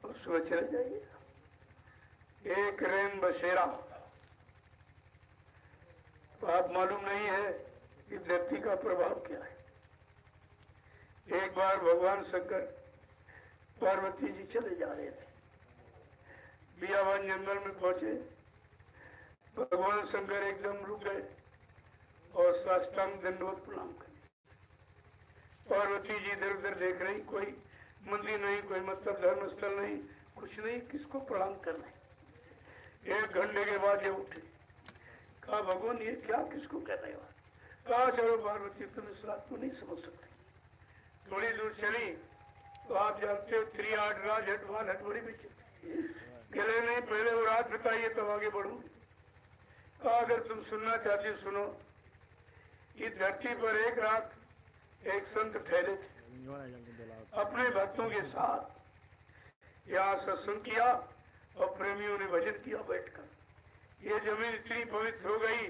[SPEAKER 1] और सुबह चले जाइए। एक रेन बसेरा, तो आप मालूम नहीं है कि धरती का प्रभाव क्या है। एक बार भगवान शंकर पार्वती जी चले जा रहे थे, बियावन जंगल में पहुंचे। भगवान शंकर एकदम रुक गए और साष्टांग दंडवत प्रणाम करे। पार्वती जी इधर उधर देख रही, कोई मंदिर नहीं, कोई मतलब धर्म स्थल नहीं, कुछ नहीं, किसको प्रणाम करना है। 1 घंटे के बाद ये उठे, कहा भगवान ये क्या किसको कह रहे हो। कहा चलो पार्वती तुम इस बात को नहीं समझ सकते। थोड़ी दूर चली तो आप जानते हो 3 8 राज हटवान हटवड़ी में गले नहीं, पहले वो रात बताइए तब आगे बढ़ूंगी। कहा अगर तुम सुनना चाहती हो सुनो। इस धरती पर एक रात एक संत ठहरे थे अपने भक्तों के साथ, यहाँ सत्संग किया और प्रेमियों ने भजन किया बैठकर। ये जमीन इतनी पवित्र हो गई,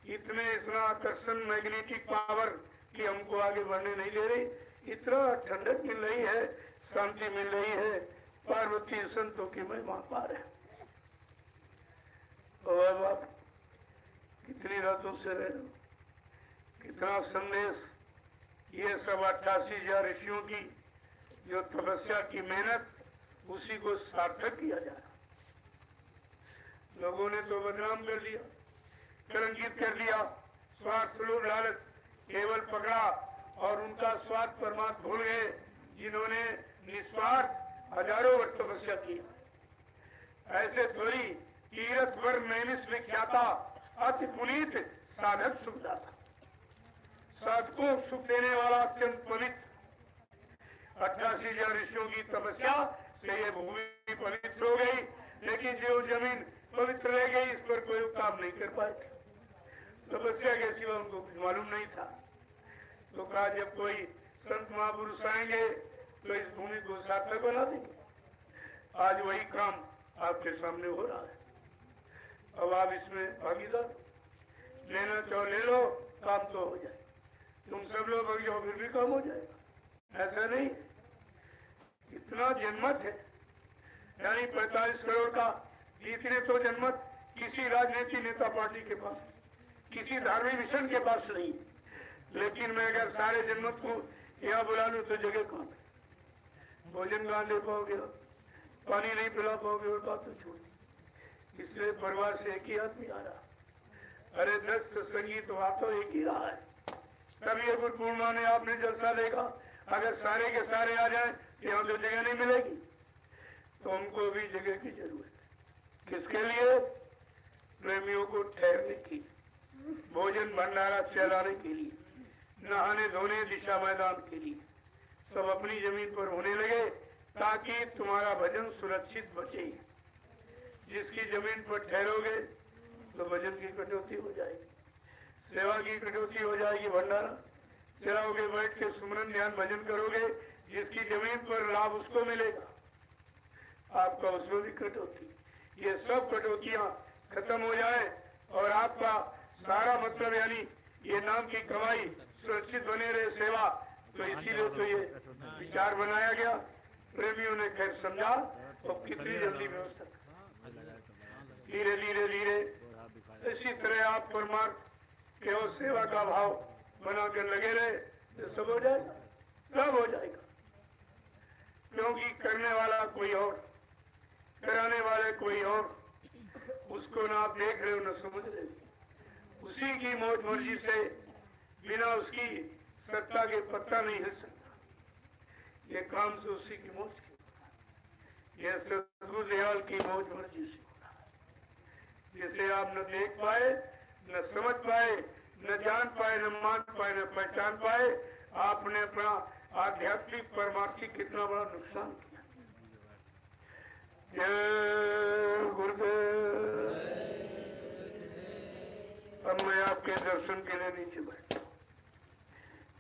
[SPEAKER 1] इतना आकर्षण मैग्नेटिक पावर कि हमको आगे बढ़ने नहीं दे रही। इतना ठंडक मिल रही है, शांति मिल रही है, पार्वती संतों की महिमा पार है। और आप कितनी रातों से रहे हो, कितना संदेश। ये सब 88,000 ऋषियों की जो तपस्या की मेहनत, उसी को सार्थक किया जा रहा। लोगों ने तो बदनाम कर दिया, कलंकित कर दिया, स्वार्थ लोभ लालच केवल पकड़ा और उनका स्वार्थ परमात्मा भूल गए, जिन्होंने निस्वार्थ हजारों वर्ष तपस्या की। ऐसे थोड़ी तीरथ पर नैमिष विख्याता अति पुनीत साधक सुखदाता, साधकों सुख देने वाला अत्यंत पवित्र। 88,000 ऋषियों की तपस्या से ये भूमि पवित्र हो गई, लेकिन जो जमीन पवित्र रह गई इस पर कोई काम नहीं कर पाए। तपस्या के सिवा उनको कुछ मालूम नहीं था। तो कहा जब कोई संत महापुरुष आएंगे तो इस भूमि को सार्थक बना देंगे। आज वही काम आपके सामने हो रहा है। अब आप इसमें भागीदार, लेना चाहो ले लो, काम तो हो जाए। तुम सब लोग भाग जाओ फिर भी काम हो जाएगा। ऐसा नहीं, इतना जनमत है, यानी 45 करोड़ का, इतने तो जनमत किसी राजनीतिक नेता पार्टी के पास, किसी धार्मिक मिशन के पास नहीं। लेकिन मैं अगर सारे जनमत को यहाँ बुला लूं तो जगह कहाँ है? भोजन कहाँ दे पाओगे, पानी नहीं पिला पाओगे, और बात तो छोड़। इसलिए परिवार से एक ही आदमी आ रहा। अरे 10 संगीत वहां तो एक ही रहा है। तब ये गुरु पूर्णिमा ने आपने जलसा देखा। अगर सारे के सारे आ जाए यहाँ तो जगह नहीं मिलेगी। तो हमको भी जगह की जरूरत है। किसके लिए? प्रेमियों को ठहरने की, भोजन भंडारा चलाने के लिए, नहाने धोने दिशा मैदान के लिए। सब अपनी जमीन पर होने लगे ताकि तुम्हारा भजन सुरक्षित बचे। जिसकी जमीन पर ठहरोगे तो भजन की कटौती हो जाएगी, सेवा की कटौती हो जाएगी, भंडारा चलाओगे, बैठ के सुमरन ध्यान भजन करोगे, जिसकी जमीन पर लाभ उसको मिलेगा, आपका उसमें भी कटौती। ये सब कटौतियां खत्म हो जाए और आपका सारा मतलब यानी ये नाम की कमाई सुरक्षित बने रहे, सेवा। तो इसीलिए तो ये विचार बनाया गया। प्रेमियों ने खैर समझा तो कितनी जल्दी व्यवस्था, धीरे धीरे धीरे इसी तरह आप परमार्थ केवल सेवा का भाव बनाकर लगे रहे तो सब हो जाएगा, सब हो जाएगा। क्योंकि करने वाला कोई और, कराने वाले कोई और, उसको ना आप देख रहे हो ना समझ रहे हो। उसी की मौज मर्जी से बिना उसकी सत्ता के पत्ता नहीं हिल सकता। ये काम से उसी की मौज की, ये सदगुरु दयाल की मौज मर्जी से हो रहा है, जिसे आप न देख पाए, न समझ पाए, न जान पाए, न मान पाए, न पहचान पाए। आपने अपना आध्यात्मिक परमार्थिक कितना बड़ा नुकसान किया। जय गुरुदेव। अब मैं आपके दर्शन के लिए नीचे बैठा।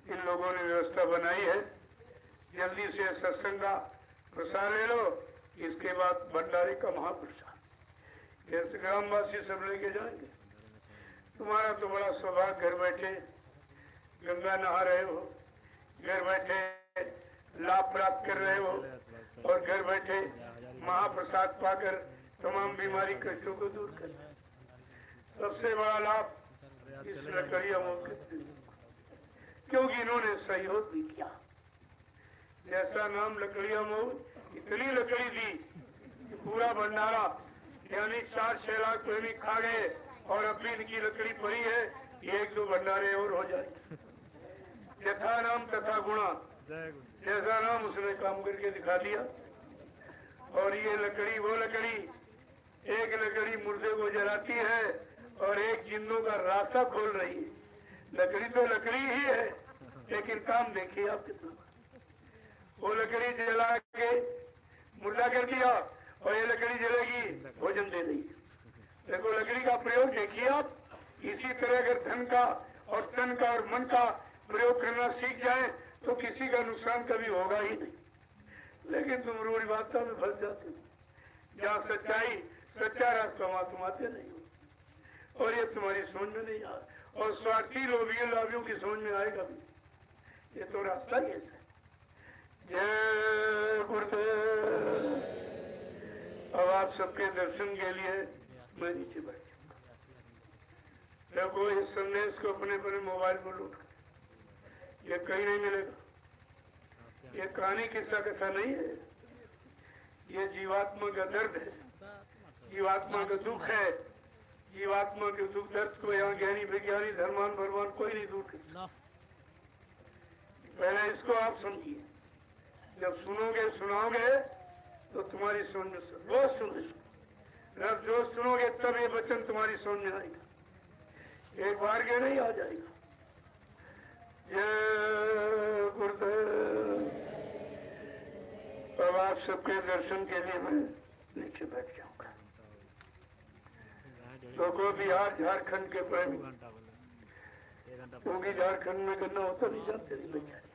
[SPEAKER 1] इन लोगों ने व्यवस्था बनाई है, जल्दी से सत्संग का प्रसाद ले लो, इसके बाद भंडारे का महाप्रसाद। जैसे ग्रामवासी सब लेके जाएंगे। तुम्हारा तो बड़ा सौभाग्य, घर बैठे गंगा नहा रहे हो, घर बैठे लाभ प्राप्त कर रहे हो, और घर बैठे महाप्रसाद पाकर तमाम बीमारी कष्टों को दूर कर। सबसे बड़ा लाभ इस लकड़िया मौके, क्योंकि इन्होंने सहयोग भी किया। जैसा नाम लकड़िया मऊ, इतनी लकड़ी दी कि पूरा भंडारा यानी 4-6 लाख प्रेमी खा गए, और अभी इनकी लकड़ी पड़ी है, 1-2 भंडारे और हो जाए। यथा नाम तथा गुणा, जैसा नाम उसने काम करके दिखा दिया। और ये लकड़ी वो लकड़ी, एक लकड़ी मुर्दे को जलाती है और एक जिंदों का रास्ता खोल रही है। लकड़ी तो लकड़ी ही है, लेकिन काम देखिए आप कितना। वो लकड़ी जला के मुर्दा कर दिया और ये लकड़ी जलेगी भोजन दे देगी। देखो लकड़ी का प्रयोग देखिए आप। इसी तरह अगर धन का और तन का और मन का प्रयोग करना सीख जाए तो किसी का नुकसान कभी होगा ही नहीं। लेकिन तुम रूढ़िवादिता में फंस जाते हो, जहाँ सच्चाई सच्चा रास्ता वहां तुम आते नहीं हो, और ये तुम्हारी समझ में नहीं आ, और स्वार्थी लोभियों की समझ में आएगा भी। ये तो रास्ता ही ऐसा है। जय गुरुदेव। अब आप सबके दर्शन के लिए मैं नीचे बैठ देखो, इस संदेश को अपने अपने मोबाइल पर लूट, ये कहीं नहीं मिलेगा। ये कहानी किस्सा कथा नहीं है, ये जीवात्मा का दर्द है, जीवात्मा का दुख है। जीवात्मा के दुख दर्द को यहाँ ज्ञानी विज्ञानी धर्मान भगवान कोई नहीं दूर करता। पहले इसको आप समझिए, जब सुनोगे सुनाओगे तो तुम्हारी समझ में रोज सुन, जब जो सुनोगे तब ये वचन तुम्हारी समझ में आएगा, एक बार के नहीं आ जाएगा। जय गुरुदेव। अब आप सबके दर्शन के लिए मैं नीचे बैठ जाऊंगा। तो को बिहार झारखंड के प्रेमी, क्योंकि झारखंड में गन्ना होता नहीं जानते थे बेचारे,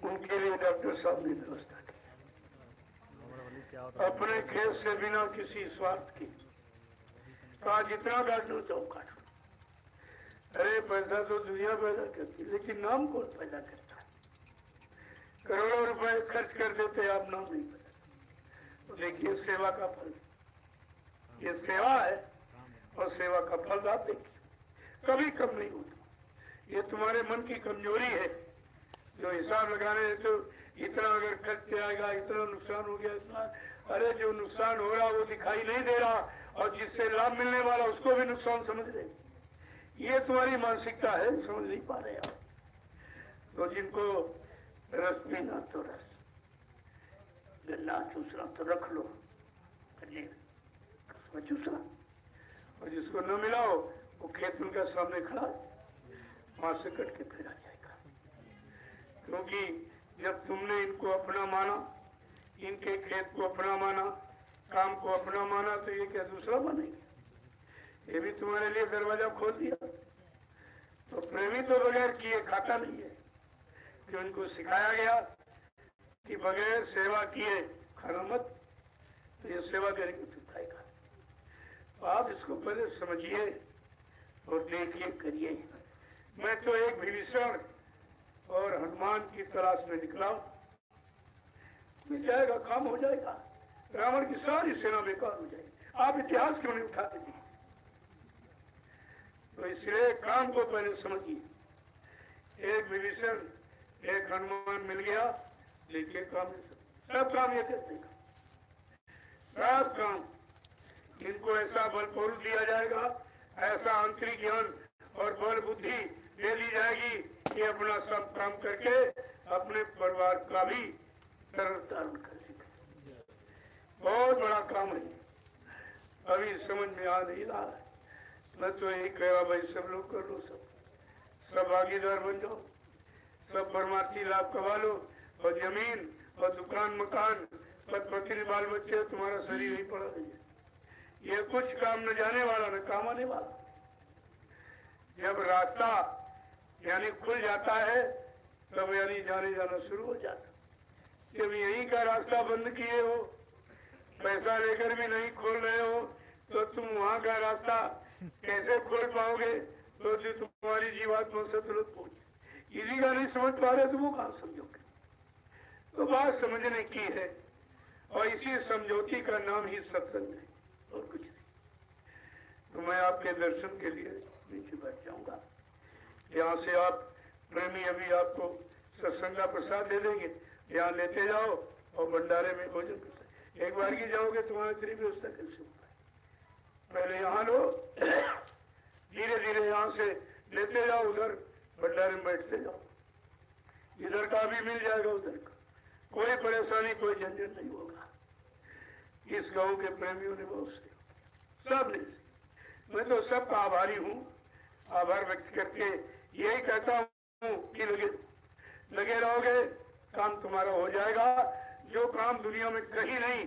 [SPEAKER 1] उनके लिए डॉक्टर साहब ने व्यवस्था की। अपने खेत से बिना किसी स्वार्थ की कहा जितना काटना चाहो काटो। अरे पैसा तो दुनिया पैदा करती, लेकिन नाम कौन पैदा करता है? करोड़ों रुपए खर्च कर देते, आप नाम नहीं पैदा। तो देखिए सेवा का फल, ये सेवा है और सेवा का फल आप देखिए कभी कम नहीं होता। ये तुम्हारे मन की कमजोरी है, जो हिसाब लगाने तो इतना अगर खर्च आएगा, इतना नुकसान हो गया, इतना। अरे जो नुकसान हो रहा वो दिखाई नहीं दे रहा, और जिससे लाभ मिलने वाला उसको भी नुकसान समझ रहे। ये तुम्हारी मानसिकता है, समझ नहीं पा रहे आप। तो जिनको रस पीना तो रस, गन्ना चूसना तो रख लो, चूसना। और जिसको न मिलाओ वो खेत उनके सामने खड़ा, वहां से कट के फिर आ जाएगा। क्योंकि जब तुमने इनको अपना माना, इनके खेत को अपना माना, काम को अपना माना, तो ये क्या दूसरा बनेगा? ये भी तुम्हारे लिए दरवाजा खोल दिया। तो प्रेमी तो बगैर किए खाता नहीं है, कि उनको सिखाया गया कि बगैर सेवा किए खाना मत। तो ये सेवा करेंगे तो खाएगा। आप इसको पहले समझिए और देखिए, करिए। मैं तो एक विभीषण और हनुमान की तलाश में निकला, मिल जाएगा, काम हो जाएगा, रावण की सारी सेना बेकार हो जाएगी। आप इतिहास क्यों नहीं उठाते जी? तो इसलिए काम को पहले समझिए। एक विभीषण एक हनुमान मिल गया, देखिए काम सब काम ये कर देगा, सब काम। इनको ऐसा बल पौरुष दिया जाएगा, ऐसा आंतरिक ज्ञान और बल बुद्धि दे दी जाएगी कि अपना सब काम करके अपने परिवार का भी तरन कर सके। बहुत बड़ा काम है, अभी समझ में आ नहीं रहा है। मैं तो यही कह रहा भाई, सब लोग कर लो, सब भागीदार बन जाओ, सब परमार्थी लाभ कमा लो, और जमीन और दुकान मकान पद पत्नी बाल बच्चे, तुम्हारा शरीर ही पड़ा रही है। ये कुछ काम न जाने वाला न काम आने वाला। जब रास्ता यानी खुल जाता है तब यानी जाने जाना शुरू हो जाता। जब यहीं का रास्ता बंद किए हो, पैसा लेकर भी नहीं खोल रहे हो, तो तुम वहां का रास्ता कैसे खोल पाओगे? तो जो तुम्हारी जीवात्मा सतलुत पहुंचे, इसी का नहीं समझ पा रहे तो वो कहां समझोगे? तो बात समझने की है, और इसी समझौती का नाम ही सत्संग है, और कुछ नहीं। तो मैं आपके दर्शन के लिए नीचे बैठ जाऊंगा। यहाँ से आप प्रेमी अभी आपको सत्संग का प्रसाद दे देंगे, यहाँ लेते जाओ और भंडारे में भोजन करते। एक बार की जाओगे तुम्हारी इतनी व्यवस्था कैसे होगा? पहले यहाँ लो, धीरे धीरे यहाँ से लेते जाओ, उधर भंडारे में बैठते जाओ। इधर का भी मिल जाएगा, उधर का कोई परेशानी कोई झंझट नहीं होगा। इस गांव के प्रेमियों ने बहुत से सब ने, मैं तो सबका आभारी हूँ। आभार व्यक्त करके यही कहता हूँ कि लगे रहोगे, काम तुम्हारा हो जाएगा। जो काम दुनिया में कहीं नहीं